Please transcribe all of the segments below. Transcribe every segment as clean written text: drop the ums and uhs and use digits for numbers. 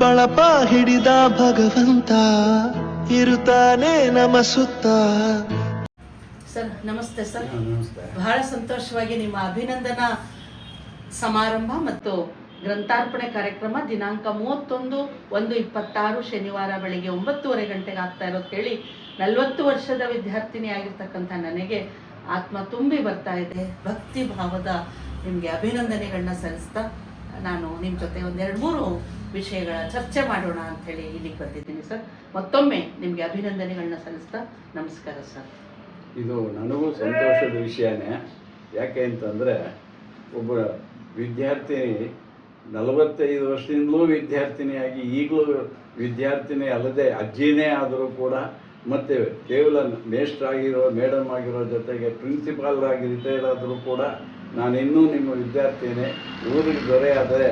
ಬಳಪ ಹಿಡಿದ ಭಗವಂತ ಇರುತ್ತಾನೆ ನಮ್ಮ ಸುತ್ತ. ಸರ್ ನಮಸ್ತೆ ಸರ್. ನಮಸ್ತೆ. ಬಹಳ ಸಂತೋಷವಾಗಿ ನಿಮ್ಮ ಅಭಿನಂದನಾ ಸಮಾರಂಭ ಮತ್ತು ಗ್ರಂಥಾರ್ಪಣೆ ಕಾರ್ಯಕ್ರಮ ದಿನಾಂಕ 31/1/26 ಶನಿವಾರ ಬೆಳಿಗ್ಗೆ 9:30 ಗಂಟೆಗೆ ಆಗ್ತಾ ಇರೋದು ಕೇಳಿ 40 ವರ್ಷದ ವಿದ್ಯಾರ್ಥಿನಿ ಆಗಿರ್ತಕ್ಕಂಥ ನನಗೆ ಆತ್ಮ ತುಂಬಿ ಬರ್ತಾ ಇದೆ. ಭಕ್ತಿ ಭಾವದ ನಿಮಗೆ ಅಭಿನಂದನೆಗಳನ್ನ ಸಲ್ಲಿಸ್ತಾ ನಾನು ನಿಮ್ಮ ಜೊತೆ 2-3 ವಿಷಯಗಳ ಚರ್ಚೆ ಮಾಡೋಣ ಅಂಥೇಳಿ ಇಲ್ಲಿಗೆ ಬಂದಿದ್ದೀನಿ ಸರ್. ಮತ್ತೊಮ್ಮೆ ನಿಮಗೆ ಅಭಿನಂದನೆಗಳನ್ನ ಸಲ್ಲಿಸ್ತಾ ನಮಸ್ಕಾರ ಸರ್. ಇದು ನನಗೂ ಸಂತೋಷದ ವಿಷಯನೇ. ಯಾಕೆ ಅಂತಂದರೆ ಒಬ್ಬ ವಿದ್ಯಾರ್ಥಿನಿ 45 ವರ್ಷದಿಂದಲೂ ವಿದ್ಯಾರ್ಥಿನಿಯಾಗಿ ಈಗಲೂ ವಿದ್ಯಾರ್ಥಿನಿ ಅಲ್ಲದೆ ಅಜ್ಜಿನೇ ಆದರೂ ಕೂಡ ಮತ್ತು ಕೇವಲ ಮೇಷ್ಟ್ರಾಗಿರೋ ಮೇಡಮ್ ಆಗಿರೋ ಜೊತೆಗೆ ಪ್ರಿನ್ಸಿಪಾಲ್ ಆಗಿ ರಿಟೈರ್ ಆದರೂ ಕೂಡ ನಾನಿನ್ನೂ ನಿಮ್ಮ ವಿದ್ಯಾರ್ಥಿನಿ, ಊರಿಗೆ ದೊರೆಯಾದರೆ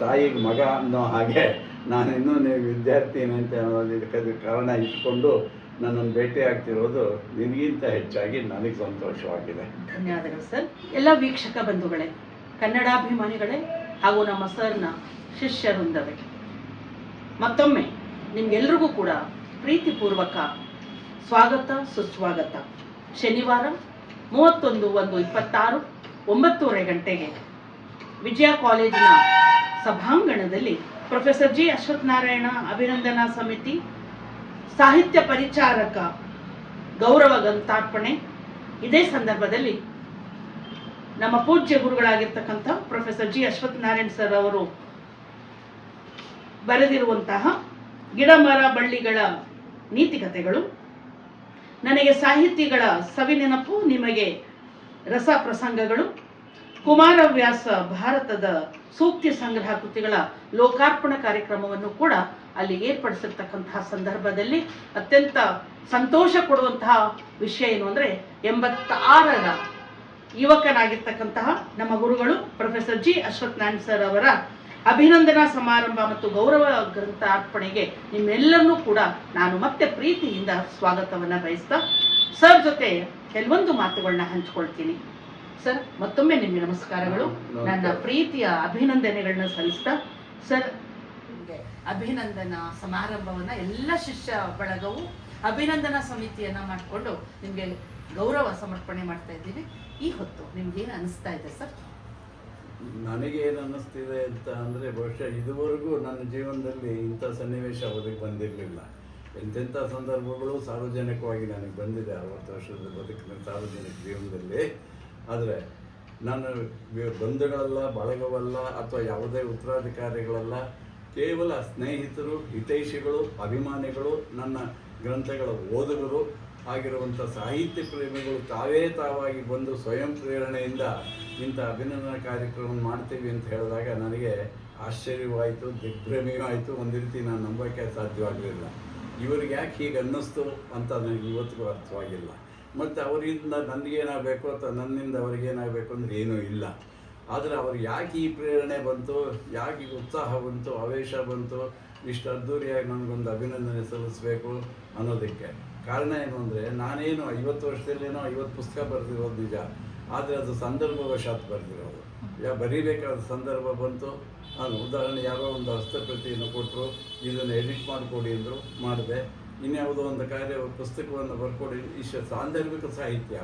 ತಾಯಿಗೆ ಮಗ ಅನ್ನೋ ಹಾಗೆ ನಾನಿನ್ನೂ ನೀವು ವಿದ್ಯಾರ್ಥಿನಿ ಅಂತ ಅನ್ನೋದಕ್ಕೆ ಕಾರಣ ಇಟ್ಕೊಂಡು ನನ್ನನ್ನು ಭೇಟಿ ಆಗ್ತಿರೋದು ನಿನಗಿಂತ ಹೆಚ್ಚಾಗಿ ನನಗೆ ಸಂತೋಷವಾಗಿದೆ. ಧನ್ಯವಾದಗಳು ಸರ್. ಎಲ್ಲ ವೀಕ್ಷಕ ಬಂಧುಗಳೇ, ಕನ್ನಡಾಭಿಮಾನಿಗಳೇ ಹಾಗೂ ನಮ್ಮ ಸರ್ನ ಶಿಷ್ಯವೃಂದವೇ, ಮತ್ತೊಮ್ಮೆ ನಿಮ್ಗೆಲ್ರಿಗೂ ಕೂಡ ಪ್ರೀತಿಪೂರ್ವಕ ಸ್ವಾಗತ ಸುಸ್ವಾಗತ. ಶನಿವಾರ 31/1/26 9:30 ಗಂಟೆಗೆ ವಿಜಯ ಕಾಲೇಜಿನ ಸಭಾಂಗಣದಲ್ಲಿ ಪ್ರೊಫೆಸರ್ ಜಿ ಅಶ್ವತ್ಥನಾರಾಯಣ ಅಭಿನಂದನಾ ಸಮಿತಿ ಸಾಹಿತ್ಯ ಪರಿಚಾರಕ ಗೌರವ ಗ್ರಂಥಾರ್ಪಣೆ. ಇದೇ ಸಂದರ್ಭದಲ್ಲಿ ನಮ್ಮ ಪೂಜ್ಯ ಗುರುಗಳಾಗಿರ್ತಕ್ಕಂಥ ಪ್ರೊಫೆಸರ್ ಜಿ ಅಶ್ವತ್ಥನಾರಾಯಣ ಸರ್ ಅವರು ಬರೆದಿರುವಂತಹ ಗಿಡ ಮರ ಬಳ್ಳಿಗಳ ನೀತಿಕತೆಗಳು, ನನಗೆ ಸಾಹಿತಿಗಳ ಸವಿನೆನಪು, ನಿಮಗೆ ರಸ ಪ್ರಸಂಗಗಳು, ಕುಮಾರವ್ಯಾಸ ಭಾರತದ ಸೂಕ್ತಿ ಸಂಗ್ರಹ ಕೃತಿಗಳ ಲೋಕಾರ್ಪಣಾ ಕಾರ್ಯಕ್ರಮವನ್ನು ಕೂಡ ಅಲ್ಲಿ ಏರ್ಪಡಿಸಿರ್ತಕ್ಕಂತಹ ಸಂದರ್ಭದಲ್ಲಿ ಅತ್ಯಂತ ಸಂತೋಷ ಕೊಡುವಂತಹ ವಿಷಯ ಏನು ಅಂದರೆ 86ರ ಯುವಕನಾಗಿರ್ತಕ್ಕಂತಹ ನಮ್ಮ ಗುರುಗಳು ಪ್ರೊಫೆಸರ್ ಜಿ ಅಶ್ವತ್ಥನಾರಾಯಣ ಸರ್ ಅವರ ಅಭಿನಂದನಾ ಸಮಾರಂಭ ಮತ್ತು ಗೌರವ ಗ್ರಂಥಾರ್ಪಣೆಗೆ ನಿಮ್ಮೆಲ್ಲರನ್ನೂ ಕೂಡ ನಾನು ಮತ್ತೆ ಪ್ರೀತಿಯಿಂದ ಸ್ವಾಗತವನ್ನು ಬಯಸ್ತಾ ಸರ್ ಜೊತೆ ಕೆಲವೊಂದು ಮಾತುಗಳನ್ನ ಹಂಚ್ಕೊಳ್ತೀನಿ. ಸರ್ ಮತ್ತೊಮ್ಮೆ ನಿಮಗೆ ನಮಸ್ಕಾರಗಳು, ನನ್ನ ಪ್ರೀತಿಯ ಅಭಿನಂದನೆಗಳನ್ನ ಸಲ್ಲಿಸ್ತಾ ಸರ್, ಅಭಿನಂದನಾ ಸಮಾರಂಭವನ್ನ ಎಲ್ಲ ಶಿಷ್ಯ ಬಳಗವು ಅಭಿನಂದನಾ ಸಮಿತಿಯನ್ನ ಮಾಡಿಕೊಂಡು ನಿಮಗೆ ಗೌರವ ಸಮರ್ಪಣೆ ಮಾಡ್ತಾ ಇದ್ದೀವಿ. ಈ ಹೊತ್ತು ನಿಮ್ಗೇನು ಅನಿಸ್ತಾ ಇದೆ ಸರ್? ನನಗೇನು ಅನ್ನಿಸ್ತಿದೆ ಅಂತ ಅಂದರೆ, ಬಹುಶಃ ಇದುವರೆಗೂ ನನ್ನ ಜೀವನದಲ್ಲಿ ಇಂಥ ಸನ್ನಿವೇಶ ಒದಗಿ ಬಂದಿರಲಿಲ್ಲ. ಎಂತೆಂಥ ಸಂದರ್ಭಗಳು ಸಾರ್ವಜನಿಕವಾಗಿ ನನಗೆ ಬಂದಿದೆ 60 ವರ್ಷದ ಬದುಕಿನ ಸಾರ್ವಜನಿಕ ಜೀವನದಲ್ಲಿ. ಆದರೆ ನಾನು ಬಂಧುಗಳಲ್ಲ, ಬಳಗವಲ್ಲ, ಅಥವಾ ಯಾವುದೇ ಉತ್ತರಾಧಿಕಾರಿಗಳಲ್ಲ, ಕೇವಲ ಸ್ನೇಹಿತರು, ಹಿತೈಷಿಗಳು, ಅಭಿಮಾನಿಗಳು, ನನ್ನ ಗ್ರಂಥಗಳ ಓದುಗರು ಆಗಿರುವಂಥ ಸಾಹಿತ್ಯ ಪ್ರೇಮಿಗಳು ತಾವಾಗಿ ಬಂದು ಸ್ವಯಂ ಪ್ರೇರಣೆಯಿಂದ ಇಂಥ ಅಭಿನಂದನಾ ಕಾರ್ಯಕ್ರಮ ಮಾಡ್ತೀವಿ ಅಂತ ಹೇಳಿದಾಗ ನನಗೆ ಆಶ್ಚರ್ಯವಾಯಿತು, ದಿಗ್ಭ್ರಮೆಯೂ ಆಯಿತು. ಒಂದು ರೀತಿ ನಾನು ನಂಬೋಕ್ಕೆ ಸಾಧ್ಯವಾಗಲಿಲ್ಲ. ಇವ್ರಿಗೆ ಯಾಕೆ ಹೀಗೆ ಅನ್ನಿಸ್ತು ಅಂತ ನನಗೆ ಇವತ್ತಿಗೂ ಅರ್ಥವಾಗಿಲ್ಲ. ಮತ್ತು ಅವರಿಂದ ನನಗೇನಾಗಬೇಕು ಅಥವಾ ನನ್ನಿಂದ ಅವ್ರಿಗೇನಾಗಬೇಕು ಅಂದರೆ ಏನೂ ಇಲ್ಲ. ಆದರೆ ಅವ್ರಿಗೆ ಯಾಕೆ ಈ ಪ್ರೇರಣೆ ಬಂತು, ಯಾಕೆ ಉತ್ಸಾಹ ಬಂತು, ಆವೇಶ ಬಂತು, ಇಷ್ಟು ಅದ್ಧೂರಿಯಾಗಿ ನನಗೊಂದು ಅಭಿನಂದನೆ ಸಲ್ಲಿಸಬೇಕು ಅನ್ನೋದಕ್ಕೆ ಕಾರಣ ಏನು ಅಂದರೆ, ನಾನೇನು 50 ವರ್ಷದಲ್ಲೇನೋ 50 ಪುಸ್ತಕ ಬರೆದಿರೋದು ನಿಜ, ಆದರೆ ಅದು ಸಂದರ್ಭವಶಾತ್ ಬರೆದಿರೋದು. ಬರೀಬೇಕಾದ ಸಂದರ್ಭ ಬಂತು. ನಾನು ಉದಾಹರಣೆ ಯಾರೋ ಒಂದು ಹಸ್ತಪ್ರತಿಯನ್ನು ಕೊಟ್ಟರು, ಇದನ್ನು ಎಡಿಟ್ ಮಾಡಿಕೊಡಿ ಅಂದರು, ಮಾಡಿದೆ. ಇನ್ಯಾವುದೋ ಒಂದು ಪುಸ್ತಕವನ್ನು ಬರ್ಕೊಡಿ. ಇಷ್ಟು ಸಾಂದರ್ಭಿಕ ಸಾಹಿತ್ಯ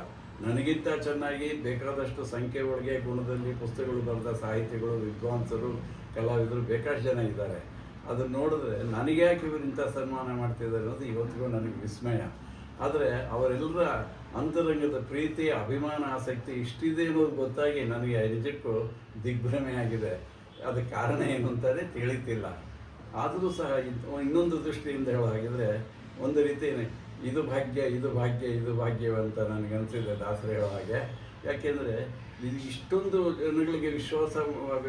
ನನಗಿಂತ ಚೆನ್ನಾಗಿ ಬೇಕಾದಷ್ಟು ಸಂಖ್ಯೆ ಒಳಗೆ ಗುಣದಲ್ಲಿ ಪುಸ್ತಕಗಳು ಬರೆದ ಸಾಹಿತಿಗಳು, ವಿದ್ವಾಂಸರು, ಕಲಾವಿದರು ಬೇಕಾದಷ್ಟು ಜನ ಇದ್ದಾರೆ. ಅದನ್ನು ನೋಡಿದ್ರೆ ನನಗೆ ಯಾಕೆ ಇವರು ಇಂಥ ಸನ್ಮಾನ ಮಾಡ್ತಿದ್ದಾರೆ ಅನ್ನೋದು ಇವತ್ತಿಗೂ ನನಗೆ ವಿಸ್ಮಯ. ಆದರೆ ಅವರೆಲ್ಲರ ಅಂತರಂಗದ ಪ್ರೀತಿ, ಅಭಿಮಾನ, ಆಸಕ್ತಿ ಇಷ್ಟಿದೆ ಅನ್ನೋದು ಗೊತ್ತಾಗಿ ನನಗೆ ನಿಜಕ್ಕೂ ದಿಗ್ಭ್ರಮೆಯಾಗಿದೆ. ಅದಕ್ಕೆ ಕಾರಣ ಏನು ಅಂತಲೇ ತಿಳಿತಿಲ್ಲ. ಆದರೂ ಸಹ ಇನ್ನೊಂದು ದೃಷ್ಟಿಯಿಂದ ಹೇಳೋ ಹಾಗಿದ್ರೆ, ಒಂದು ರೀತಿ ಇದು ಭಾಗ್ಯ, ಇದು ಭಾಗ್ಯ, ಇದು ಭಾಗ್ಯವಂತ ನನಗೆ ಅನಿಸಿದೆ ದಾಸರು ಹೇಳೋ ಹಾಗೆ. ಯಾಕೆಂದರೆ ಇದು ಇಷ್ಟೊಂದು ಜನಗಳಿಗೆ ವಿಶ್ವಾಸ,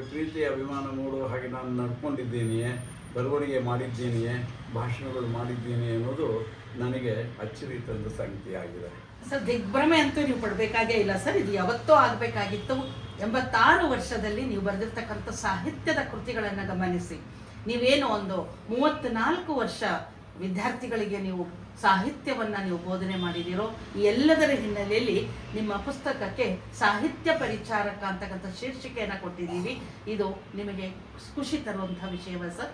ಪ್ರೀತಿ, ಅಭಿಮಾನ ಮೂಡುವ ಹಾಗೆ ನಾನು ನಡ್ಕೊಂಡಿದ್ದೀನಿಯೇ, ಬರವಣಿಗೆ ಮಾಡಿದ್ದೀನಿಯೇ, ಭಾಷಣಗಳು ಮಾಡಿದ್ದೀನಿ ಅನ್ನೋದು ನನಗೆ ಅಚ್ಚರಿ ತಂದ ಸಂಗತಿಯಾಗಿದೆ. ಸರ್ ದಿಗ್ಭ್ರಮೆ ಅಂತೂ ನೀವು ಪಡಬೇಕಾಗೇ ಇಲ್ಲ ಸರ್. ಇದು ಯಾವತ್ತೋ ಆಗಬೇಕಾಗಿತ್ತು. 86 ವರ್ಷದಲ್ಲಿ ನೀವು ಬರೆದಿರ್ತಕ್ಕಂಥ ಸಾಹಿತ್ಯದ ಕೃತಿಗಳನ್ನು ಗಮನಿಸಿ, ನೀವೇನು ಒಂದು 34 ವರ್ಷ ವಿದ್ಯಾರ್ಥಿಗಳಿಗೆ ನೀವು ಸಾಹಿತ್ಯವನ್ನು ನೀವು ಬೋಧನೆ ಮಾಡಿದಿರೋ, ಈ ಎಲ್ಲದರ ಹಿನ್ನೆಲೆಯಲ್ಲಿ ನಿಮ್ಮ ಪುಸ್ತಕಕ್ಕೆ ಸಾಹಿತ್ಯ ಪರಿಚಾರಕ ಅಂತಕ್ಕಂಥ ಶೀರ್ಷಿಕೆಯನ್ನು ಕೊಟ್ಟಿದ್ದೀವಿ. ಇದು ನಿಮಗೆ ಖುಷಿ ತರುವಂಥ ವಿಷಯವ ಸರ್?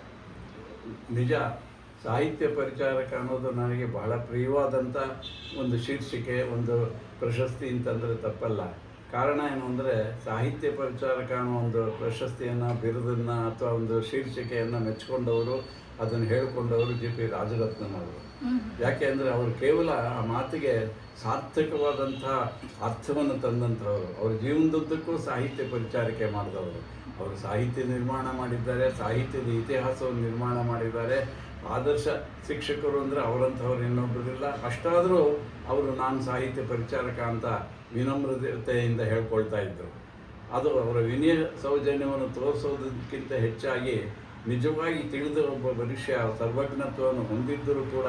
ನಿಜ ಸಾಹಿತ್ಯ ಪರಿಚಾರಕ ಅನ್ನೋದು ನನಗೆ ಬಹಳ ಪ್ರಿಯವಾದಂಥ ಒಂದು ಶೀರ್ಷಿಕೆ, ಒಂದು ಪ್ರಶಸ್ತಿ ಅಂತಂದರೆ ತಪ್ಪಲ್ಲ. ಕಾರಣ ಏನು ಅಂದರೆ ಸಾಹಿತ್ಯ ಪರಿಚಾರಕ ಅನ್ನೋ ಒಂದು ಪ್ರಶಸ್ತಿಯನ್ನು, ಬಿರುದನ್ನು ಅಥವಾ ಒಂದು ಶೀರ್ಷಿಕೆಯನ್ನು ಮೆಚ್ಚಿಕೊಂಡವರು, ಅದನ್ನು ಹೇಳಿಕೊಂಡವರು ಜಿ ಪಿ ರಾಜರತ್ನಂ. ಯಾಕೆ ಅಂದರೆ ಅವರು ಕೇವಲ ಆ ಮಾತಿಗೆ ಸಾರ್ಥಕವಾದಂಥ ಅರ್ಥವನ್ನು ತಂದಂಥವರು. ಅವ್ರ ಜೀವನದುದ್ದಕ್ಕೂ ಸಾಹಿತ್ಯ ಪರಿಚಾರಿಕೆ ಮಾಡಿದವರು. ಅವರು ಸಾಹಿತ್ಯ ನಿರ್ಮಾಣ ಮಾಡಿದ್ದಾರೆ, ಸಾಹಿತ್ಯದ ಇತಿಹಾಸವನ್ನು ನಿರ್ಮಾಣ ಮಾಡಿದ್ದಾರೆ. ಆದರ್ಶ ಶಿಕ್ಷಕರು ಅಂದರೆ ಅವರಂಥವ್ರು ಇನ್ನೊಬ್ಬರಿಲ್ಲ. ಅಷ್ಟಾದರೂ ಅವರು ನಾನು ಸಾಹಿತ್ಯ ಪರಿಚಾರಕ ಅಂತ ವಿನಮ್ರತೆಯಿಂದ ಹೇಳ್ಕೊಳ್ತಾ ಇದ್ದರು. ಅದು ಅವರ ವಿನಯ ಸೌಜನ್ಯವನ್ನು ತೋರಿಸೋದಕ್ಕಿಂತ ಹೆಚ್ಚಾಗಿ ನಿಜವಾಗಿ ತಿಳಿದ ಒಬ್ಬ ಮನುಷ್ಯ ಸರ್ವಜ್ಞತ್ವವನ್ನು ಹೊಂದಿದ್ದರೂ ಕೂಡ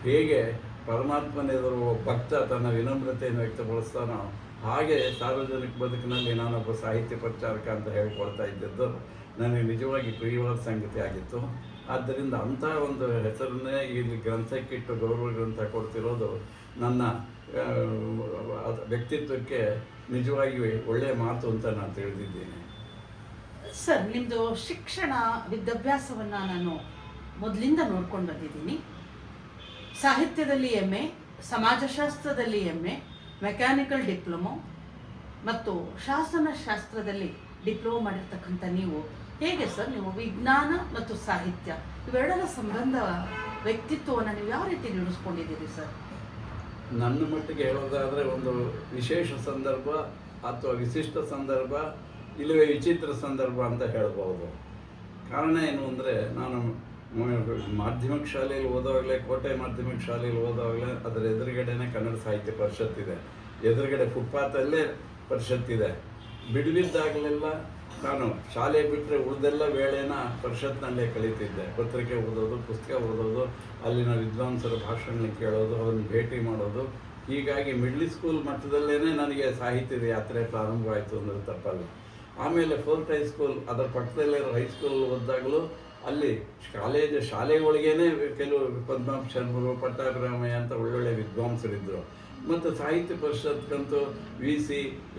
ಹೇಗೆ ಪರಮಾತ್ಮನೆದುರು ಭಕ್ತ ತನ್ನ ವಿನಮ್ರತೆಯನ್ನು ವ್ಯಕ್ತಪಡಿಸ್ತಾನೋ ಹಾಗೆ ಸಾರ್ವಜನಿಕ ಬದುಕಿನಲ್ಲಿ ನಾನೊಬ್ಬ ಸಾಹಿತ್ಯ ಪರಿಚಾರಕ ಅಂತ ಹೇಳ್ಕೊಳ್ತಾ ಇದ್ದದ್ದು ನನಗೆ ನಿಜವಾಗಿ ಪ್ರಿಯವಾದ ಸಂಗತಿ ಆಗಿತ್ತು. ಆದ್ದರಿಂದ ಅಂಥ ಒಂದು ಹೆಸರನ್ನೇ ಇಲ್ಲಿ ಗ್ರಂಥಕ್ಕಿಟ್ಟು ಗೌರವ ಗ್ರಂಥ ಕೊಡ್ತಿರೋದು ನನ್ನ ವ್ಯಕ್ತಿತ್ವಕ್ಕೆ ನಿಜವಾಗಿ ಒಳ್ಳೆಯ ಮಾತು ಅಂತ ನಾನು ತಿಳಿದಿದ್ದೇನೆ. ಸರ್, ನಿಮ್ಮದು ಶಿಕ್ಷಣ ವಿದ್ಯಾಭ್ಯಾಸವನ್ನು ನಾನು ಮೊದಲಿಂದ ನೋಡ್ಕೊಂಡು ಬಂದಿದ್ದೀನಿ. ಸಾಹಿತ್ಯದಲ್ಲಿ MA, ಸಮಾಜಶಾಸ್ತ್ರದಲ್ಲಿ MA, ಮೆಕ್ಯಾನಿಕಲ್ ಡಿಪ್ಲೊಮೊ ಮತ್ತು ಶಾಸನಶಾಸ್ತ್ರದಲ್ಲಿ ಡಿಪ್ಲೊಮೊ ಮಾಡಿರ್ತಕ್ಕಂಥ ನೀವು ಹೇಗೆ ಸರ್ ನೀವು ವಿಜ್ಞಾನ ಮತ್ತು ಸಾಹಿತ್ಯ ಇವೆರಡರ ಸಂಬಂಧ ವ್ಯಕ್ತಿತ್ವವನ್ನು ನೀವು ಯಾವ ರೀತಿ ನಿರ್ಮಿಸ್ಕೊಂಡಿದ್ದೀರಿ ಸರ್? ನನ್ನ ಮಟ್ಟಿಗೆ ಹೇಳೋದಾದರೆ ಒಂದು ವಿಶೇಷ ಸಂದರ್ಭ ಅಥವಾ ವಿಶಿಷ್ಟ ಸಂದರ್ಭ ಇಲ್ಲವೇ ವಿಚಿತ್ರ ಸಂದರ್ಭ ಅಂತ ಹೇಳ್ಬೋದು. ಕಾರಣ ಏನು ಅಂದರೆ ನಾನು ಮಾಧ್ಯಮಿಕ ಶಾಲೆಯಲ್ಲಿ ಓದೋವಾಗಲೇ, ಕೋಟೆ ಮಾಧ್ಯಮಿಕ ಶಾಲೆಯಲ್ಲಿ ಓದೋವಾಗಲೇ ಅದರ ಎದುರುಗಡೆನೇ ಕನ್ನಡ ಸಾಹಿತ್ಯ ಪರಿಷತ್ತಿದೆ. ಎದುರುಗಡೆ ಫುಟ್ಪಾತಲ್ಲೇ ಪರಿಷತ್ತಿದೆ. ಬಿಡುವಿದ್ದಾಗಲೆಲ್ಲ ನಾನು ಶಾಲೆ ಬಿಟ್ಟರೆ ಉಳಿದೆಲ್ಲ ವೇಳೆನ ಪರಿಷತ್ನಲ್ಲೇ ಕಳೀತಿದ್ದೆ. ಪತ್ರಿಕೆ ಓದೋದು, ಪುಸ್ತಕ ಓದೋದು, ಅಲ್ಲಿನ ವಿದ್ವಾಂಸರ ಭಾಷಣ ಕೇಳೋದು, ಅವ್ರನ್ನ ಭೇಟಿ ಮಾಡೋದು. ಹೀಗಾಗಿ ಮಿಡ್ಲ್ ಸ್ಕೂಲ್ ಮಟ್ಟದಲ್ಲೇ ನನಗೆ ಸಾಹಿತ್ಯದ ಯಾತ್ರೆ ಪ್ರಾರಂಭವಾಯಿತು ಅಂದರೆ ತಪ್ಪಲ್ಲ. ಆಮೇಲೆ 4th ಹೈಸ್ಕೂಲ್, ಅದರ ಪಕ್ಕದಲ್ಲಿರೋ ಹೈಸ್ಕೂಲ್ ಓದಿದಾಗಲೂ ಅಲ್ಲಿ ಶಾಲೆ ಒಳಗೇನೆ ಕೆಲವು ಪದ್ಮನಾಭ ಶರ್ಮರು, ಪಟ್ಟಾಭಿರಾಮಯ್ಯ ಅಂತ ಒಳ್ಳೊಳ್ಳೆ ವಿದ್ವಾಂಸರಿದ್ದರು. ಮತ್ತು ಸಾಹಿತ್ಯ ಪರಿಷತ್ಗಂತೂ VC,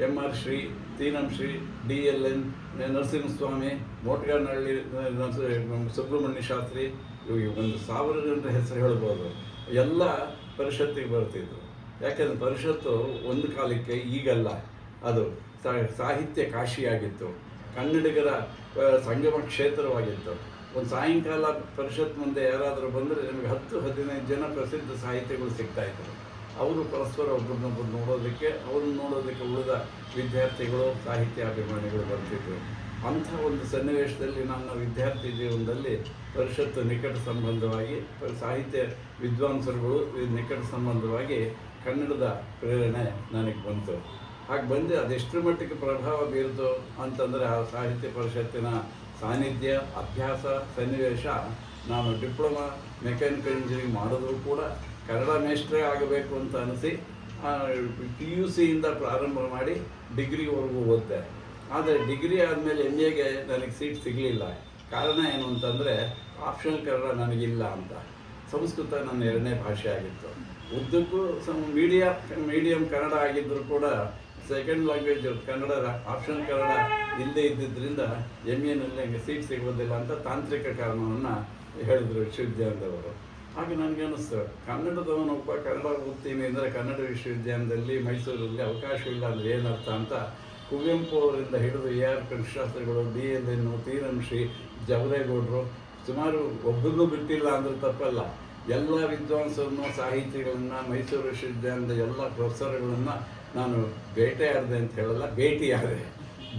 MR Shri, Tinam Shri, DLN, Narasimhaswamy, ಮೋಟ್ಗಾನಹಳ್ಳಿ Subrahmanya Shastri, ಇವು 1000 ಜನರ ಹೆಸರು ಹೇಳ್ಬೋದು. ಎಲ್ಲ ಪರಿಷತ್ತಿಗೆ ಬರ್ತಿದ್ರು. ಯಾಕೆಂದರೆ ಪರಿಷತ್ತು ಒಂದು ಕಾಲಕ್ಕೆ, ಈಗಲ್ಲ, ಅದು ಸಾಹಿತ್ಯ ಕಾಶಿಯಾಗಿತ್ತು, ಕನ್ನಡಿಗರ ಸಂಗಮ ಕ್ಷೇತ್ರವಾಗಿತ್ತು. ಒಂದು ಸಾಯಂಕಾಲ ಪರಿಷತ್ ಮುಂದೆ ಯಾರಾದರೂ ಬಂದರೆ ನಮಗೆ 10-15 ಜನ ಪ್ರಸಿದ್ಧ ಸಾಹಿತಿಗಳು ಸಿಗ್ತಾಯಿದ್ರು. ಅವರು ಪರಸ್ಪರ ಒಬ್ಬರನ್ನೊಬ್ಬರು ನೋಡೋದಕ್ಕೆ, ಅವ್ರನ್ನ ನೋಡೋದಕ್ಕೆ ಉಳಿದ ವಿದ್ಯಾರ್ಥಿಗಳು, ಸಾಹಿತ್ಯಾಭಿಮಾನಿಗಳು ಬರ್ತಿದ್ರು. ಅಂಥ ಒಂದು ಸನ್ನಿವೇಶದಲ್ಲಿ ನನ್ನ ವಿದ್ಯಾರ್ಥಿ ಜೀವನದಲ್ಲಿ ಪರಿಷತ್ತು ನಿಕಟ ಸಂಬಂಧವಾಗಿ, ಸಾಹಿತ್ಯ ವಿದ್ವಾಂಸರುಗಳು ನಿಕಟ ಸಂಬಂಧವಾಗಿ ಕನ್ನಡದ ಪ್ರೇರಣೆ ನನಗೆ ಬಂತು. ಹಾಗೆ ಬಂದು ಅದೆಷ್ಟರ ಮಟ್ಟಿಗೆ ಪ್ರಭಾವ ಬೀರಿತು ಅಂತಂದರೆ ಆ ಸಾಹಿತ್ಯ ಪರಿಷತ್ತಿನ ಸಾನ್ನಿಧ್ಯ, ಅಭ್ಯಾಸ, ಸನ್ನಿವೇಶ. ನಾನು ಡಿಪ್ಲೊಮಾ ಮೆಕ್ಯಾನಿಕಲ್ ಇಂಜಿನಿಯರಿಂಗ್ ಮಾಡಿದ್ರು ಕೂಡ ಕನ್ನಡ ಮೇಸ್ಟ್ರೇ ಆಗಬೇಕು ಅಂತ ಅನಿಸಿ PUC ಇಂದ ಪ್ರಾರಂಭ ಮಾಡಿ ಡಿಗ್ರಿವರೆಗೂ ಓದಿದೆ. ಆದರೆ ಡಿಗ್ರಿ ಆದಮೇಲೆ MAಗೆ ನನಗೆ ಸೀಟ್ ಸಿಗಲಿಲ್ಲ. ಕಾರಣ ಏನು ಅಂತಂದರೆ ಆಪ್ಷನಲ್ ಕನ್ನಡ ನನಗಿಲ್ಲ ಅಂತ. ಸಂಸ್ಕೃತ ನನ್ನ 2ನೇ ಭಾಷೆ ಆಗಿತ್ತು. ಉದ್ದಕ್ಕೂ ಮೀಡಿಯಂ ಕನ್ನಡ ಆಗಿದ್ದರೂ ಕೂಡ second language Kannada, optional Kannada ಇಲ್ಲದೇ ಇದ್ದಿದ್ದರಿಂದ MAನಲ್ಲಿ ನನಗೆ ಸೀಟ್ ಸಿಗೋದಿಲ್ಲ ಅಂತ ತಾಂತ್ರಿಕ ಕಾರಣವನ್ನು ಹೇಳಿದರು ವಿಶ್ವವಿದ್ಯಾಲಯದವರು. ಹಾಗೆ ನನಗೆ ಅನ್ನಿಸ್ತು, ಕನ್ನಡದವನೊಬ್ಬ ಕನ್ನಡ ಓದ್ತೀನಿ ಅಂದರೆ ಕನ್ನಡ ವಿಶ್ವವಿದ್ಯಾಲಯದಲ್ಲಿ ಮೈಸೂರಲ್ಲಿ ಅವಕಾಶವಿಲ್ಲ ಅಂದರೆ ಏನರ್ಥ ಅಂತ ಕುವೆಂಪು ಅವರಿಂದ ಹಿಡಿದು AR ಕೃಷ್ಣಶಾಸ್ತ್ರಿಗಳು, DLN, ತೀನಂ ಶ್ರೀ, ಜವರೇಗೌಡರು, ಸುಮಾರು ಒಬ್ಬರಿಗೂ ಬಿಟ್ಟಿಲ್ಲ ಅಂದರೆ ತಪ್ಪಲ್ಲ, ಎಲ್ಲ ವಿದ್ವಾಂಸರನ್ನು, ಸಾಹಿತಿಗಳನ್ನು, ಮೈಸೂರು ವಿಶ್ವವಿದ್ಯಾಲಯದ ಎಲ್ಲ ಪ್ರೊಫೆಸರ್ಗಳನ್ನು ನಾನು ಬೇಟೆಯಾಡಿದೆ ಅಂತ ಹೇಳಲ್ಲ,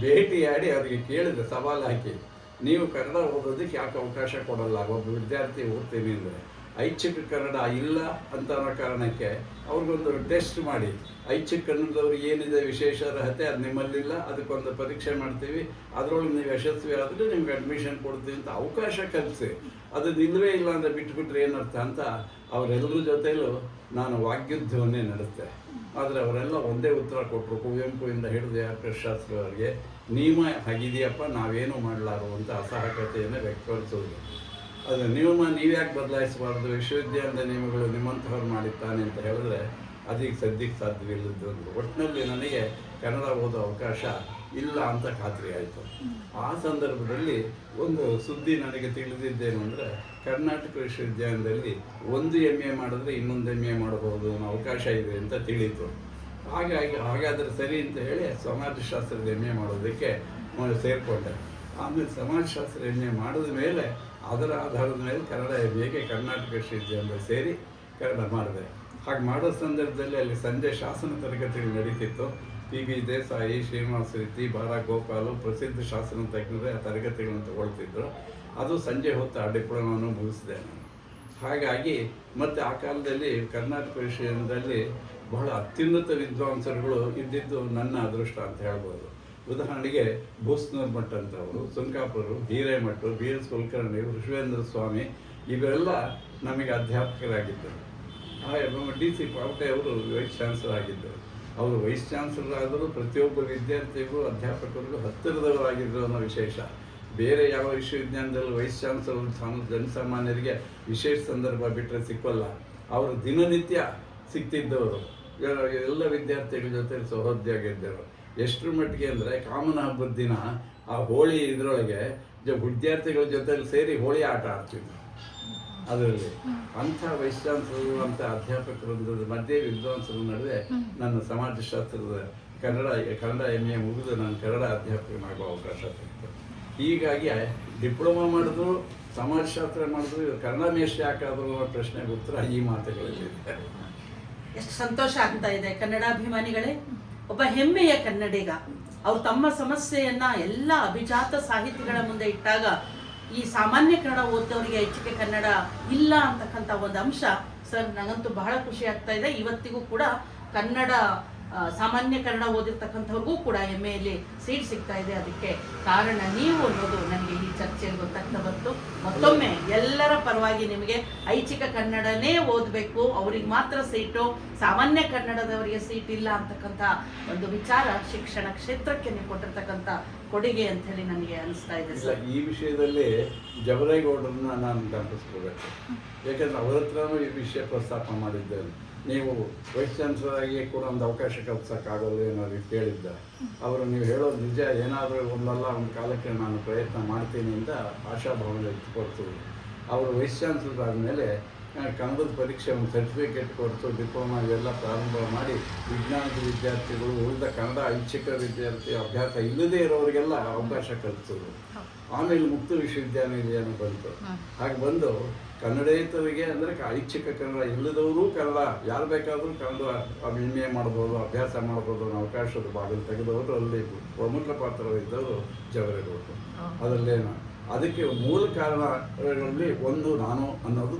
ಭೇಟಿಯಾಡಿ ಅವರಿಗೆ ಕೇಳಿದೆ, ಸವಾಲು ಹಾಕಿ, ನೀವು ಕನ್ನಡ ಓದೋದಕ್ಕೆ ಯಾಕೆ ಅವಕಾಶ ಕೊಡಲ್ಲ? ಒಬ್ಬ ವಿದ್ಯಾರ್ಥಿ ಓದ್ತೀನಿ ಅಂದರೆ ಐಚ್ಛಿಕ ಕನ್ನಡ ಇಲ್ಲ ಅಂತ ಅನ್ನೋ ಕಾರಣಕ್ಕೆ ಅವ್ರಿಗೊಂದು ಟೆಸ್ಟ್ ಮಾಡಿ, ಐಚ್ಛಿಕ ಕನ್ನಡದವ್ರಿಗೆ ಏನಿದೆ ವಿಶೇಷ ಅರ್ಹತೆ ಅದು ನಿಮ್ಮಲ್ಲಿಲ್ಲ, ಅದಕ್ಕೊಂದು ಪರೀಕ್ಷೆ ಮಾಡ್ತೀವಿ, ಅದರೊಳಗೆ ನೀವು ಯಶಸ್ವಿ ಆದರೆ ನಿಮ್ಗೆ ಅಡ್ಮಿಷನ್ ಕೊಡ್ತೀವಿ ಅಂತ ಅವಕಾಶ ಕಲಿಸಿ, ಅದು ನಿಲ್ಲವೇ ಇಲ್ಲ ಅಂದರೆ ಬಿಟ್ಬಿಟ್ರೆ ಏನರ್ಥ ಅಂತ ಅವರೆಲ್ಲರ ಜೊತೆಯಲ್ಲೂ ನಾನು ವಾಗ್ಯುದ್ಧವನ್ನೇ ನಡೆಸ್ತೆ. ಆದರೆ ಅವರೆಲ್ಲ ಒಂದೇ ಉತ್ತರ ಕೊಟ್ಟರು. ಕುವೆಂಪುವಿಂದ ಹಿಡಿದು AR ಕೃಷ್ಣಶಾಸ್ತ್ರಿ ಅವರಿಗೆ ನಿಯಮ ಆಗಿದೆಯಪ್ಪ, ನಾವೇನು ಮಾಡಲಾರು ಅಂತ ಅಸಹಕತೆಯನ್ನು ವ್ಯಕ್ತಪಡಿಸೋದು. ಅದು ನಿಯಮ ನೀವ್ಯಾಕೆ ಬದಲಾಯಿಸಬಾರ್ದು, ವಿಶ್ವವಿದ್ಯಾಲಯದ ನಿಯಮಗಳು ನಿಮ್ಮಂಥವ್ರು ಮಾಡಿದ್ದಾನೆ ಅಂತ ಹೇಳಿದ್ರೆ ಅದೀಗ ಸದ್ಯಕ್ಕೆ ಸಾಧ್ಯವಿಲ್ಲದ್ದು. ಒಟ್ಟಿನಲ್ಲಿ ನನಗೆ ಕನ್ನಡ ಓದೋ ಅವಕಾಶ ಇಲ್ಲ ಅಂತ ಖಾತ್ರಿ ಆಯಿತು. ಆ ಸಂದರ್ಭದಲ್ಲಿ ಒಂದು ಸುದ್ದಿ ನನಗೆ ತಿಳಿದಿದ್ದೇನು ಅಂದರೆ, ಕರ್ನಾಟಕ ವಿಶ್ವವಿದ್ಯಾಲಯದಲ್ಲಿ ಒಂದು MA ಮಾಡಿದ್ರೆ ಇನ್ನೊಂದು MA ಮಾಡಬಹುದು ಅನ್ನೋ ಅವಕಾಶ ಇದೆ ಅಂತ ತಿಳಿಯಿತು. ಹಾಗಾದರೆ ಸರಿ ಅಂತ ಹೇಳಿ ಸಮಾಜಶಾಸ್ತ್ರದ MA ಮಾಡೋದಕ್ಕೆ ಸೇರಿಕೊಂಡೆ. ಆಮೇಲೆ ಸಮಾಜಶಾಸ್ತ್ರ MA ಮಾಡಿದ ಮೇಲೆ ಅದರ ಆಧಾರದ ಮೇಲೆ ಕನ್ನಡ MAಗೆ ಕರ್ನಾಟಕ ವಿಶ್ವವಿದ್ಯಾಲಯ ಸೇರಿ ಕನ್ನಡ ಮಾಡಿದೆ. ಹಾಗೆ ಮಾಡೋ ಸಂದರ್ಭದಲ್ಲಿ ಅಲ್ಲಿ ಸಂಜೆ ಶಾಸನ ತರಗತಿಗಳು ನಡೀತಿತ್ತು. PB ದೇಸಾಯಿ, ಶ್ರೀನಿವಾಸ ರೀತಿ, ಬಾರಾ ಗೋಪಾಲು ಪ್ರಸಿದ್ಧ ಶಾಸನ ತಜ್ಞರೇ ಆ ತರಗತಿಗಳನ್ನು ತಗೊಳ್ತಿದ್ರು. ಅದು ಸಂಜೆ ಹೊತ್ತು ಆ ಡಿಪ್ಲೊಮಾನು ಮುಗಿಸಿದೆ ನಾನು. ಹಾಗಾಗಿ ಮತ್ತು ಆ ಕಾಲದಲ್ಲಿ ಕರ್ನಾಟಕ ವಿಷಯದಲ್ಲಿ ಬಹಳ ಅತ್ಯುನ್ನತ ವಿದ್ವಾಂಸರುಗಳು ಇದ್ದಿದ್ದು ನನ್ನ ಅದೃಷ್ಟ ಅಂತ ಹೇಳ್ಬೋದು. ಉದಾಹರಣೆಗೆ ಭೂಸ್ನೂರ್ ಮಠ ಅಂತವರು, ಸುಂಕಾಪುರರು, ಹಿರೇಮಠರು, BS ಕುಲಕರ್ಣಿ, ವಿಶ್ವೇಂದ್ರ ಸ್ವಾಮಿ ಇವೆಲ್ಲ ನಮಗೆ ಅಧ್ಯಾಪಕರಾಗಿದ್ದರು. DC ಪಾವಟೆ ಅವರು ವೈಸ್ ಚಾನ್ಸಲರ್ ಆಗಿದ್ದರು. ಅವರು ವೈಸ್ ಚಾನ್ಸಲರ್ ಆದರೂ ಪ್ರತಿಯೊಬ್ಬ ವಿದ್ಯಾರ್ಥಿಗೂ ಅಧ್ಯಾಪಕರಿಗೂ ಹತ್ತಿರದವರಾಗಿದ್ದರು ಅನ್ನೋ ವಿಶೇಷ. ಬೇರೆ ಯಾವ ವಿಶ್ವವಿದ್ಯಾಲಯದಲ್ಲಿ ವೈಸ್ ಚಾನ್ಸಲರ್ ಜನಸಾಮಾನ್ಯರಿಗೆ ವಿಶೇಷ ಸಂದರ್ಭ ಬಿಟ್ಟರೆ ಸಿಕ್ಕಲ್ಲ. ಅವರು ದಿನನಿತ್ಯ ಸಿಗ್ತಿದ್ದವರು, ಎಲ್ಲ ವಿದ್ಯಾರ್ಥಿಗಳ ಜೊತೆ ಸಹೋದ್ಯೋಗಿದ್ದರು. ಎಷ್ಟರ ಮಟ್ಟಿಗೆ ಅಂದರೆ ಕಾಮನ ಹಬ್ಬದ ದಿನ ಆ ಹೋಳಿ ಇದರೊಳಗೆ ವಿದ್ಯಾರ್ಥಿಗಳ ಜೊತೆಲಿ ಸೇರಿ ಹೋಳಿ ಆಟ ಆಡ್ತಿದ್ರು. ಅದರಲ್ಲಿ ಅಂಥ ವೈಸ್ ಚಾನ್ಸಲರು ಅಂತ ಅಧ್ಯಾಪಕರ ಮಧ್ಯೆ ವಿದ್ವಾಂಸರ ನಡುವೆ ನನ್ನ ಸಮಾಜಶಾಸ್ತ್ರದ ಕನ್ನಡ MA ಮುಗಿದು ನಾನು ಕನ್ನಡ ಅಧ್ಯಾಪಕನಾಗುವ ಅವಕಾಶ ಸಿಕ್ತು. ಹೀಗಾಗಿ ಡಿಪ್ಲೊಮಾ ಮಾಡಿದ್ರು, ಸಮಾಜಶಾಸ್ತ್ರ ಮಾಡಿದ್ರು, ಕನ್ನಡ ಮೇಷ್ಟ್ರು ಯಾಕಾದ್ರು ಅನ್ನೋ ಪ್ರಶ್ನೆಗೆ ಉತ್ತರ ಈ ಮಾತುಗಳಲ್ಲಿ. ಎಷ್ಟು ಸಂತೋಷ ಆಗ್ತಾ ಇದೆ ಕನ್ನಡಾಭಿಮಾನಿಗಳೇ. ಒಬ್ಬ ಹೆಮ್ಮೆಯ ಕನ್ನಡಿಗ ಅವ್ರು ತಮ್ಮ ಸಮಸ್ಯೆಯನ್ನ ಎಲ್ಲ ಅಭಿಜಾತ ಸಾಹಿತಿಗಳ ಮುಂದೆ ಇಟ್ಟಾಗ ಈ ಸಾಮಾನ್ಯ ಕನ್ನಡ ಓದೋರಿಗೆ ಐಚ್ಛಿಕ ಕನ್ನಡ ಇಲ್ಲ ಅಂತಕ್ಕಂಥ ಒಂದು ಅಂಶ ಸರ್ ನನಗಂತೂ ಬಹಳ ಖುಷಿ ಆಗ್ತಾ ಇದೆ. ಇವತ್ತಿಗೂ ಕೂಡ ಕನ್ನಡ ಸಾಮಾನ್ಯ ಕನ್ನಡ ಓದಿರ್ತಕ್ಕಂಥವ್ರಿಗೂ ಕೂಡ MAಯಲ್ಲಿ ಸೀಟ್ ಸಿಗ್ತಾ ಇದೆ. ಅದಕ್ಕೆ ಕಾರಣ ನೀವು ಅನ್ನೋದು ನನಗೆ ಈ ಚರ್ಚೆಯಲ್ಲಿ ಗೊತ್ತಾಗ್ತಾ ಬಂತು. ಮತ್ತೊಮ್ಮೆ ಎಲ್ಲರ ಪರವಾಗಿ ನಿಮಗೆ ಐಚ್ಛಿಕ ಕನ್ನಡನೇ ಓದಬೇಕು, ಅವ್ರಿಗೆ ಮಾತ್ರ ಸೀಟು, ಸಾಮಾನ್ಯ ಕನ್ನಡದವರಿಗೆ ಸೀಟ್ ಇಲ್ಲ ಅಂತಕ್ಕಂಥ ಒಂದು ವಿಚಾರ ಶಿಕ್ಷಣ ಕ್ಷೇತ್ರಕ್ಕೆ ನೀವು ಕೊಟ್ಟಿರ್ತಕ್ಕಂಥ ಕೊಡುಗೆ ಅಂತ ಹೇಳಿ ನನಗೆ ಅನಿಸ್ತಾ ಇದೆ ಸರ್. ಈ ವಿಷಯದಲ್ಲಿ ಜವರೇಗೌಡರನ್ನ ನಾನು ಜ್ಞಾಪಿಸ್ಕೋಬೇಕು. ಯಾಕಂದ್ರೆ ಅವರ ಹತ್ರನೂ ಈ ವಿಷಯ ಪ್ರಸ್ತಾಪ ಮಾಡಿದ್ದೇನೆ. ನೀವು ವೈಸ್ ಚಾನ್ಸಲರ್ ಆಗಿ ಕೂಡ ಒಂದು ಅವಕಾಶ ಕಲ್ಸೋಕ್ಕಾಗೋದು ಏನೋ ಕೇಳಿದ್ದ ಅವರು. ನೀವು ಹೇಳೋದು ನಿಜ, ಏನಾದರೂ ಒಂದಲ್ಲ ಒಂದು ಕಾಲಕ್ಕೆ ನಾನು ಪ್ರಯತ್ನ ಮಾಡ್ತೀನಿ ಅಂತ ಆಶಾಭಾವನೆ ವ್ಯಕ್ತಪಡಿಸಿದ್ರು. ಅವರು ವೈಸ್ ಚಾನ್ಸಲರ್ ಆದಮೇಲೆ ಕನ್ನಡದ ಪರೀಕ್ಷೆ ಒಂದು ಸರ್ಟಿಫಿಕೇಟ್ ಕೊಟ್ಟು ಡಿಪ್ಲೊಮಾ ಇವೆಲ್ಲ ಪ್ರಾರಂಭ ಮಾಡಿ ವಿಜ್ಞಾನದ ವಿದ್ಯಾರ್ಥಿಗಳು, ಉಳಿದ ಕನ್ನಡ ಐಚ್ಛಿಕ ವಿದ್ಯಾರ್ಥಿ ಅಭ್ಯಾಸ ಇಲ್ಲದೇ ಇರೋರಿಗೆಲ್ಲ ಅವಕಾಶ ಕಲ್ಪಿಸಿದ್ರು. ಆಮೇಲೆ ಮುಕ್ತ ವಿಶ್ವವಿದ್ಯಾನಿಲಯ ಬಂತು. ಹಾಗೆ ಬಂದು ಕನ್ನಡೇತರಿಗೆ ಅಂದರೆ ಐಚ್ಛಿಕ ಕನ್ನಡ ಇಲ್ಲದವರು ಕನ್ನಡ ಯಾರು ಬೇಕಾದರೂ ಕನ್ನಡ MA ಮಾಡ್ಬೋದು, ಅಭ್ಯಾಸ ಮಾಡ್ಬೋದು ಅನ್ನೋ ಅವಕಾಶದ ಬಾಗಿಲು ತೆಗೆದವರು ಅಲ್ಲಿ ಪ್ರಮುಖ ಪಾತ್ರವಿದ್ದವರು ಜವರೇಗೌಡರು. ಅದರಲ್ಲೇನು ಅದಕ್ಕೆ ಮೂಲ ಕಾರಣಗಳಲ್ಲಿ ಒಂದು ನಾನು ಅನ್ನೋದು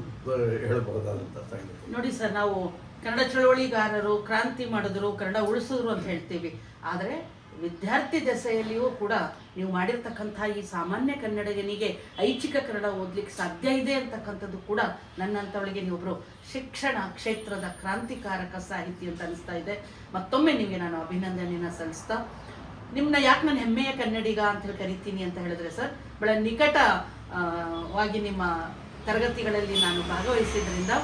ಹೇಳಬಹುದಾದಂಥ ಸಂಗತಿ. ನೋಡಿ ಸರ್, ನಾವು ಕನ್ನಡ ಚಳವಳಿಗಾರರು, ಕ್ರಾಂತಿ ಮಾಡಿದ್ರು, ಕನ್ನಡ ಉಳಿಸಿದ್ರು ಅಂತ ಹೇಳ್ತೀವಿ. ಆದರೆ ವಿದ್ಯಾರ್ಥಿ ದಶೆಯಲ್ಲಿಯೂ ಕೂಡ ನೀವು ಮಾಡಿರ್ತಕ್ಕಂಥ ಈ ಸಾಮಾನ್ಯ ಕನ್ನಡಿಗನಿಗೆ ಐಚ್ಛಿಕ ಕನ್ನಡ ಓದಲಿಕ್ಕೆ ಸಾಧ್ಯ ಇದೆ ಅಂತಕ್ಕಂಥದ್ದು ಕೂಡ ನನ್ನಂಥವಳಿಗೆ ನೀವೊಬ್ಬರು ಶಿಕ್ಷಣ ಕ್ಷೇತ್ರದ ಕ್ರಾಂತಿಕಾರಕ ಸಾಹಿತಿ ಅಂತ ಅನಿಸ್ತಾ ಇದೆ. ಮತ್ತೊಮ್ಮೆ ನಿಮಗೆ ನಾನು ಅಭಿನಂದನೆಯನ್ನು ಸಲ್ಲಿಸ್ತಾ, ನಿಮ್ಮನ್ನ ಯಾಕೆ ನಾನು ಹೆಮ್ಮೆಯ ಕನ್ನಡಿಗ ಅಂತ ಹೇಳಿ ಕರಿತೀನಿ ಅಂತ ಹೇಳಿದ್ರೆ ಸರ್, ಬಹಳ ನಿಕಟವಾಗಿ ನಿಮ್ಮ ತರಗತಿಗಳಲ್ಲಿ ನಾನು ಭಾಗವಹಿಸಿದ್ರಿಂದ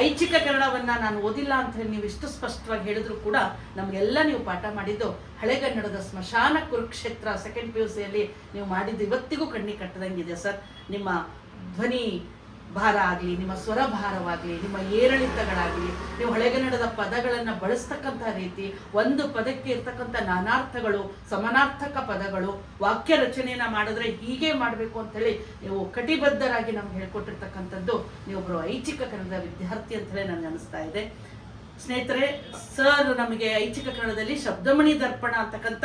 ಐಚ್ಛಿಕ ಕನ್ನಡವನ್ನು ನಾನು ಓದಿಲ್ಲ ಅಂತ ಹೇಳಿ ನೀವು ಇಷ್ಟು ಸ್ಪಷ್ಟವಾಗಿ ಹೇಳಿದ್ರು ಕೂಡ ನಮಗೆಲ್ಲ ನೀವು ಪಾಠ ಮಾಡಿದ್ದು ಹಳೆಗನ್ನಡದ ಸ್ಮಶಾನ ಕುರುಕ್ಷೇತ್ರ ಸೆಕೆಂಡ್ PUCಯಲ್ಲಿ ನೀವು ಮಾಡಿದ್ದು ಇವತ್ತಿಗೂ ಕಣ್ಣಿಗೆ ಕಟ್ಟದಂಗಿದೆ ಸರ್. ನಿಮ್ಮ ಧ್ವನಿ ಭಾರ ಆಗಲಿ, ನಿಮ್ಮ ಸ್ವರ ಭಾರವಾಗಲಿ, ನಿಮ್ಮ ಏರಿಳಿತಗಳಾಗಲಿ, ನೀವು ಹಳೆಗನ್ನಡದ ಪದಗಳನ್ನು ಬಳಸ್ತಕ್ಕಂಥ ರೀತಿ, ಒಂದು ಪದಕ್ಕೆ ಇರ್ತಕ್ಕಂಥ ನಾನಾರ್ಥಗಳು, ಸಮಾನಾರ್ಥಕ ಪದಗಳು, ವಾಕ್ಯ ರಚನೆಯನ್ನು ಮಾಡಿದ್ರೆ ಹೀಗೆ ಮಾಡಬೇಕು ಅಂತೇಳಿ ನೀವು ಕಟಿಬದ್ಧರಾಗಿ ನಮ್ಗೆ ಹೇಳ್ಕೊಟ್ಟಿರ್ತಕ್ಕಂಥದ್ದು ನೀವೊಬ್ಬರು ಐಚ್ಛಿಕ ಕನ್ನಡದ ವಿದ್ಯಾರ್ಥಿ ಅಂತೇಳಿ ನನಗೆ ಅನಿಸ್ತಾ ಇದೆ. ಸ್ನೇಹಿತರೆ, ಸರ್ ನಮಗೆ ಐಚ್ಛಿಕ ಕನ್ನಡದಲ್ಲಿ ಶಬ್ದಮಣಿ ದರ್ಪಣ ಅಂತಕ್ಕಂಥ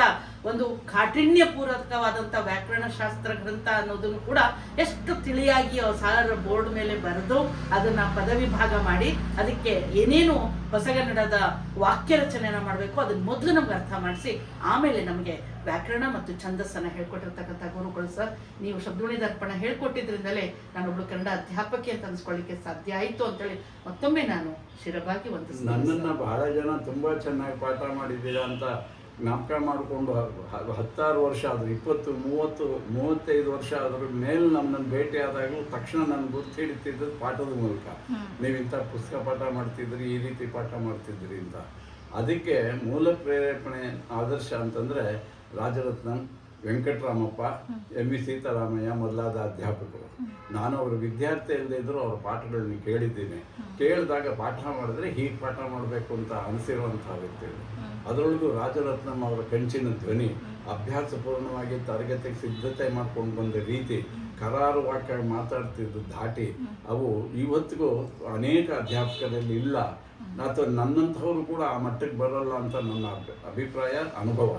ಒಂದು ಕಾಠಿಣ್ಯಪೂರ್ವಕವಾದಂಥ ವ್ಯಾಕರಣಶಾಸ್ತ್ರ ಗ್ರಂಥ ಅನ್ನೋದನ್ನು ಕೂಡ ಎಷ್ಟು ತಿಳಿಯಾಗಿ ಸಾರ್ ಬೋರ್ಡ್ ಮೇಲೆ ಬರೆದು ಅದನ್ನು ಪದವಿ ಭಾಗ ಮಾಡಿ ಅದಕ್ಕೆ ಏನೇನು ಹೊಸಗನ್ನಡದ ವಾಕ್ಯ ರಚನೆಯನ್ನು ಮಾಡಬೇಕು ಅದನ್ನು ಮೊದಲು ನಮ್ಗೆ ಅರ್ಥ ಮಾಡಿಸಿ ಆಮೇಲೆ ನಮಗೆ ವ್ಯಾಕರಣ ಮತ್ತು ಛಂದಸ್ಸನ್ನು ಹೇಳ್ಕೊಟ್ಟಿರ್ತಕ್ಕಂಥ ಗುರುಗಳು ಸರ್. ನೀವು ಶಬ್ದಮಣಿ ದರ್ಪಣ ಹೇಳ್ಕೊಟ್ಟಿದ್ರಿಂದಲೇ ನಾನೊಬ್ಳು ಕನ್ನಡ ಅಧ್ಯಾಪಕಿ ಅಂತ ಅನ್ಸ್ಕೊಳ್ಳಿಕ್ಕೆ ಸಾಧ್ಯ ಆಯಿತು ಅಂತೇಳಿ ಮತ್ತೊಮ್ಮೆ ನಾನು ಶಿರವಾಗಿ ವಂದಿಸ್ತೀನಿ. ನನ್ನನ್ನು ಬಹಳ ಜನ ತುಂಬ ಚೆನ್ನಾಗಿ ಪಾಠ ಮಾಡಿದ್ದೀರಾ ಅಂತ ಜ್ಞಾಪಕ ಮಾಡಿಕೊಂಡು 16 ವರ್ಷ ಆದರೂ 20, 30, 35 ವರ್ಷ ಆದರೂ ಮೇಲೆ ನಮ್ಮನ್ನು ಭೇಟಿಯಾದಾಗಲೂ ತಕ್ಷಣ ನನ್ನ ಗುರ್ತು ಹಿಡಿತಿದ್ದು ಪಾಠದ ಮೂಲಕ. ನೀವು ಇಂಥ ಪುಸ್ತಕ ಪಾಠ ಮಾಡ್ತಿದ್ರಿ, ಈ ರೀತಿ ಪಾಠ ಮಾಡ್ತಿದ್ರಿ ಅಂತ. ಅದಕ್ಕೆ ಮೂಲ ಪ್ರೇರೇಪಣೆ ಆದರ್ಶ ಅಂತಂದರೆ ರಾಜರತ್ನಂ, ವೆಂಕಟರಾಮಪ್ಪ, ಎಂ.ವಿ. ಸೀತಾರಾಮಯ್ಯ ಮೊದಲಾದ ಅಧ್ಯಾಪಕರು. ನಾನು ಅವರ ವಿದ್ಯಾರ್ಥಿ ಅಲ್ಲದೆ ಇದ್ದರೂ ಅವ್ರ ಪಾಠಗಳನ್ನ ಕೇಳಿದ್ದೀನಿ. ಕೇಳಿದಾಗ ಪಾಠ ಮಾಡಿದ್ರೆ ಹೀಗೆ ಪಾಠ ಮಾಡಬೇಕು ಅಂತ ಅನಿಸಿರುವಂಥ ವ್ಯಕ್ತಿಗಳು. ಅದರೊಳಗೂ ರಾಜರತ್ನಂ ಅವರ ಕಂಚಿನ ಧ್ವನಿ, ಅಭ್ಯಾಸಪೂರ್ಣವಾಗಿ ತರಗತಿಗೆ ಸಿದ್ಧತೆ ಮಾಡ್ಕೊಂಡು ಬಂದ ರೀತಿ, ಕರಾರುವಾಕ್ಯ ಮಾತಾಡ್ತಿದ್ದು ಧಾಟಿ, ಅವು ಇವತ್ತಿಗೂ ಅನೇಕ ಅಧ್ಯಾಪಕರಲ್ಲಿ ಇಲ್ಲ, ಅಥವಾ ನನ್ನಂಥವರು ಕೂಡ ಆ ಮಟ್ಟಕ್ಕೆ ಬರೋಲ್ಲ ಅಂತ ನನ್ನ ಅಭಿಪ್ರಾಯ, ಅನುಭವ.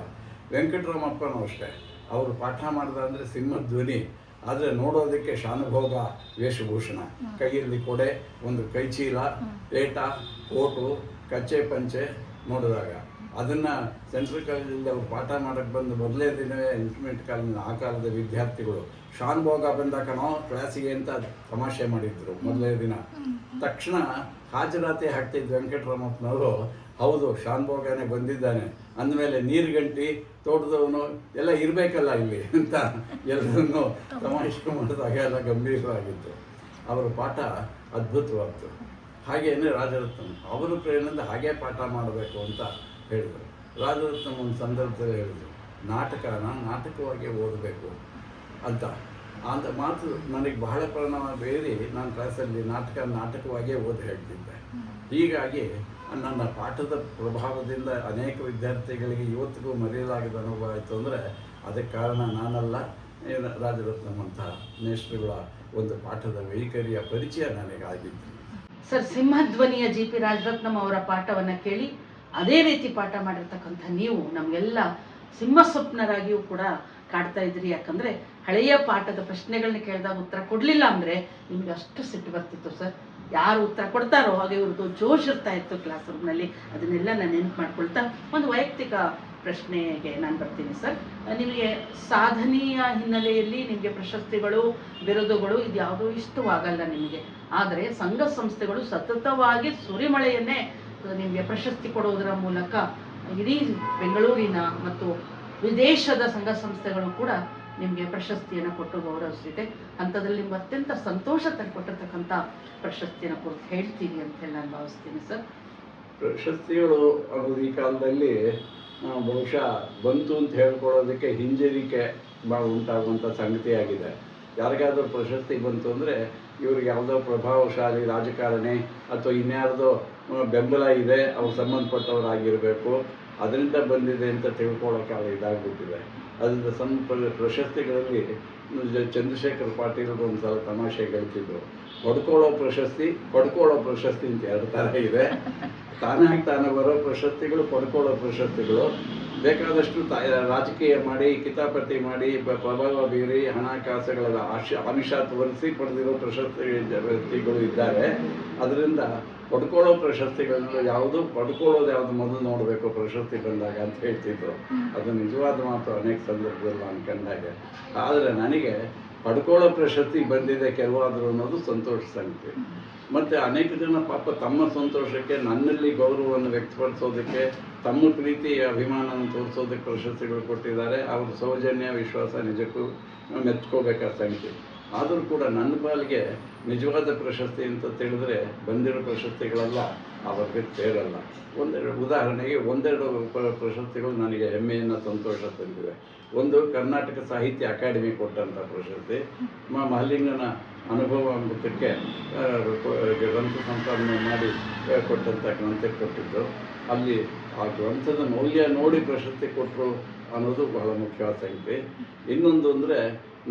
ವೆಂಕಟರಾಮಪ್ಪನೂ ಅಷ್ಟೇ, ಅವರು ಪಾಠ ಮಾಡಿದ ಅಂದರೆ ಸಿಂಹಧ್ವನಿ, ಆದರೆ ನೋಡೋದಕ್ಕೆ ಶಾನುಭೋಗ ವೇಷಭೂಷಣ, ಕೈಯಲ್ಲಿ ಕೊಡೆ, ಒಂದು ಕೈಚೀಲ, ಪೇಟ, ಕೋಟು, ಕಚ್ಚೆ ಪಂಚೆ. ನೋಡಿದಾಗ ಅದನ್ನು ಸೆಂಟ್ರಲ್ ಕಾಲೇಜಲ್ಲಿ ಅವ್ರು ಪಾಠ ಮಾಡೋಕ್ಕೆ ಬಂದು ಮೊದಲೇ ದಿನವೇ ಇಂಟರ್ಮೀಡಿಯೇಟ್ ಕಾಲೇಜಿನ ಆ ಕಾಲದ ವಿದ್ಯಾರ್ಥಿಗಳು ಶಾನುಭೋಗ ಬಂದಾಕನೋ ಕ್ಲಾಸಿಗೆ ಅಂತ ತಮಾಷೆ ಮಾಡಿದ್ರು ಮೊದಲೇ ದಿನ. ತಕ್ಷಣ ಹಾಜರಾತಿ ಹಾಕ್ತಿದ್ದು ವೆಂಕಟರಾಮಪ್ಪನವರು, ಹೌದು ಶಾನುಭೋಗನೇ ಬಂದಿದ್ದಾನೆ ಅಂದಮೇಲೆ ನೀರುಗಂಟಿ ತೋಟದವನು ಎಲ್ಲ ಇರಬೇಕಲ್ಲ ಇಲ್ಲಿ ಅಂತ ಎಲ್ಲರನ್ನೂ ತಮಾಷೆ ಮಾಡಿದಾಗ ಎಲ್ಲ ಗಂಭೀರವಾಗಿತ್ತು. ಅವರ ಪಾಠ ಅದ್ಭುತವಾಯಿತು. ಹಾಗೇನೆ ರಾಜರತ್ನಂ ಅವರ ಪ್ರೇರಣೆಯಿಂದ ಹಾಗೇ ಪಾಠ ಮಾಡಬೇಕು ಅಂತ ಹೇಳಿದರು. ರಾಜರತ್ನಂ ಒಂದು ಸಂದರ್ಭದಲ್ಲಿ ಹೇಳಿದರು, ನಾಟಕವಾಗಿ ಓದಬೇಕು ಅಂತ ಮಾತು ನನಗೆ ಬಹಳ ಪರಿಣಾಮ ಬೀರಿ ನಾನು ಕ್ಲಾಸಲ್ಲಿ ನಾಟಕವಾಗಿಯೇ ಓದಿ ಹೇಳ್ತಿದ್ದೆ. ಹೀಗಾಗಿ ನನ್ನ ಪಾಠದ ಪ್ರಭಾವದಿಂದ ಅನೇಕ ವಿದ್ಯಾರ್ಥಿಗಳಿಗೆ ಇವತ್ತಿಗೂ ಮರೆಯಲಾಗದ ಅನುಭವ ಆಯಿತು ಅಂದರೆ ಅದಕ್ಕೆ ಕಾರಣ ನಾನಲ್ಲ, ರಾಜರತ್ನಂ ಅಂತ ಮೇಷ್ಟ್ರುಗಳ ಒಂದು ಪಾಠದ ವೈಖರಿಯ ಪರಿಚಯ ನನಗಾಗಿತ್ತು. ಸರ್, ಸಿಂಹಧ್ವನಿಯ ಜಿ.ಪಿ. ರಾಜರತ್ನಂ ಅವರ ಪಾಠವನ್ನು ಕೇಳಿ ಅದೇ ರೀತಿ ಪಾಠ ಮಾಡಿರ್ತಕ್ಕಂಥ ನೀವು ನಮಗೆಲ್ಲ ಸಿಂಹಸ್ವಪ್ನರಾಗಿಯೂ ಕೂಡ ಕಾಡ್ತಾ ಇದ್ರಿ. ಯಾಕಂದರೆ ಹಳೆಯ ಪಾಠದ ಪ್ರಶ್ನೆಗಳನ್ನ ಕೇಳಿದಾಗ ಉತ್ತರ ಕೊಡಲಿಲ್ಲ ಅಂದರೆ ನಿಮಗೆ ಅಷ್ಟು ಸಿಟ್ಟು ಬರ್ತಿತ್ತು ಸರ್. ಯಾರು ಉತ್ತರ ಕೊಡ್ತಾರೋ ಹಾಗೆ ಇವ್ರದ್ದು ಜೋಶ್ ಇರ್ತಾ ಇತ್ತು ಕ್ಲಾಸ್ ರೂಮ್ನಲ್ಲಿ. ಅದನ್ನೆಲ್ಲ ನಾನು ನೆನಪು ಮಾಡ್ಕೊಳ್ತಾ ಒಂದು ವೈಯಕ್ತಿಕ ಪ್ರಶ್ನೆಗೆ ನಾನು ಬರ್ತೀನಿ ಸರ್. ನಿಮಗೆ ಸಾಧನೆಯ ಹಿನ್ನೆಲೆಯಲ್ಲಿ ನಿಮಗೆ ಪ್ರಶಸ್ತಿಗಳು, ಬಿರುದುಗಳು ಇದು ಯಾವುದೂ ಇಷ್ಟವಾಗಲ್ಲ ನಿಮಗೆ. ಆದರೆ ಸಂಘ ಸಂಸ್ಥೆಗಳು ಸತತವಾಗಿ ಸುರಿಮಳೆಯನ್ನೇ ನಿಮಗೆ ಪ್ರಶಸ್ತಿ ಕೊಡುವುದರ ಮೂಲಕ ಇಡೀ ಬೆಂಗಳೂರಿನ ಮತ್ತು ವಿದೇಶದ ಸಂಘ ಸಂಸ್ಥೆಗಳು ಕೂಡ ನಿಮಗೆ ಪ್ರಶಸ್ತಿಯನ್ನು ಕೊಟ್ಟು ಗೌರವಿಸಿದೆ. ಅಂಥದ್ರಲ್ಲಿ ನಿಮ್ಗೆ ಅತ್ಯಂತ ಸಂತೋಷ ತಂದುಕೊಟ್ಟಿರ್ತಕ್ಕಂಥ ಪ್ರಶಸ್ತಿಯನ್ನು ಕುರಿತು ಹೇಳ್ತೀವಿ ಅಂತ ಹೇಳಿ ನಾನು ಭಾವಿಸ್ತೀನಿ ಸರ್. ಪ್ರಶಸ್ತಿಗಳು ಅನ್ನೋದು ಈ ಕಾಲದಲ್ಲಿ ಬಹುಶಃ ಬಂತು ಅಂತ ಹೇಳ್ಕೊಳ್ಳೋದಕ್ಕೆ ಹಿಂಜರಿಕೆ ಭಾಳ ಉಂಟಾಗುವಂಥ ಸಂಗತಿಯಾಗಿದೆ. ಯಾರಿಗಾದ್ರೂ ಪ್ರಶಸ್ತಿ ಬಂತು ಅಂದರೆ ಇವ್ರಿಗೆ ಯಾವುದೋ ಪ್ರಭಾವಶಾಲಿ ರಾಜಕಾರಣಿ ಅಥವಾ ಇನ್ಯಾವುದೋ ಬೆಂಬಲ ಇದೆ, ಅವ್ರು ಸಂಬಂಧಪಟ್ಟವರಾಗಿರಬೇಕು, ಅದರಿಂದ ಬಂದಿದೆ ಅಂತ ತಿಳ್ಕೊಳ್ಳೋಕೆ ಅವ್ರು ಇದಾಗ್ಬಿಟ್ಟಿದೆ. ಅದರಿಂದ ಪ್ರಶಸ್ತಿಗಳಲ್ಲಿ ಚಂದ್ರಶೇಖರ್ ಪಾಟೀಲ್ ಒಂದು ಸಲ ತಮಾಷೆ ಹೇಳ್ತಿದ್ರು, ಹೊಡ್ಕೊಳ್ಳೋ ಪ್ರಶಸ್ತಿ ಅಂತ ಎರಡು ಥರ ಇದೆ. ತಾನೇ ಬರೋ ಪ್ರಶಸ್ತಿಗಳು, ಪಡ್ಕೊಳ್ಳೋ ಪ್ರಶಸ್ತಿಗಳು. ಬೇಕಾದಷ್ಟು ರಾಜಕೀಯ ಮಾಡಿ, ಕಿತಾಪತಿ ಮಾಡಿ, ಪ್ರಭಾವ ಬೀರಿ, ಹಣಕಾಸುಗಳ ಆಮಿಷ ತೋರಿಸಿ ಪಡೆದಿರೋ ಪ್ರಶಸ್ತಿಗಳು ಇದ್ದಾರೆ. ಅದರಿಂದ ಪಡ್ಕೊಳ್ಳೋ ಪ್ರಶಸ್ತಿಗಳನ್ನ ಪಡ್ಕೊಳ್ಳೋದು ಯಾವುದು ಮೊದಲು ನೋಡಬೇಕು ಪ್ರಶಸ್ತಿ ಬಂದಾಗ ಅಂತ ಹೇಳ್ತಿದ್ರು. ಅದು ನಿಜವಾದ ಮಾತು ಅನೇಕ ಸಂದರ್ಭದಲ್ಲಿ ಅನ್ಕೊಂಡಾಗ. ಆದರೆ ನನಗೆ ಪಡ್ಕೊಳ್ಳೋ ಪ್ರಶಸ್ತಿ ಬಂದಿದೆ ಕೆಲವಾದರೂ ಅನ್ನೋದು ಸಂತೋಷ ಸಂಗತಿ. ಮತ್ತು ಅನೇಕ ಜನ ಪಾಪ ತಮ್ಮ ಸಂತೋಷಕ್ಕೆ, ನನ್ನಲ್ಲಿ ಗೌರವವನ್ನು ವ್ಯಕ್ತಪಡಿಸೋದಕ್ಕೆ, ತಮ್ಮ ಪ್ರೀತಿ ಅಭಿಮಾನವನ್ನು ತೋರಿಸೋದಕ್ಕೆ ಪ್ರಶಸ್ತಿಗಳು ಕೊಟ್ಟಿದ್ದಾರೆ. ಅವ್ರ ಸೌಜನ್ಯ, ವಿಶ್ವಾಸ ನಿಜಕ್ಕೂ ಮೆಚ್ಕೋಬೇಕಾದ ಸಂಗತಿ. ಆದರೂ ಕೂಡ ನನ್ನ ಪಾಲಿಗೆ ನಿಜವಾದ ಪ್ರಶಸ್ತಿ ಅಂತ ತಿಳಿದ್ರೆ ಬಂದಿರೋ ಪ್ರಶಸ್ತಿಗಳೆಲ್ಲ ಅವ್ರಿಗೆ ಸೇರಲ್ಲ. ಉದಾಹರಣೆಗೆ ಒಂದೆರಡು ಪ್ರಶಸ್ತಿಗಳು ನನಗೆ ಹೆಮ್ಮೆಯನ್ನು, ಸಂತೋಷ ತಂದಿವೆ. ಒಂದು ಕರ್ನಾಟಕ ಸಾಹಿತ್ಯ ಅಕಾಡೆಮಿ ಕೊಟ್ಟಂಥ ಪ್ರಶಸ್ತಿ, ಮಹಲಿಂಗನ ಅನುಭವ ಅಮೃತಕ್ಕೆ ಗ್ರಂಥ ಸಂಪಾದನೆ ಮಾಡಿ ಕೊಟ್ಟಂಥ ಗ್ರಂಥಕ್ಕೆ ಕೊಟ್ಟಿದ್ದು. ಅಲ್ಲಿ ಆ ಗ್ರಂಥದ ಮೌಲ್ಯ ನೋಡಿ ಪ್ರಶಸ್ತಿ ಕೊಟ್ಟರು ಅನ್ನೋದು ಬಹಳ ಮುಖ್ಯವಾದ ಸಂಗತಿ. ಇನ್ನೊಂದು ಅಂದರೆ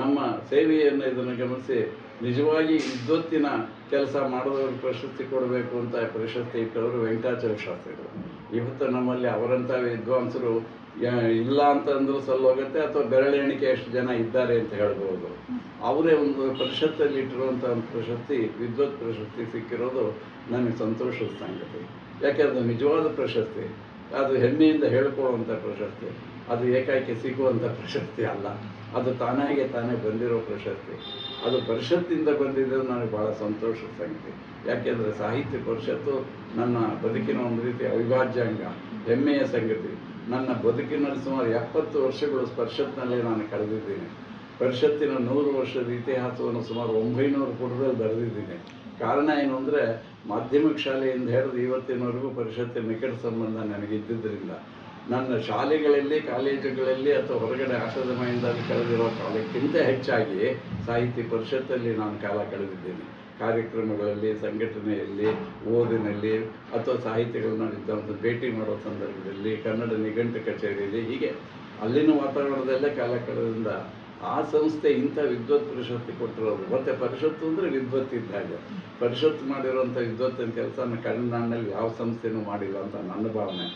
ನಮ್ಮ ಸೇವೆಯನ್ನು ಇದನ್ನು ಗಮನಿಸಿ ನಿಜವಾಗಿ ವಿದ್ವತ್ತಿನ ಕೆಲಸ ಮಾಡೋದವ್ರಿಗೆ ಪ್ರಶಸ್ತಿ ಕೊಡಬೇಕು ಅಂತ ಪ್ರಶಸ್ತಿ ಇಟ್ಟವರು ವೆಂಕಟಾಚಲ ಶಾಸ್ತ್ರಿಗಳು. ಇವತ್ತು ನಮ್ಮಲ್ಲಿ ಅವರಂಥ ವಿದ್ವಾಂಸರು ಇಲ್ಲ ಅಂತಂದ್ರೂ ಸಲ್ಲೋಗುತ್ತೆ, ಅಥವಾ ಬೆರಳೆಣಿಕೆ ಎಷ್ಟು ಜನ ಇದ್ದಾರೆ ಅಂತ ಹೇಳ್ಬೋದು. ಅವರೇ ಒಂದು ಪರಿಷತ್ತಲ್ಲಿ ಇಟ್ಟಿರುವಂಥ ಒಂದು ಪ್ರಶಸ್ತಿ, ವಿದ್ವತ್ ಪ್ರಶಸ್ತಿ ಸಿಕ್ಕಿರೋದು ನನಗೆ ಸಂತೋಷದ ಸಂಗತಿ. ಯಾಕೆ ಅದು ನಿಜವಾದ ಪ್ರಶಸ್ತಿ, ಅದು ಹೆಮ್ಮೆಯಿಂದ ಹೇಳ್ಕೊಳ್ಳುವಂಥ ಪ್ರಶಸ್ತಿ, ಅದು ಏಕಾಏಕಿ ಸಿಗುವಂಥ ಪ್ರಶಸ್ತಿ ಅಲ್ಲ, ಅದು ತಾನಾಗೆ ತಾನೇ ಬಂದಿರೋ ಪ್ರಶಸ್ತಿ. ಅದು ಪರಿಷತ್ತಿಂದ ಬಂದಿದ್ದು ನನಗೆ ಭಾಳ ಸಂತೋಷದ ಸಂಗತಿ. ಯಾಕೆಂದರೆ ಸಾಹಿತ್ಯ ಪರಿಷತ್ತು ನನ್ನ ಬದುಕಿನ ಒಂದು ರೀತಿ ಅವಿಭಾಜ್ಯ ಅಂಗ, ಹೆಮ್ಮೆಯ ಸಂಗತಿ. ನನ್ನ ಬದುಕಿನಲ್ಲಿ ಸುಮಾರು 70 ವರ್ಷಗಳು ಪರಿಷತ್ನಲ್ಲೇ ನಾನು ಕಳೆದಿದ್ದೀನಿ. ಪರಿಷತ್ತಿನ 100 ವರ್ಷದ ಇತಿಹಾಸವನ್ನು ಸುಮಾರು 900 ಪುಟದಲ್ಲಿ ಬರೆದಿದ್ದೀನಿ. ಕಾರಣ ಏನು ಅಂದರೆ ಮಾಧ್ಯಮಿಕ ಶಾಲೆಯಿಂದ ಹಿಡಿದು ಇವತ್ತಿನವರೆಗೂ ಪರಿಷತ್ತಿನ ನಿಕಟ ಸಂಬಂಧ ನನಗಿದ್ದಿದ್ದರಿಂದ ನನ್ನ ಶಾಲೆಗಳಲ್ಲಿ, ಕಾಲೇಜುಗಳಲ್ಲಿ ಅಥವಾ ಹೊರಗಡೆ ಆಟದ ಮೈದಾನದಲ್ಲಿ ಕಳೆದಿರೋ ಕಾಲಕ್ಕಿಂತ ಹೆಚ್ಚಾಗಿ ಸಾಹಿತ್ಯ ಪರಿಷತ್ತಲ್ಲಿ ನಾನು ಕಾಲ ಕಳೆದಿದ್ದೇನೆ. ಕಾರ್ಯಕ್ರಮಗಳಲ್ಲಿ, ಸಂಘಟನೆಯಲ್ಲಿ, ಓದಿನಲ್ಲಿ ಅಥವಾ ಸಾಹಿತ್ಯಗಳನ್ನ ವಿದ್ವಾಂಸ ಭೇಟಿ ಮಾಡೋ ಸಂದರ್ಭದಲ್ಲಿ, ಕನ್ನಡ ನಿಘಂಟು ಕಚೇರಿಯಲ್ಲಿ, ಹೀಗೆ ಅಲ್ಲಿನ ವಾತಾವರಣದಲ್ಲೇ ಕಾಲ ಕಳೆದ್ರಿಂದ ಆ ಸಂಸ್ಥೆ ಇಂಥ ವಿದ್ವತ್ ಪ್ರಶಸ್ತಿ ಕೊಟ್ಟಿರೋದು. ಮತ್ತು ಪರಿಷತ್ತು ಅಂದರೆ ವಿದ್ವತ್ ಇದ್ದಾಗ, ಪರಿಷತ್ತು ಮಾಡಿರೋಂಥ ವಿದ್ವತ್ತಿನ ಕೆಲಸನ ಕನ್ನಡನಲ್ಲಿ ಯಾವ ಸಂಸ್ಥೆನೂ ಮಾಡಿಲ್ಲ ಅಂತ ನನ್ನ ಭಾವನೆ.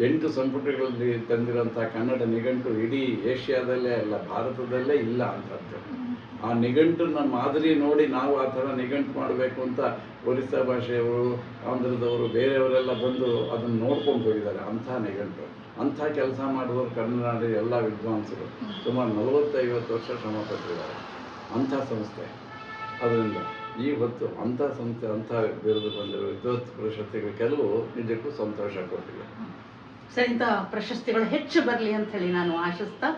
8 ಸಂಪುಟಗಳಲ್ಲಿ ತಂದಿರೋಂಥ ಕನ್ನಡ ನಿಘಂಟು ಇಡೀ ಏಷ್ಯಾದಲ್ಲೇ ಅಲ್ಲ, ಭಾರತದಲ್ಲೇ ಇಲ್ಲ ಅಂತದ್ದು. ಆ ನಿಘಂಟನ್ನ ಮಾದರಿ ನೋಡಿ ನಾವು ಆ ಥರ ನಿಘಂಟು ಮಾಡಬೇಕು ಅಂತ ಒರಿಸ್ಸಾ ಭಾಷೆಯವರು, ಆಂಧ್ರದವರು, ಬೇರೆಯವರೆಲ್ಲ ಬಂದು ಅದನ್ನು ನೋಡ್ಕೊಂಡು ಹೋಗಿದ್ದಾರೆ. ಅಂಥ ನಿಘಂಟು, ಅಂಥ ಕೆಲಸ ಮಾಡಿದವರು ಕನ್ನಡ ಎಲ್ಲ ವಿದ್ವಾಂಸರು ಸುಮಾರು 40-50 ವರ್ಷ ಶ್ರಮ ಪಟ್ಟಿದ್ದಾರೆ. ಅಂಥ ಸಂಸ್ಥೆ. ಅದರಿಂದ ಈ ಹೊತ್ತು ಅಂಥ ಸಂಸ್ಥೆ, ಅಂಥ ಬಿರುದು ಬಂದಿರೋ ವಿದ್ವತ್ ಪ್ರಶಸ್ತಿಗಳು ಕೆಲವು ನಿಜಕ್ಕೂ ಸಂತೋಷ ಕೊಟ್ಟಿವೆ. ಸರ್, ಇಂಥ ಪ್ರಶಸ್ತಿಗಳು ಹೆಚ್ಚು ಬರಲಿ ಅಂಥೇಳಿ ನಾನು ಆಶಿಸ್ತಾ,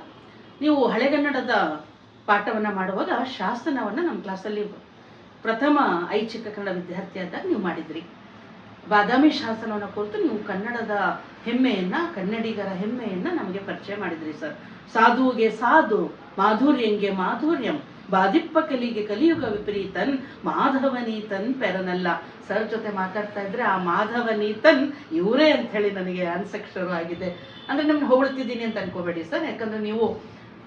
ನೀವು ಹಳೆಗನ್ನಡದ ಪಾಠವನ್ನು ಮಾಡುವಾಗ ಶಾಸನವನ್ನು ನಮ್ಮ ಕ್ಲಾಸಲ್ಲಿ ಪ್ರಥಮ ಐಚ್ಛಿಕ ಕನ್ನಡ ವಿದ್ಯಾರ್ಥಿಯಾದಾಗ ನೀವು ಮಾಡಿದ್ರಿ. ಬಾದಾಮಿ ಶಾಸನವನ್ನು ಕುರಿತು ನೀವು ಕನ್ನಡದ ಹೆಮ್ಮೆಯನ್ನು, ಕನ್ನಡಿಗರ ಹೆಮ್ಮೆಯನ್ನು ನಮಗೆ ಪರಿಚಯ ಮಾಡಿದ್ರಿ ಸರ್. ಸಾಧುವಿಗೆ ಸಾಧು, ಮಾಧುರ್ಯಂಗೆ ಮಾಧುರ್ಯಂ, ಬಾದಿಪ್ಪ ಕಲಿಗೆ ಕಲಿಯುಗ ವಿಪರೀತನ್, ಮಾಧವನೀತನ್ ಪೆರನಲ್ಲ. ಸರ್ ಜೊತೆ ಮಾತಾಡ್ತಾ ಇದ್ರೆ ಆ ಮಾಧವನೀತನ್ ಇವರೇ ಅಂತ ಹೇಳಿ ನನಗೆ ಅನ್ಸಕ್ಕೆ ಶುರು ಆಗಿದೆ. ಅಂದರೆ ನಮ್ಮನ್ನು ಹೊಗಳ್ತಿದ್ದೀನಿ ಅಂತ ಅನ್ಕೋಬೇಡಿ ಸರ್, ಯಾಕಂದರೆ ನೀವು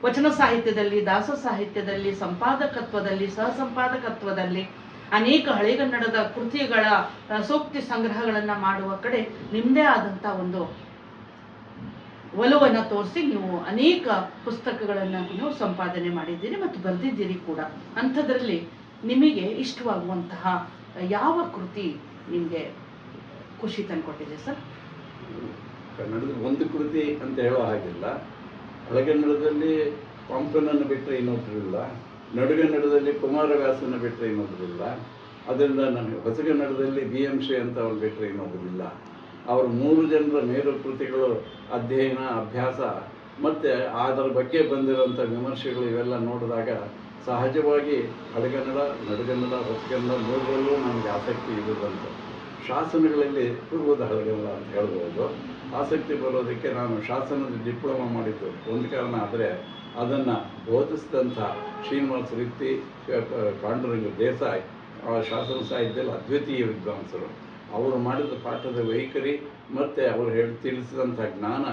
ವಚನ ಸಾಹಿತ್ಯದಲ್ಲಿ, ದಾಸ ಸಾಹಿತ್ಯದಲ್ಲಿ, ಸಂಪಾದಕತ್ವದಲ್ಲಿ, ಸಹ ಸಂಪಾದಕತ್ವದಲ್ಲಿ ಅನೇಕ ಹಳೆಗನ್ನಡದ ಕೃತಿಗಳ ಸೂಕ್ತಿ ಸಂಗ್ರಹಗಳನ್ನು ಮಾಡುವ ಕಡೆ ನಿಮ್ಮದೇ ಆದಂಥ ಒಂದು ಒಲವನ್ನು ತೋರಿಸಿ ನೀವು ಅನೇಕ ಪುಸ್ತಕಗಳನ್ನು ನೀವು ಸಂಪಾದನೆ ಮಾಡಿದ್ದೀರಿ ಮತ್ತು ಬರೆದಿದ್ದೀರಿ ಕೂಡ. ಅಂಥದ್ರಲ್ಲಿ ನಿಮಗೆ ಇಷ್ಟವಾಗುವಂತಹ ಯಾವ ಕೃತಿ ನಿಮಗೆ ಖುಷಿ ತಂದುಕೊಟ್ಟಿದೆ ಸರ್? ಕನ್ನಡದ ಒಂದು ಕೃತಿ ಅಂತ ಹೇಳೋ ಹಾಗಿಲ್ಲ. ಹಳೆಗನ್ನಡದಲ್ಲಿ ಪಂಪನನ್ನು ಬಿಟ್ಟರೆ ಇನ್ನೊಬ್ಬರಿಲ್ಲ, ನಡುಗನ್ನಡದಲ್ಲಿ ಕುಮಾರವ್ಯಾಸನ ಬಿಟ್ಟರೆ ಇನ್ನೊಬ್ಬರಿಲ್ಲ, ಅದರಿಂದ ನನಗೆ ಹೊಸಗನ್ನಡದಲ್ಲಿ BM ಶ್ರೀ ಅಂತ ಅವ್ರು ಬಿಟ್ಟರೆ ಇನ್ನೊಬ್ಬರಿಲ್ಲ. ಅವರು 3 ಜನರ ಮೇರು ಕೃತಿಗಳು, ಅಧ್ಯಯನ, ಅಭ್ಯಾಸ ಮತ್ತು ಅದರ ಬಗ್ಗೆ ಬಂದಿರೋಂಥ ವಿಮರ್ಶೆಗಳು ಇವೆಲ್ಲ ನೋಡಿದಾಗ ಸಹಜವಾಗಿ ಹಳೆಗನ್ನಡ, ನಡುಗನ್ನಡ, ಹೊಸಗನ್ನಡ 3ರಲ್ಲೂ ನನಗೆ ಆಸಕ್ತಿ ಇರುವುದಂತ. ಶಾಸನಗಳಲ್ಲಿ ಪೂರ್ವದ ಹಳೆಗನ್ನಡ ಅಂತ ಹೇಳ್ಬೋದು. ಆಸಕ್ತಿ ಬರೋದಕ್ಕೆ ನಾನು ಶಾಸನದ ಡಿಪ್ಲೊಮಾ ಮಾಡಿದ್ದು ಒಂದು ಕಾರಣ. ಆದರೆ ಅದನ್ನು ಬೋಧಿಸಿದಂಥ ಶ್ರೀನಿವಾಸ ರಿತ್ತಿ, ಪಾಂಡುರಂಗ ದೇಸಾಯಿ ಶಾಸನ ಸಾಹಿತ್ಯದಲ್ಲಿ ಅದ್ವಿತೀಯ ವಿದ್ವಾಂಸರು. ಅವರು ಮಾಡಿದ ಪಾಠದ ವೈಖರಿ ಮತ್ತು ಅವರು ತಿಳಿಸಿದಂಥ ಜ್ಞಾನ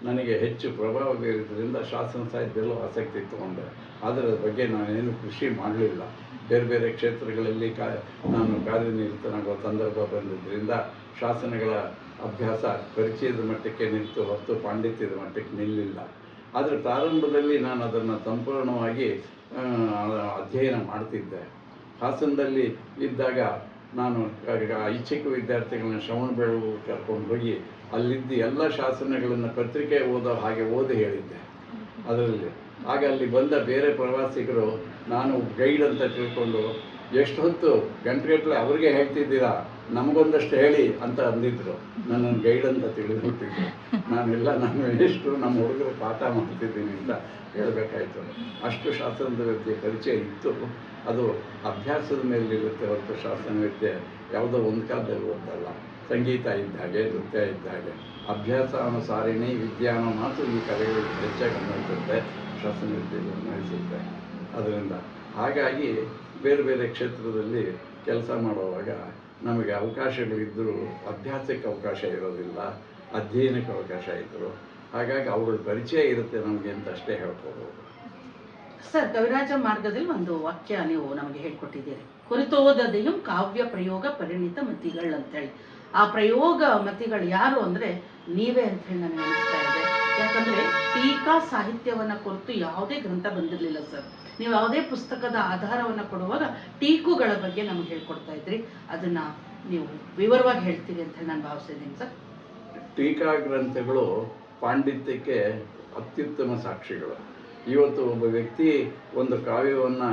ನನಗೆ ಹೆಚ್ಚು ಪ್ರಭಾವ ಬೀರಿದ್ದರಿಂದ ಶಾಸನ ಸಾಹಿತ್ಯದಲ್ಲೂ ಆಸಕ್ತಿ ತಗೊಂಡೆ. ಅದರ ಬಗ್ಗೆ ನಾನೇನು ಕೃಷಿ ಮಾಡಲಿಲ್ಲ. ಬೇರೆ ಬೇರೆ ಕ್ಷೇತ್ರಗಳಲ್ಲಿ ನಾನು ಕಾರ್ಯನಿರತನಾಗುವ ಸಂದರ್ಭ ಬಂದಿದ್ದರಿಂದ ಶಾಸನಗಳ ಅಭ್ಯಾಸ ಪರಿಚಯದ ಮಟ್ಟಕ್ಕೆ ನಿಂತು ಹೊತ್ತು ಪಾಂಡಿತ್ಯದ ಮಟ್ಟಕ್ಕೆ ನಿಲ್ಲಿಲ್ಲ. ಆದರೆ ಪ್ರಾರಂಭದಲ್ಲಿ ನಾನು ಅದನ್ನು ಸಂಪೂರ್ಣವಾಗಿ ಅಧ್ಯಯನ ಮಾಡ್ತಿದ್ದೆ. ಹಾಸನದಲ್ಲಿ ಇದ್ದಾಗ ನಾನು ಐಚ್ಛಿಕ ವಿದ್ಯಾರ್ಥಿಗಳನ್ನ ಶ್ರವಣಬೆಳಗೊಳ ಕರ್ಕೊಂಡು ಹೋಗಿ ಅಲ್ಲಿದ್ದು ಎಲ್ಲ ಶಾಸನಗಳನ್ನು ಪತ್ರಿಕೆ ಓದೋ ಹಾಗೆ ಓದಿ ಹೇಳಿದ್ದೆ. ಅದರಲ್ಲಿ ಆಗ ಅಲ್ಲಿ ಬಂದ ಬೇರೆ ಪ್ರವಾಸಿಗರು ನಾನು ಗೈಡ್ ಅಂತ ತಿಳ್ಕೊಂಡು ಎಷ್ಟು ಹೊತ್ತು ಗಂಟೆಗಟ್ಟಲೆ ಅವ್ರಿಗೆ ಹೇಳ್ತಿದ್ದೀರಾ, ನಮಗೊಂದಷ್ಟು ಹೇಳಿ ಅಂತ ಅಂದಿದ್ರು. ನನ್ನನ್ನು ಗೈಡ್ ಅಂತ ತಿಳಿದುಬಿಟ್ಟಿದ್ರು. ನಾನು ಎಷ್ಟು ನಮ್ಮ ಹುಡುಗರು ಪಾಠ ಮಾಡ್ತಿದ್ದೀನಿ ಅಂತ ಹೇಳಬೇಕಾಯ್ತು. ಅಷ್ಟು ಶಾಸನದ ವಿದ್ಯೆ ಪರಿಚಯ ಇತ್ತು. ಅದು ಅಭ್ಯಾಸದ ಮೇಲಿರುತ್ತೆ ಹೊರತು ಶಾಸನ ವಿದ್ಯೆ ಯಾವುದೋ ಒಂದು ಕಾಲದಲ್ಲಿ ಓದಲ್ಲ. ಸಂಗೀತ ಇದ್ದ ಹಾಗೆ, ನೃತ್ಯ ಇದ್ದ ಹಾಗೆ ಅಭ್ಯಾಸ ಅನುಸಾರಿಣಿ ವಿದ್ಯಾ ಅನ್ನೋ ಮಾತು ಈ ಕಲೆಗಳಿಗೆ ಹೆಚ್ಚಾಗಿ ಅನ್ವಯಿಸುತ್ತೆ, ಶಾಸನ ವಿದ್ಯೆಗೆ ಅನ್ವಯಿಸುತ್ತೆ. ಅದರಿಂದ ಹಾಗಾಗಿ ಬೇರೆ ಬೇರೆ ಕ್ಷೇತ್ರದಲ್ಲಿ ಕೆಲಸ ಮಾಡುವಾಗ ನಮಗೆ ಅವಕಾಶಗಳಿದ್ದರೂ ಅಭ್ಯಾಸಕ್ಕೆ ಅವಕಾಶ ಇರೋದಿಲ್ಲ, ಅಧ್ಯಯನಕ್ಕೆ ಅವಕಾಶ ಇದ್ದರು. ಹಾಗಾಗಿ ಅವುಗಳ ಪರಿಚಯ ಇರುತ್ತೆ ನಮಗೆ ಅಂತ ಅಷ್ಟೇ ಹೇಳ್ಕೋಬೋದು. ಸರ್, ಕವಿರಾಜ ಮಾರ್ಗದಲ್ಲಿ ಒಂದು ವಾಕ್ಯ ನೀವು ನಮಗೆ ಹೇಳ್ಕೊಟ್ಟಿದ್ದೀರಿ, ಕುರಿತೋದದೆಯು ಕಾವ್ಯ ಪ್ರಯೋಗ ಪರಿಣಿತ ಮತಿಗಳು ಅಂತೇಳಿ. ಆ ಪ್ರಯೋಗ ಮತಿಗಳು ಯಾರು ಅಂದರೆ ನೀವೇ ಅಂತ ಹೇಳಿ ನನಗೆ ಅನಿಸ್ತಾ ಇದೆ. ಯಾಕಂದರೆ ಟೀಕಾ ಸಾಹಿತ್ಯವನ್ನು ಕುರಿತು ಯಾವುದೇ ಗ್ರಂಥ ಬಂದಿರಲಿಲ್ಲ ಸರ್. ನೀವು ಯಾವುದೇ ಪುಸ್ತಕದ ಆಧಾರವನ್ನು ಕೊಡುವಾಗ ಟೀಕುಗಳ ಬಗ್ಗೆ ನಮಗೆ ಹೇಳ್ಕೊಡ್ತಾ ಇದ್ರಿ. ಅದನ್ನು ನೀವು ವಿವರವಾಗಿ ಹೇಳ್ತೀರಿ ಅಂತ ಹೇಳಿ ನಾನು ಭಾವಿಸಿದ್ದೀನಿ ಸರ್. ಟೀಕಾ ಗ್ರಂಥಗಳು ಪಾಂಡಿತ್ಯಕ್ಕೆ ಅತ್ಯುತ್ತಮ ಸಾಕ್ಷಿಗಳು. ಇವತ್ತು ಒಬ್ಬ ವ್ಯಕ್ತಿ ಒಂದು ಕಾವ್ಯವನ್ನು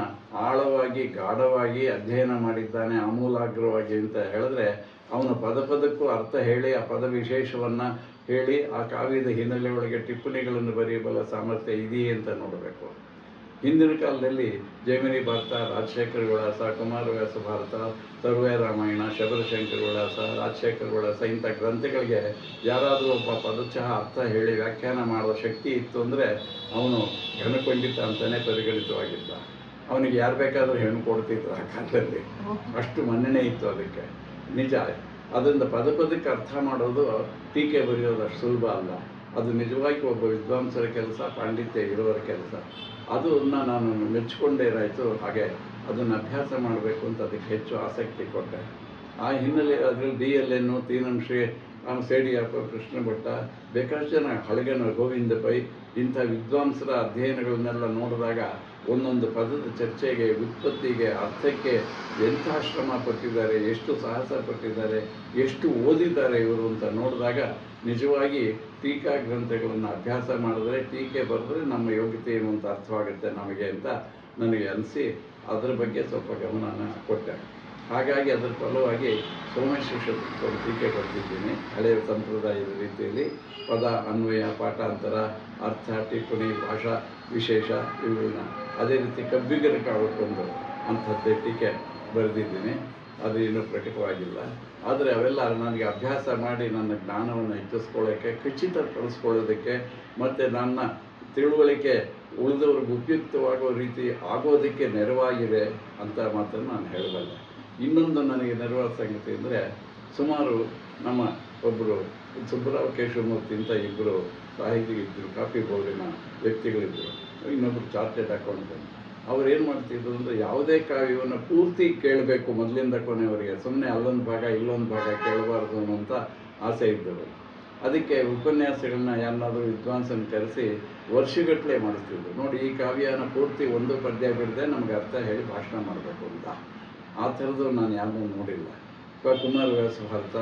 ಆಳವಾಗಿ, ಗಾಢವಾಗಿ ಅಧ್ಯಯನ ಮಾಡಿದ್ದಾನೆ, ಆಮೂಲಾಗ್ರವಾಗಿ ಅಂತ ಹೇಳಿದ್ರೆ ಅವನು ಪದಕ್ಕೂ ಅರ್ಥ ಹೇಳಿ, ಆ ಪದ ವಿಶೇಷವನ್ನು ಹೇಳಿ, ಆ ಕಾವ್ಯದ ಹಿನ್ನೆಲೆ ಒಳಗೆ ಟಿಪ್ಪಣಿಗಳನ್ನು ಬರೆಯಬಲ್ಲ ಸಾಮರ್ಥ್ಯ ಇದೆಯೇ ಅಂತ ನೋಡಬೇಕು. ಹಿಂದಿನ ಕಾಲದಲ್ಲಿ ಜೈಮಿನಿ ಭಾರತ, ರಾಜಶೇಖರ ವಿಳಾಸ, ಕುಮಾರವ್ಯಾಸ ಭಾರತ, ತರುವೆ ರಾಮಾಯಣ, ಶಬರಶಂಕರ ವಿಳಾಸ, ರಾಜಶೇಖರ ವಿಳಾಸ ಇಂಥ ಗ್ರಂಥಗಳಿಗೆ ಯಾರಾದರೂ ಒಬ್ಬ ಪದಚ್ಛಃ ಅರ್ಥ ಹೇಳಿ ವ್ಯಾಖ್ಯಾನ ಮಾಡುವ ಶಕ್ತಿ ಇತ್ತು ಅಂದರೆ ಅವನು ಘನಪಂಡಿತ ಅಂತಲೇ ಪರಿಗಣಿತವಾಗಿದ್ದ. ಅವನಿಗೆ ಯಾರು ಬೇಕಾದರೂ ಹೆಣ್ಣು ಕೊಡ್ತಿದ್ರು ಆ ಕಾಲದಲ್ಲಿ, ಅಷ್ಟು ಮನ್ನಣೆ ಇತ್ತು ಅದಕ್ಕೆ. ನಿಜ, ಅದರಿಂದ ಪದಕ್ಕೆ ಅರ್ಥ ಮಾಡೋದು ಟೀಕೆ ಬರೆಯೋದು ಅಷ್ಟು ಸುಲಭ ಅಲ್ಲ. ಅದು ನಿಜವಾಗಿ ಒಬ್ಬ ವಿದ್ವಾಂಸರ ಕೆಲಸ, ಪಾಂಡಿತ್ಯ ಇರುವವರ ಕೆಲಸ. ಅದನ್ನು ನಾನು ಮೆಚ್ಚಿಕೊಂಡೇ ಇರಾಯಿತು. ಹಾಗೆ ಅದನ್ನು ಅಭ್ಯಾಸ ಮಾಡಬೇಕು ಅಂತ ಅದಕ್ಕೆ ಹೆಚ್ಚು ಆಸಕ್ತಿ ಕೊಟ್ಟೆ. ಆ ಹಿನ್ನೆಲೆ ಅದರಲ್ಲಿ DLN, ತೀನಂಶ್ರೀ, ಸೇಡಿಯಪ್ಪ, ಕೃಷ್ಣ ಭಟ್ಟ, ಬೇಕಾಷ್ಟು ಜನ, ಹಳಗನ ಗೋವಿಂದ ಪೈ ಇಂಥ ವಿದ್ವಾಂಸರ ಅಧ್ಯಯನಗಳನ್ನೆಲ್ಲ ನೋಡಿದಾಗ ಒಂದೊಂದು ಪದದ ಚರ್ಚೆಗೆ, ಉತ್ಪತ್ತಿಗೆ, ಅರ್ಥಕ್ಕೆ ಎಂಥ ಶ್ರಮ ಪಟ್ಟಿದ್ದಾರೆ, ಎಷ್ಟು ಸಾಹಸ ಪಟ್ಟಿದ್ದಾರೆ, ಎಷ್ಟು ಓದಿದ್ದಾರೆ ಇವರು ಅಂತ ನೋಡಿದಾಗ ನಿಜವಾಗಿ ಟೀಕಾ ಗ್ರಂಥಗಳನ್ನು ಅಭ್ಯಾಸ ಮಾಡಿದ್ರೆ, ಟೀಕೆ ಬರೆದ್ರೆ ನಮ್ಮ ಯೋಗ್ಯತೆ ಏನು ಅಂತ ಅರ್ಥವಾಗುತ್ತೆ ನಮಗೆ ಅಂತ ನನಗೆ ಅನಿಸಿ ಅದರ ಬಗ್ಗೆ ಸ್ವಲ್ಪ ಗಮನ ಕೊಟ್ಟೆ. ಹಾಗಾಗಿ ಅದರ ಫಲವಾಗಿ ಸೋಮೇಶ್ವರ ಶತಕವನ್ನು ಟೀಕೆ ಬರೆದಿದ್ದೀನಿ. ಹಳೆಯ ಸಂಪ್ರದಾಯದ ರೀತಿಯಲ್ಲಿ ಪದ, ಅನ್ವಯ, ಪಾಠಾಂತರ, ಅರ್ಥ, ಟಿಪ್ಪಣಿ, ಭಾಷಾ ವಿಶೇಷ ಇವುಗಳನ್ನ ಅದೇ ರೀತಿ ಕಬ್ಬಿಗರ ಕಾವಕ್ಕೊಂದು ಅಂಥದ್ದೇ ಟೀಕೆ ಬರೆದಿದ್ದೀನಿ. ಅದು ಇನ್ನೂ ಪ್ರಕಟವಾಗಿಲ್ಲ. ಆದರೆ ಅವೆಲ್ಲ ನನಗೆ ಅಭ್ಯಾಸ ಮಾಡಿ ನನ್ನ ಜ್ಞಾನವನ್ನು ಹೆಚ್ಚಿಸ್ಕೊಳ್ಳೋಕ್ಕೆ, ಖಚಿತಪಡಿಸ್ಕೊಳ್ಳೋದಕ್ಕೆ ಮತ್ತು ನನ್ನ ತಿಳುವಳಿಕೆ ಉಳಿದವ್ರಿಗೆ ಉಪಯುಕ್ತವಾಗೋ ರೀತಿ ಆಗೋದಕ್ಕೆ ನೆರವಾಗಿದೆ ಅಂತ ಮಾತನ್ನು ನಾನು ಹೇಳಬಲ್ಲೆ. ಇನ್ನೊಂದು ನನಗೆ ನೆರವಾದ ಸಂಗತಿ ಅಂದರೆ, ಸುಮಾರು ನಮ್ಮ ಒಬ್ಬರು ಸುಬ್ಬರಾವ್ ಕೇಶವಮೂರ್ತಿ ಅಂತ ಇಬ್ಬರು ಸಾಹಿತಿಗಳಿದ್ದರು, ಕಾಫಿ ಬೋರ್ಡಿನ ವ್ಯಕ್ತಿಗಳಿದ್ದರು, ಇನ್ನೊಬ್ಬರು ಚಾರ್ಟೆಡ್ ಅಕೌಂಟೆಂಟ್. ಅವ್ರು ಏನು ಮಾಡ್ತಿದ್ರು ಅಂದರೆ, ಯಾವುದೇ ಕಾವ್ಯವನ್ನು ಪೂರ್ತಿ ಕೇಳಬೇಕು ಮೊದಲಿಂದ ಕೊನೆಯವರೆಗೆ, ಸುಮ್ಮನೆ ಅಲ್ಲೊಂದು ಭಾಗ ಇಲ್ಲೊಂದು ಭಾಗ ಕೇಳಬಾರ್ದು ಅನ್ನೋಂಥ ಆಸೆ ಇದ್ದವರು. ಅದಕ್ಕೆ ಉಪನ್ಯಾಸಗಳನ್ನ ಯಾರನ್ನಾದರೂ ವಿದ್ವಾಂಸನ ಕರೆಸಿ ವರ್ಷಗಟ್ಟಲೆ ಮಾಡಿಸ್ತಿದ್ರು. ನೋಡಿ, ಈ ಕಾವ್ಯನ ಪೂರ್ತಿ ಒಂದು ಪದ್ಯ ಬಿಡದೆ ನಮಗೆ ಅರ್ಥ ಹೇಳಿ ಭಾಷಣ ಮಾಡಬೇಕು ಅಂತ. ಆ ಥರದ್ದು ನಾನು ಯಾರನ್ನೂ ನೋಡಿಲ್ಲ. ಕುಮಾರವ್ಯಾಸ ಭಾರತ,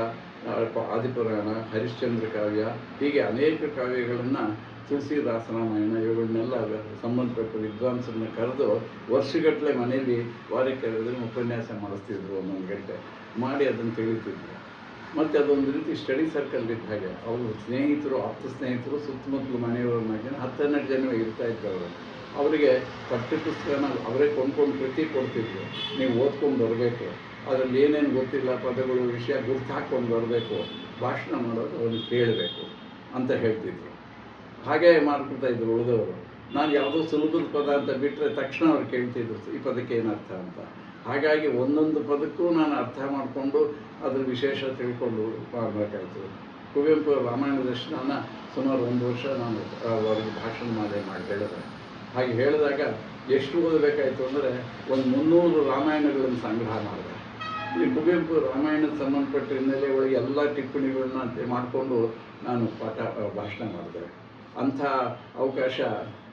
ಆದಿಪುರಾಣ, ಹರಿಶ್ಚಂದ್ರ ಕಾವ್ಯ, ಹೀಗೆ ಅನೇಕ ಕಾವ್ಯಗಳನ್ನು, ತುಳಸಿದಾಸ ರಾಮಾಯಣ ಇವುಗಳನ್ನೆಲ್ಲ ಸಂಬಂಧಪಟ್ಟ ವಿದ್ವಾಂಸರನ್ನ ಕರೆದು ವರ್ಷಗಟ್ಟಲೆ ಮನೆಯಲ್ಲಿ ವಾರಕ್ಕೆ ಅದನ್ನು ಉಪನ್ಯಾಸ ಮಾಡಿಸ್ತಿದ್ರು. 1 ಗಂಟೆ ಮಾಡಿ ಅದನ್ನು ತಿಳಿತಿದ್ರು. ಮತ್ತು ಅದೊಂದು ರೀತಿ ಸ್ಟಡಿ ಸರ್ಕಲ್ ಇದ್ದ ಹಾಗೆ. ಅವರು ಸ್ನೇಹಿತರು, ಆಪ್ತ ಸ್ನೇಹಿತರು, ಸುತ್ತಮುತ್ತಲು ಮನೆಯವರನ್ನಾಗಿ 10-12 ಜನ ಇರ್ತಾಯಿದ್ರು. ಅವರು ಅವರಿಗೆ ಪಠ್ಯಪುಸ್ತಕನ ಅವರೇ ಕೊಂಡ್ಕೊಂಡು ಕೃತಿ ಕೊಡ್ತಿದ್ರು. ನೀವು ಓದ್ಕೊಂಡು ಬರಬೇಕು, ಅದರಲ್ಲಿ ಏನೇನು ಗೊತ್ತಿಲ್ಲ ಪದಗಳು, ವಿಷಯ ಗುರ್ತು ಹಾಕ್ಕೊಂಡು ಬರಬೇಕು, ಭಾಷಣ ಮಾಡೋದು ಅವ್ರನ್ನ ಕೇಳಬೇಕು ಅಂತ ಹೇಳ್ತಿದ್ರು. ಹಾಗೇ ಮಾಡ್ಕೊಳ್ತಾ ಇದ್ರು ಉಳಿದವರು. ನಾನು ಯಾವುದೋ ಸುಲಭದ ಪದ ಅಂತ ಬಿಟ್ಟರೆ ತಕ್ಷಣ ಅವ್ರು ಕೇಳ್ತಿದ್ರು ಈ ಪದಕ್ಕೆ ಏನು ಅರ್ಥ ಅಂತ. ಹಾಗಾಗಿ ಒಂದೊಂದು ಪದಕ್ಕೂ ನಾನು ಅರ್ಥ ಮಾಡಿಕೊಂಡು ಅದ್ರ ವಿಶೇಷ ತಿಳ್ಕೊಂಡು ಮಾಡಬೇಕಾಯ್ತು. ಕುವೆಂಪು ರಾಮಾಯಣ ದರ್ಶನನ ಸುಮಾರು 1 ವರ್ಷ ನಾನು ಅವರಿಗೆ ಭಾಷಣ ಮಾಡಿ ಹೇಳಿದೆ. ಹಾಗೆ ಹೇಳಿದಾಗ ಎಷ್ಟು ಓದಬೇಕಾಯಿತು ಅಂದರೆ, ಒಂದು 300 ರಾಮಾಯಣಗಳನ್ನು ಸಂಗ್ರಹ ಮಾಡಿದೆ. ಈ ಕುವೆಂಪು ರಾಮಾಯಣದ ಸಂಬಂಧಪಟ್ಟ ಹಿನ್ನೆಲೆ ಒಳಗೆ ಎಲ್ಲ ಟಿಪ್ಪಣಿಗಳನ್ನ ಮಾಡಿಕೊಂಡು ನಾನು ಭಾಷಣ ಮಾಡಿದೆ. ಅಂಥ ಅವಕಾಶ.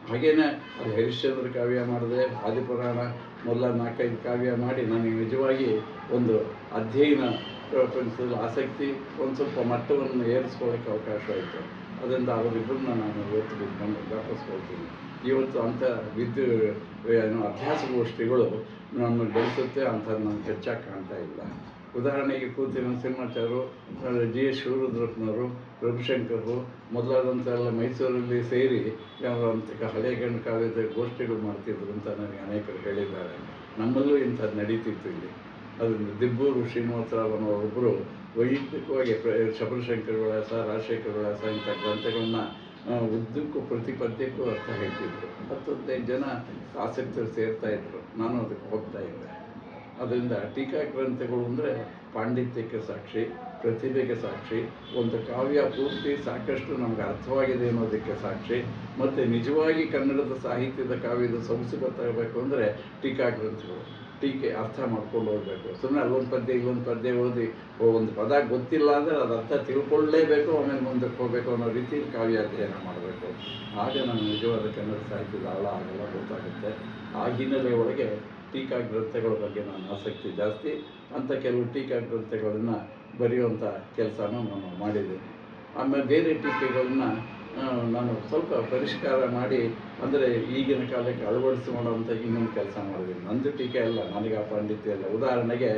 ಹಾಗೇನೆ ಅದು ಹರಿಶ್ಚಂದ್ರ ಕಾವ್ಯ ಮಾಡಿದೆ, ಆದಿಪುರಾಣ ಮೊದಲ 4-5 ಕಾವ್ಯ ಮಾಡಿ ನನಗೆ ನಿಜವಾಗಿ ಒಂದು ಅಧ್ಯಯನ ಪ್ರಪಂಚದಲ್ಲಿ ಆಸಕ್ತಿ, ಒಂದು ಸ್ವಲ್ಪ ಮಟ್ಟವನ್ನು ಏರಿಸ್ಕೊಳ್ಳೋಕ್ಕೆ ಅವಕಾಶ ಆಯಿತು. ಅದರಿಂದ ಅವರಿಬ್ಬರನ್ನ ನಾನು ಇವತ್ತು ಜ್ಞಾಪಿಸ್ಕೊಳ್ತೀನಿ. ಇವತ್ತು ಅಂಥ ಅಭ್ಯಾಸಗೋಷ್ಠಿಗಳು ನಮ್ಮನ್ನು ಬೆಳೆಸುತ್ತೆ ಅಂಥದ್ದು ನನಗೆ ಹೆಚ್ಚಾಗಿ ಕಾಣ್ತಾ ಇಲ್ಲ. ಉದಾಹರಣೆಗೆ ಕೂತಿ ನರಸಿಂಹಾಚಾರ್ಯರು, GS ಶಿವರುದ್ರಪ್ಪನವರು, ಪ್ರಭುಶಂಕರರು ಮೊದಲಾದಂಥೆಲ್ಲ ಮೈಸೂರಲ್ಲಿ ಸೇರಿ ಅಂಥ ಹಳೆಯ ಗಂಡು ಕಾವ್ಯದ ಗೋಷ್ಠಿಗಳು ಮಾಡ್ತಿದ್ರು ಅಂತ ನನಗೆ ಅನೇಕರು ಹೇಳಿದ್ದಾರೆ. ನಮ್ಮಲ್ಲೂ ಇಂಥದ್ದು ನಡೀತಿತ್ತು ಇಲ್ಲಿ. ಅದರಿಂದ ದಿಬ್ಬೂರು ಶ್ರೀನಿವಾಸರಾವ್ ಅನ್ನೋರೊಬ್ಬರು ವೈಯಕ್ತಿಕವಾಗಿ ಶಬರಶಂಕರ ವಿಳಾಸ, ರಾಜಶೇಖರ ವಿಳಾಸ ಇಂಥ ಗ್ರಂಥಗಳನ್ನ ಉದ್ದಕ್ಕೂ ಪ್ರತಿ ಪದ್ಯಕ್ಕೂ ಅರ್ಥ ಹೇಳ್ತಿದ್ರು. 10-15 ಜನ ಆಸಕ್ತರು ಸೇರ್ತಾಯಿದ್ರು. ನಾನು ಅದಕ್ಕೆ ಹೋಗ್ತಾ ಇದ್ದೆ. ಅದರಿಂದ ಟೀಕಾ ಗ್ರಂಥಗಳು ಅಂದರೆ ಪಾಂಡಿತ್ಯಕ್ಕೆ ಸಾಕ್ಷಿ, ಪ್ರತಿಭೆಗೆ ಸಾಕ್ಷಿ, ಒಂದು ಕಾವ್ಯ ಪೂರ್ತಿ ಸಾಕಷ್ಟು ನಮ್ಗೆ ಅರ್ಥವಾಗಿದೆ ಅನ್ನೋದಕ್ಕೆ ಸಾಕ್ಷಿ. ಮತ್ತು ನಿಜವಾಗಿ ಕನ್ನಡದ ಸಾಹಿತ್ಯದ ಕಾವ್ಯದ ಸೊಗಸು ಗೊತ್ತಾಗಬೇಕು ಅಂದರೆ ಟೀಕಾ ಗ್ರಂಥಗಳು, ಟೀಕೆ ಅರ್ಥ ಮಾಡ್ಕೊಂಡು ಹೋಗಬೇಕು. ಸುಮ್ಮನೆ ಅಲ್ಲೊಂದು ಪದ್ಯ ಇಲ್ಲೊಂದು ಪದ್ಯ ಓದಿ ಒಂದು ಪದ ಗೊತ್ತಿಲ್ಲ ಅಂದರೆ ಅದು ಅರ್ಥ ತಿಳ್ಕೊಳ್ಳೇಬೇಕು, ಆಮೇಲೆ ಮುಂದಕ್ಕೆ ಹೋಗಬೇಕು ಅನ್ನೋ ರೀತಿಯಲ್ಲಿ ಕಾವ್ಯ ಅಧ್ಯಯನ ಮಾಡಬೇಕು. ಆಗ ನಾನು ನಿಜವಾದ ಕನ್ನಡ ಸಾಹಿತ್ಯದ ಆಳ ಆಗಲ್ಲ ಗೊತ್ತಾಗುತ್ತೆ. ಆ ಹಿನ್ನೆಲೆ ಒಳಗೆ ಟೀಕಾ ಗ್ರಂಥಗಳ ಬಗ್ಗೆ ನಾನು ಆಸಕ್ತಿ ಜಾಸ್ತಿ. ಅಂಥ ಕೆಲವು ಟೀಕಾ ಗ್ರಂಥಗಳನ್ನು ಬರೆಯುವಂಥ ಕೆಲಸನೂ ನಾನು ಮಾಡಿದ್ದೀನಿ. ಆಮೇಲೆ ಬೇರೆ ಟೀಕೆಗಳನ್ನು ನಾನು ಸ್ವಲ್ಪ ಪರಿಷ್ಕಾರ ಮಾಡಿ, ಅಂದರೆ ಈಗಿನ ಕಾಲಕ್ಕೆ ಅಳವಡಿಸಿಕೊಳ್ಳುವಂಥ ಇನ್ನೊಂದು ಕೆಲಸ ಮಾಡಿದ್ದೀನಿ. ನಂದು ಟೀಕೆ ಅಲ್ಲ, ನನಗೆ ಆ ಪಾಂಡಿತ್ಯ ಅಲ್ಲ. ಉದಾಹರಣೆಗೆ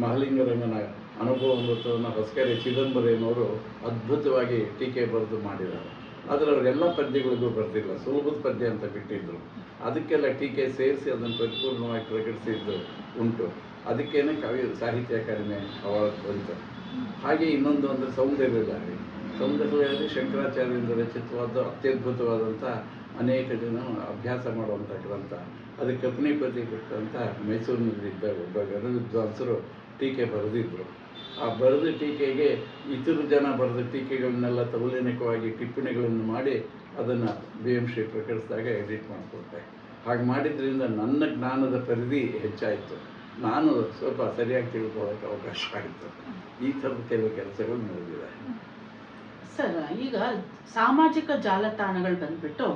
ಮಹಾಲಿಂಗರಂಗನ ಅನುಭವ ಮೃತವನ್ನು ಹೊಸಕೆರೆ ಚಿದಂಬರನವರು ಅದ್ಭುತವಾಗಿ ಟೀಕೆ ಬರೆದು ಮಾಡಿದ್ದಾರೆ. ಆದರೆ ಅವರೆಲ್ಲ ಪದ್ಯಗಳಿಗೂ ಬರ್ತಿಲ್ಲ, ಸುಲಭದ ಪದ್ಯ ಅಂತ ಬಿಟ್ಟಿದ್ರು. ಅದಕ್ಕೆಲ್ಲ ಟೀಕೆ ಸೇರಿಸಿ ಅದನ್ನು ಪರಿಪೂರ್ಣವಾಗಿ ಪ್ರಕಟಿಸಿದ್ದು ಉಂಟು. ಅದಕ್ಕೇನೆ ಸಾಹಿತ್ಯ ಅಕಾಡೆಮಿ ಅವಾರ್ಡ್ ಬಂತು. ಹಾಗೆ ಇನ್ನೊಂದು ಅಂದರೆ ಸೌಂದರ್ಯಲಹರಿ. ಸೌಂದರ್ಯಲಹರಿ ಶಂಕರಾಚಾರ್ಯರಿಂದ ರಚಿತವಾದ ಅತ್ಯದ್ಭುತವಾದಂಥ ಅನೇಕ ಜನ ಅಭ್ಯಾಸ ಮಾಡುವಂಥ ಗ್ರಂಥ. ಅದಕ್ಕೆ ಕಪ್ನಿಪತಿ ಕೊಟ್ಟಂಥ ಮೈಸೂರಿನಲ್ಲಿದ್ದ ಒಬ್ಬ ಗಣ ವಿದ್ವಾಂಸರು ಟೀಕೆ ಬರೆದಿದ್ದರು. ಆ ಬರೆದ ಟೀಕೆಗೆ ಇತರ ಜನ ಬರೆದ ಟೀಕೆಗಳನ್ನೆಲ್ಲ ತೌಲನಿಕವಾಗಿ ಟಿಪ್ಪಣಿಗಳನ್ನು ಮಾಡಿ ಅದನ್ನು BMC ಪ್ರಕಟಿಸಿದಾಗ ಎಡಿಟ್ ಮಾಡಿಕೊಟ್ಟೆ. ಹಾಗೆ ಮಾಡಿದ್ರಿಂದ ನನ್ನ ಜ್ಞಾನದ ಪರಿಧಿ ಹೆಚ್ಚಾಯಿತು. ನಾನು ಸ್ವಲ್ಪ ಸರಿಯಾಗಿ ತಿಳ್ಕೊಳ್ಳೋಕ್ಕೆ ಅವಕಾಶ ಆಯಿತು. ಈ ಥರದ ಕೆಲವು ಕೆಲಸಗಳು ನಡೆದಿದೆ. ಸರ್, ಈಗ ಸಾಮಾಜಿಕ ಜಾಲತಾಣಗಳು ಬಂದ್ಬಿಟ್ಟು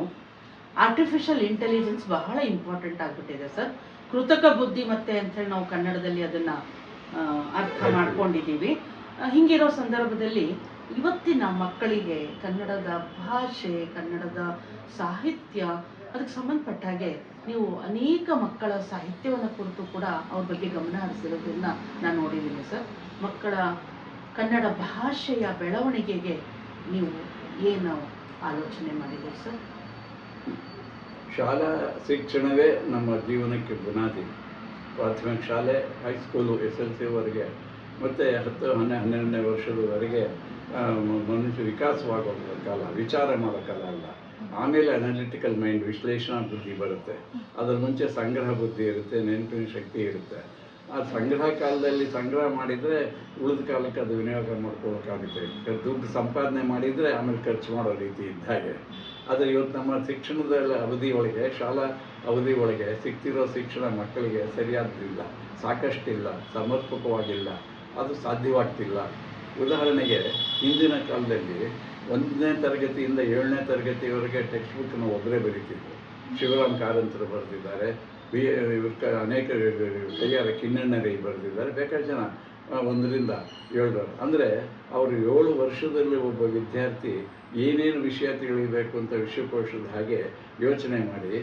ಆರ್ಟಿಫಿಷಿಯಲ್ ಇಂಟೆಲಿಜೆನ್ಸ್ ಬಹಳ ಇಂಪಾರ್ಟೆಂಟ್ ಆಗಿಬಿಟ್ಟಿದೆ ಸರ್. ಕೃತಕ ಬುದ್ಧಿಮತ್ತೆ ಅಂಥೇಳಿ ನಾವು ಕನ್ನಡದಲ್ಲಿ ಅದನ್ನು ಅರ್ಥ ಮಾಡ್ಕೊಂಡಿದ್ದೀವಿ. ಹಿಂಗಿರೋ ಸಂದರ್ಭದಲ್ಲಿ ಇವತ್ತಿನ ಮಕ್ಕಳಿಗೆ ಕನ್ನಡದ ಭಾಷೆ, ಕನ್ನಡದ ಸಾಹಿತ್ಯ, ಅದಕ್ಕೆ ಸಂಬಂಧಪಟ್ಟ ಹಾಗೆ ನೀವು ಅನೇಕ ಮಕ್ಕಳ ಸಾಹಿತ್ಯವನ್ನು ಕುರಿತು ಕೂಡ ಅವ್ರ ಬಗ್ಗೆ ಗಮನ ಹರಿಸಿರೋದನ್ನ ನಾನು ನೋಡಿದ್ದೀನಿ ಸರ್. ಮಕ್ಕಳ ಕನ್ನಡ ಭಾಷೆಯ ಬೆಳವಣಿಗೆಗೆ ನೀವು ಏನು ಆಲೋಚನೆ ಮಾಡಿದ್ದೀರಿ ಸರ್? ಶಾಲಾ ಶಿಕ್ಷಣವೇ ನಮ್ಮ ಜೀವನಕ್ಕೆ ಬುನಾದಿ. ಪ್ರಾಥಮಿಕ ಶಾಲೆ, ಹೈಸ್ಕೂಲು, SLCವರೆಗೆ ಮತ್ತು 10-12ನೇ ವರ್ಷದವರೆಗೆ ಮನುಷ್ಯ ವಿಕಾಸವಾಗೋ ಕಾಲ, ವಿಚಾರ ಮಾಡೋ ಕಾಲ ಅಲ್ಲ. ಆಮೇಲೆ ಅನಾಲಿಟಿಕಲ್ ಮೈಂಡ್, ವಿಶ್ಲೇಷಣಾ ಬುದ್ಧಿ ಬರುತ್ತೆ. ಅದರ ಮುಂಚೆ ಸಂಗ್ರಹ ಬುದ್ಧಿ ಇರುತ್ತೆ, ನೆನಪಿನ ಶಕ್ತಿ ಇರುತ್ತೆ. ಆ ಸಂಗ್ರಹ ಕಾಲದಲ್ಲಿ ಸಂಗ್ರಹ ಮಾಡಿದರೆ ಉಳಿದ ಕಾಲಕ್ಕೆ ಅದು ವಿನಿಯೋಗ ಮಾಡ್ಕೊಳ್ಳೋಕ್ಕಾಗುತ್ತೆ. ದುಡ್ಡು ಸಂಪಾದನೆ ಮಾಡಿದರೆ ಆಮೇಲೆ ಖರ್ಚು ಮಾಡೋ ರೀತಿ ಇದ್ದ ಹಾಗೆ. ಆದರೆ ಇವತ್ತು ನಮ್ಮ ಶಿಕ್ಷಣದ ಅವಧಿ ಒಳಗೆ, ಶಾಲಾ ಅವಧಿ ಒಳಗೆ ಸಿಗ್ತಿರೋ ಶಿಕ್ಷಣ ಮಕ್ಕಳಿಗೆ ಸರಿಯಾದ್ದಿಲ್ಲ, ಸಾಕಷ್ಟಿಲ್ಲ, ಸಮರ್ಪಕವಾಗಿಲ್ಲ, ಅದು ಸಾಧ್ಯವಾಗ್ತಿಲ್ಲ. ಉದಾಹರಣೆಗೆ ಹಿಂದಿನ ಕಾಲದಲ್ಲಿ 1ನೇ ತರಗತಿಯಿಂದ 7ನೇ ತರಗತಿಯವರೆಗೆ ಟೆಕ್ಸ್ಟ್ ಬುಕ್ನ ಒಬ್ಬರೇ ಬರೀತಿದ್ರು. ಶಿವರಾಮ್ ಕಾರಂತರು ಬರೆದಿದ್ದಾರೆ, ಅನೇಕ ಕೈಯಾರ ಕಿನ್ನಣ್ಣರೇ ಬರೆದಿದ್ದಾರೆ, ಬೇಕಾದ ಜನ 1ರಿಂದ 7 ಅಂದರೆ ಅವರು 7 ವರ್ಷದಲ್ಲಿ ಒಬ್ಬ ವಿದ್ಯಾರ್ಥಿ ಏನೇನು ವಿಷಯ ತಿಳಿಯಬೇಕು ಅಂತ ವಿಶ್ವಕೋಶದ ಹಾಗೆ ಯೋಚನೆ ಮಾಡಿ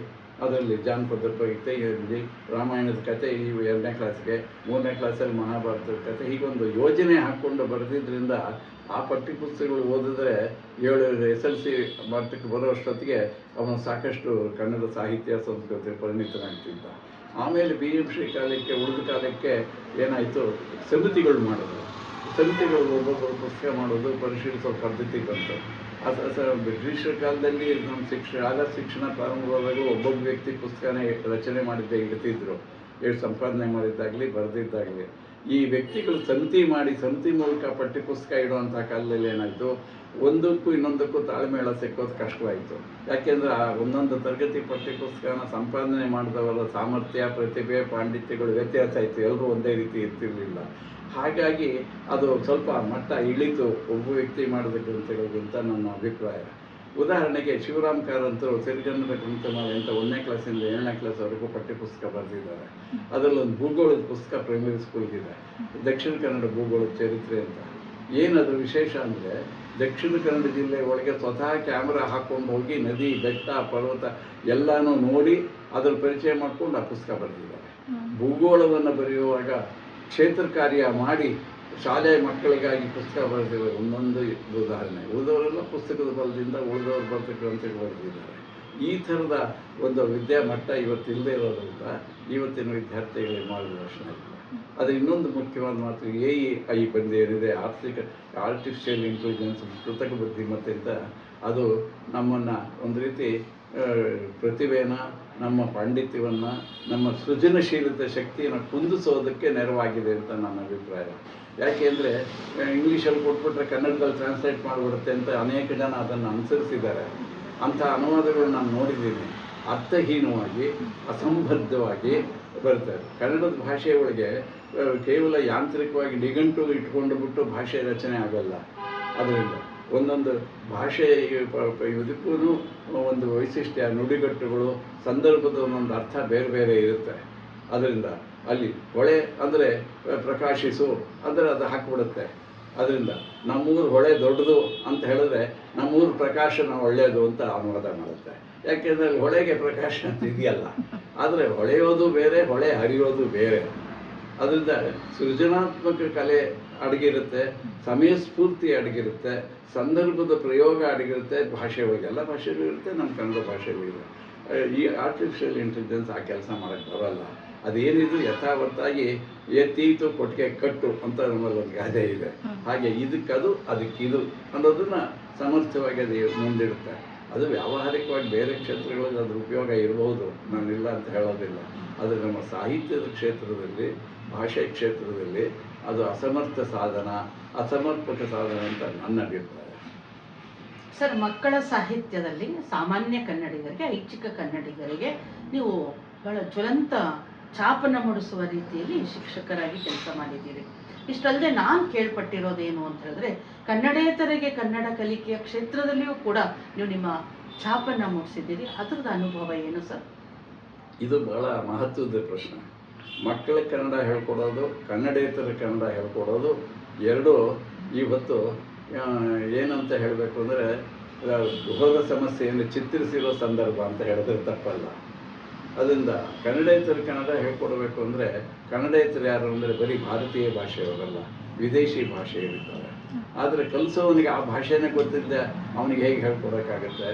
ಅದರಲ್ಲಿ ಜಾನಪದ ಗೀತೆ ಇರಲಿ, ರಾಮಾಯಣದ ಕಥೆ ಈ 2ನೇ ಕ್ಲಾಸ್ಗೆ, 3ನೇ ಕ್ಲಾಸಲ್ಲಿ ಮಹಾಭಾರತದ ಕಥೆ, ಹೀಗೊಂದು ಯೋಜನೆ ಹಾಕ್ಕೊಂಡು ಬರೆದಿದ್ದರಿಂದ ಆ ಪಠ್ಯಪುಸ್ತಕಗಳು ಓದಿದ್ರೆ 7 SLC ಮಟ್ಟಕ್ಕೆ ಬರೋಷ್ಟೊತ್ತಿಗೆ ಅವನು ಸಾಕಷ್ಟು ಕನ್ನಡ ಸಾಹಿತ್ಯ ಸಂಸ್ಕೃತಿ ಪರಿಣಿತನಾಗ್ತಿದ್ದ. ಆಮೇಲೆ BMC ಕಾಲಕ್ಕೆ, ಉಳಿದ ಕಾಲಕ್ಕೆ ಏನಾಯಿತು, ಸಮಿತಿಗಳು ಮಾಡೋದು. ಸಮಿತಿಗಳು ಒಬ್ಬೊಬ್ಬರು ಪುಸ್ತಕ ಮಾಡೋದು, ಪರಿಶೀಲಿಸೋ ಪದ್ಧತಿ ಬಂತು. ಬ್ರಿಟಿಷರ ಕಾಲದಲ್ಲಿ ನಮ್ಮ ಶಾಲಾ ಶಿಕ್ಷಣ ಪ್ರಾರಂಭವಾದಾಗ ಒಬ್ಬೊಬ್ಬ ವ್ಯಕ್ತಿ ಪುಸ್ತಕನೇ ರಚನೆ ಮಾಡಿದ್ದೇ ಇಡ್ತಿದ್ರು, ಎಷ್ಟು ಸಂಪಾದನೆ ಮಾಡಿದ್ದಾಗಲಿ ಬರೆದಿದ್ದಾಗಲಿ. ಈ ವ್ಯಕ್ತಿಗಳು ಸಮಿತಿ ಮಾಡಿ, ಸಮಿತಿ ಮೂಲಕ ಪಠ್ಯಪುಸ್ತಕ ಇಡುವಂಥ ಕಾಲದಲ್ಲಿ ಏನಾಯಿತು, ಒಂದಕ್ಕೂ ಇನ್ನೊಂದಕ್ಕೂ ತಾಳ್ಮೇಳ ಸಿಕ್ಕೋದು ಕಷ್ಟವಾಯಿತು. ಯಾಕೆಂದರೆ ಆ ಒಂದೊಂದು ತರಗತಿ ಪಠ್ಯಪುಸ್ತಕನ ಸಂಪಾದನೆ ಮಾಡಿದವರ ಸಾಮರ್ಥ್ಯ, ಪ್ರತಿಭೆ, ಪಾಂಡಿತ್ಯಗಳು ವ್ಯತ್ಯಾಸ ಆಯಿತು, ಎಲ್ಲರೂ ಒಂದೇ ರೀತಿ ಇರ್ತಿರಲಿಲ್ಲ. ಹಾಗಾಗಿ ಅದು ಸ್ವಲ್ಪ ಮಟ್ಟ ಇಳಿತು ಒಬ್ಬ ವ್ಯಕ್ತಿ ಮಾಡಿದ ಗ್ರಂಥಗಳಿಗಿಂತ ನನ್ನ ಅಭಿಪ್ರಾಯ. ಉದಾಹರಣೆಗೆ ಶಿವರಾಮ್ ಕಾರಂತರು ಸಿರಿಗನ್ನಡ ಗ್ರಂಥಮಾಲೆ ಅಂತ 1ನೇ ಕ್ಲಾಸಿಂದ 7ನೇ ಕ್ಲಾಸ್ವರೆಗೂ ಪಠ್ಯಪುಸ್ತಕ ಬರೆದಿದ್ದಾರೆ. ಅದರಲ್ಲೊಂದು ಭೂಗೋಳದ ಪುಸ್ತಕ ಪ್ರೈಮರಿ ಸ್ಕೂಲ್ಗಿದೆ, ದಕ್ಷಿಣ ಕನ್ನಡ ಭೂಗೋಳದ ಚರಿತ್ರೆ ಅಂತ. ಏನದು ವಿಶೇಷ ಅಂದರೆ, ದಕ್ಷಿಣ ಕನ್ನಡ ಜಿಲ್ಲೆ ಒಳಗೆ ಸ್ವತಃ ಕ್ಯಾಮ್ರಾ ಹಾಕ್ಕೊಂಡು ಹೋಗಿ ನದಿ, ಬೆಟ್ಟ, ಪರ್ವತ ಎಲ್ಲನೂ ನೋಡಿ ಅದರ ಪರಿಚಯ ಮಾಡಿಕೊಂಡು ಆ ಪುಸ್ತಕ ಬರೆದಿದ್ದಾರೆ. ಭೂಗೋಳವನ್ನು ಬರೆಯುವಾಗ ಕ್ಷೇತ್ರ ಕಾರ್ಯ ಮಾಡಿ ಶಾಲೆ ಮಕ್ಕಳಿಗಾಗಿ ಪುಸ್ತಕ ಬರೆದಿದ್ದಾರೆ. ಒಂದೊಂದು ಉದಾಹರಣೆ. ಉಳಿದವರೆಲ್ಲ ಪುಸ್ತಕದ ಬಲದಿಂದ ಉಳಿದವರು ಬರೆದ ಗ್ರಂಥಗಳು ಬರೆದಿದ್ದಾರೆ. ಈ ಥರದ ಒಂದು ವಿದ್ಯಾಮಟ್ಟ ಇವತ್ತು ಇಲ್ಲದೆ ಇರೋದ್ರಿಂದ ಇವತ್ತಿನ ವಿದ್ಯಾರ್ಥಿಗಳಿಗೆ ಮಾರ್ಗದರ್ಶನ ಇಲ್ಲ. ಅದು ಇನ್ನೊಂದು ಮುಖ್ಯವಾದ ಮಾತು, AI ಬಂದೇನಿದೆ, ಆರ್ಟಿಫಿಷಿಯಲ್ ಇಂಟೆಲಿಜೆನ್ಸ್, ಕೃತಕ ಬುದ್ಧಿಮತ್ತೆ ಅಂತ, ಅದು ನಮ್ಮನ್ನು ಒಂದು ರೀತಿ ಪ್ರತಿಭೆನ, ನಮ್ಮ ಪಾಂಡಿತ್ಯವನ್ನು, ನಮ್ಮ ಸೃಜನಶೀಲತೆ ಶಕ್ತಿಯನ್ನು ಕುಂದಿಸೋದಕ್ಕೆ ನೆರವಾಗಿದೆ ಅಂತ ನನ್ನ ಅಭಿಪ್ರಾಯ. ಯಾಕೆಂದರೆ ಇಂಗ್ಲೀಷಲ್ಲಿ ಕೊಟ್ಬಿಟ್ರೆ ಕನ್ನಡದಲ್ಲಿ ಟ್ರಾನ್ಸ್ಲೇಟ್ ಮಾಡಿಬಿಡುತ್ತೆ ಅಂತ ಅನೇಕ ಜನ ಅದನ್ನು ಅನುಸರಿಸಿದ್ದಾರೆ. ಅಂಥ ಅನುವಾದಗಳು ನಾನು ನೋಡಿದ್ದೀನಿ. ಅರ್ಥಹೀನವಾಗಿ, ಅಸಂಬದ್ಧವಾಗಿ ಬರ್ತಾರೆ. ಕನ್ನಡದ ಭಾಷೆ ಒಳಗೆ ಕೇವಲ ಯಾಂತ್ರಿಕವಾಗಿ ನಿಘಂಟು ಇಟ್ಕೊಂಡು ಬಿಟ್ಟು ಭಾಷೆ ರಚನೆ ಆಗಲ್ಲ. ಅದರಿಂದ ಒಂದೊಂದು ಭಾಷೆ ಇದಕ್ಕೂ ಒಂದು ವೈಶಿಷ್ಟ್ಯ, ನುಡಿಗಟ್ಟುಗಳು, ಸಂದರ್ಭದ ಒಂದೊಂದು ಅರ್ಥ ಬೇರೆ ಬೇರೆ ಇರುತ್ತೆ. ಅದರಿಂದ ಅಲ್ಲಿ ಹೊಳೆ ಅಂದರೆ ಪ್ರಕಾಶಿಸು ಅಂದರೆ ಅದು ಹಾಕಿಬಿಡುತ್ತೆ. ಅದರಿಂದ ನಮ್ಮೂರು ಹೊಳೆ ದೊಡ್ಡದು ಅಂತ ಹೇಳಿದ್ರೆ ನಮ್ಮೂರು ಪ್ರಕಾಶನ ಒಳ್ಳೆಯದು ಅಂತ ಅನುವಾದ ಮಾಡುತ್ತೆ. ಯಾಕೆಂದರೆ ಹೊಳೆಗೆ ಪ್ರಕಾಶ ಅಂತ ಇದೆಯಲ್ಲ. ಆದರೆ ಹೊಳೆಯೋದು ಬೇರೆ, ಹೊಳೆ ಹರಿಯೋದು ಬೇರೆ. ಅದರಿಂದ ಸೃಜನಾತ್ಮಕ ಕಲೆ ಅಡಗಿರುತ್ತೆ, ಸಮಯ ಸ್ಫೂರ್ತಿ ಅಡಗಿರುತ್ತೆ, ಸಂದರ್ಭದ ಪ್ರಯೋಗ ಅಡಗಿರುತ್ತೆ. ಭಾಷೆ ಒಳಗೆ ಎಲ್ಲ ಭಾಷೆಗಳು ಇರುತ್ತೆ, ನಮ್ಮ ಕನ್ನಡ ಭಾಷೆಗಳು ಇದೆ. ಈ ಆರ್ಟಿಫಿಷಿಯಲ್ ಇಂಟೆಲಿಜೆನ್ಸ್ ಆ ಕೆಲಸ ಮಾಡೋಕ್ಕೆ ಬರೋಲ್ಲ. ಅದೇನಿದ್ರು ಯಥಾವತ್ತಾಗಿ ಎತ್ತೀತು ಕೊಟ್ಟಿಗೆ ಕಟ್ಟು ಅಂತ ನಮ್ಮಲ್ಲಿ ಒಂದು ಗಾದೆ ಇದೆ. ಹಾಗೆ ಇದಕ್ಕದು ಅದಕ್ಕಿದು ಅನ್ನೋದನ್ನು ಸಮರ್ಥವಾಗಿ ಅದು ಮುಂದಿಡುತ್ತೆ. ಅದು ವ್ಯಾವಹಾರಿಕವಾಗಿ ಬೇರೆ ಕ್ಷೇತ್ರಗಳಲ್ಲಿ ಅದ್ರ ಉಪಯೋಗ ಇರಬಹುದು, ನಾನಿಲ್ಲ ಅಂತ ಹೇಳೋದಿಲ್ಲ. ಆದರೆ ನಮ್ಮ ಸಾಹಿತ್ಯದ ಕ್ಷೇತ್ರದಲ್ಲಿ, ಭಾಷೆ ಕ್ಷೇತ್ರದಲ್ಲಿ ಅದು ಅಸಮರ್ಪಕ ಸಾಧನ ಅಂತ ನನ್ನ ಅಭಿಪ್ರಾಯ. ಸರ್, ಮಕ್ಕಳ ಸಾಹಿತ್ಯದಲ್ಲಿ ಸಾಮಾನ್ಯ ಕನ್ನಡಿಗರಿಗೆ, ಐಚ್ಛಿಕ ಕನ್ನಡಿಗರಿಗೆ ನೀವು ಬಹಳ ಜ್ವಲಂತ ಛಾಪನ್ನು ಮೂಡಿಸುವ ರೀತಿಯಲ್ಲಿ ಶಿಕ್ಷಕರಾಗಿ ಕೆಲಸ ಮಾಡಿದ್ದೀರಿ. ಇಷ್ಟಲ್ಲದೆ ನಾನು ಕೇಳ್ಪಟ್ಟಿರೋದೇನು ಅಂತ ಹೇಳಿದ್ರೆ, ಕನ್ನಡೇತರಿಗೆ ಕನ್ನಡ ಕಲಿಕೆಯ ಕ್ಷೇತ್ರದಲ್ಲಿಯೂ ಕೂಡ ನೀವು ನಿಮ್ಮ ಛಾಪನ್ನು ಮೂಡಿಸಿದ್ದೀರಿ. ಅದರದ ಅನುಭವ ಏನು ಸರ್? ಇದು ಬಹಳ ಮಹತ್ವದ ಪ್ರಶ್ನೆ. ಮಕ್ಕಳ ಕನ್ನಡ ಹೇಳ್ಕೊಡೋದು, ಕನ್ನಡೇತರ ಕನ್ನಡ ಹೇಳ್ಕೊಡೋದು ಎರಡೂ ಇವತ್ತು ಏನಂತ ಹೇಳಬೇಕು ಅಂದರೆ ಗೃಹದ ಸಮಸ್ಯೆಯನ್ನು ಚಿತ್ರಿಸಿರೋ ಸಂದರ್ಭ ಅಂತ ಹೇಳಿದ್ರೆ ತಪ್ಪಲ್ಲ. ಅದರಿಂದ ಕನ್ನಡೇತರ ಕನ್ನಡ ಹೇಳ್ಕೊಡ್ಬೇಕು ಅಂದರೆ, ಕನ್ನಡೇತರು ಯಾರು ಅಂದರೆ ಬರೀ ಭಾರತೀಯ ಭಾಷೆಯವರಲ್ಲ, ವಿದೇಶಿ ಭಾಷೆಯಲ್ಲಿರ್ತಾರೆ. ಆದರೆ ಕಲಿಸೋವನಿಗೆ ಆ ಭಾಷೆನೇ ಗೊತ್ತಿದ್ದೆ ಅವನಿಗೆ ಹೇಗೆ ಹೇಳ್ಕೊಡೋಕ್ಕಾಗತ್ತೆ?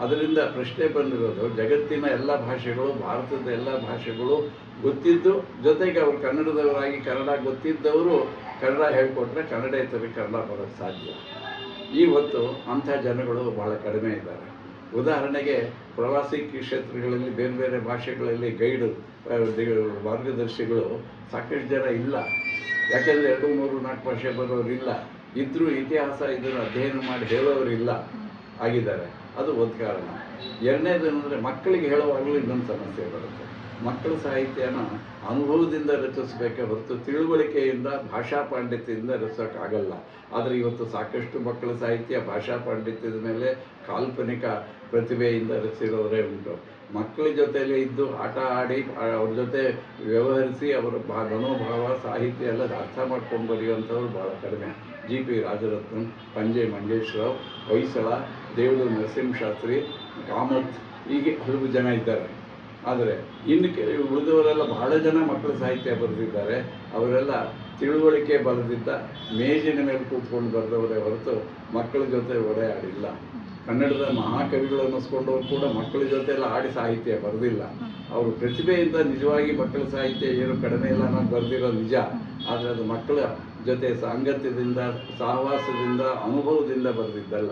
ಅದರಿಂದ ಪ್ರಶ್ನೆ ಬಂದಿರೋದು, ಜಗತ್ತಿನ ಎಲ್ಲ ಭಾಷೆಗಳು, ಭಾರತದ ಎಲ್ಲ ಭಾಷೆಗಳು ಗೊತ್ತಿದ್ದು, ಜೊತೆಗೆ ಅವರು ಕನ್ನಡದವರಾಗಿ ಕನ್ನಡ ಗೊತ್ತಿದ್ದವರು ಕನ್ನಡ ಹೇಳ್ಕೊಟ್ರೆ ಕನ್ನಡೇತರಿಗೆ ಕನ್ನಡ ಬರೋಕ್ಕೆ ಸಾಧ್ಯ. ಇವತ್ತು ಅಂಥ ಜನಗಳು ಬಹಳ ಕಡಿಮೆ ಇದ್ದಾರೆ. ಉದಾಹರಣೆಗೆ ಪ್ರವಾಸಿ ಕ್ಷೇತ್ರಗಳಲ್ಲಿ ಬೇರೆ ಬೇರೆ ಭಾಷೆಗಳಲ್ಲಿ ಗೈಡು, ಮಾರ್ಗದರ್ಶಿಗಳು ಸಾಕಷ್ಟು ಜನ ಇಲ್ಲ. ಯಾಕೆಂದರೆ 2, 3, 4 ಭಾಷೆ ಬರೋರಿಲ್ಲ. ಇದ್ದರೂ ಇತಿಹಾಸ ಇದನ್ನು ಅಧ್ಯಯನ ಮಾಡಿ ಹೇಳೋರಿಲ್ಲ ಆಗಿದ್ದಾರೆ. ಅದು ಒಂದು ಕಾರಣ. ಎರಡನೇದು ಏನಂದರೆ, ಮಕ್ಕಳಿಗೆ ಹೇಳುವಾಗಲೂ ಇನ್ನೊಂದು ಸಮಸ್ಯೆ ಬರುತ್ತೆ. ಮಕ್ಕಳ ಸಾಹಿತ್ಯನ ಅನುಭವದಿಂದ ರಚಿಸಬೇಕೇ ಹೊರತು ತಿಳುವಳಿಕೆಯಿಂದ, ಭಾಷಾ ಪಾಂಡಿತ್ಯದಿಂದ ರಚಿಸೋಕ್ಕಾಗಲ್ಲ. ಆದರೆ ಇವತ್ತು ಸಾಕಷ್ಟು ಮಕ್ಕಳ ಸಾಹಿತ್ಯ ಭಾಷಾ ಪಾಂಡಿತ್ಯದ ಮೇಲೆ ಕಾಲ್ಪನಿಕ ಪ್ರತಿಭೆಯಿಂದ ರಚಿಸಿರೋರೇ ಉಂಟು. ಮಕ್ಕಳ ಜೊತೆಯಲ್ಲೇ ಇದ್ದು ಆಟ ಆಡಿ ಅವ್ರ ಜೊತೆ ವ್ಯವಹರಿಸಿ ಅವರ ಮನೋಭಾವ, ಸಾಹಿತ್ಯ ಎಲ್ಲ ಅರ್ಥ ಮಾಡ್ಕೊಂಡು ಬರೆಯುವಂಥವ್ರು ಭಾಳ ಕಡಿಮೆ. G.P. ರಾಜರತ್ನಂ, ಪಂಜೆ ಮಂಗೇಶ್ರಾವ್, ಹೊಯ್ಸಳ, ದೇವೂರು ನರಸಿಂಹಶಾಸ್ತ್ರಿ, ಕಾಮತ್, ಹೀಗೆ ಹಲವು ಜನ ಇದ್ದಾರೆ. ಆದರೆ ಇನ್ನು ಉಳಿದವರೆಲ್ಲ ಬಹಳ ಜನ ಮಕ್ಕಳ ಸಾಹಿತ್ಯ ಬರೆದಿದ್ದಾರೆ. ಅವರೆಲ್ಲ ತಿಳುವಳಿಕೆ ಬರೆದಿದ್ದ, ಮೇಜಿನ ಮೇಲೆ ಕೂತ್ಕೊಂಡು ಬರೆದವರೇ ಹೊರತು ಮಕ್ಕಳ ಜೊತೆ ಒಡೆ ಆಡಿಲ್ಲ. ಕನ್ನಡದ ಮಹಾಕವಿಗಳು ಅನ್ನಿಸ್ಕೊಂಡವ್ರು ಕೂಡ ಮಕ್ಕಳ ಜೊತೆ ಎಲ್ಲ ಆಡಿ ಸಾಹಿತ್ಯ ಬರೆದಿಲ್ಲ. ಅವರು ಪ್ರತಿಭೆಯಿಂದ ನಿಜವಾಗಿ ಮಕ್ಕಳ ಸಾಹಿತ್ಯ ಏನು ಕಡಿಮೆ ಇಲ್ಲ ಅನ್ನೋದು ಬರೆದಿರೋ ನಿಜ. ಆದರೆ ಅದು ಮಕ್ಕಳ ಜೊತೆ ಸಾಂಗತ್ಯದಿಂದ, ಸಹವಾಸದಿಂದ, ಅನುಭವದಿಂದ ಬರೆದಿದ್ದಲ್ಲ.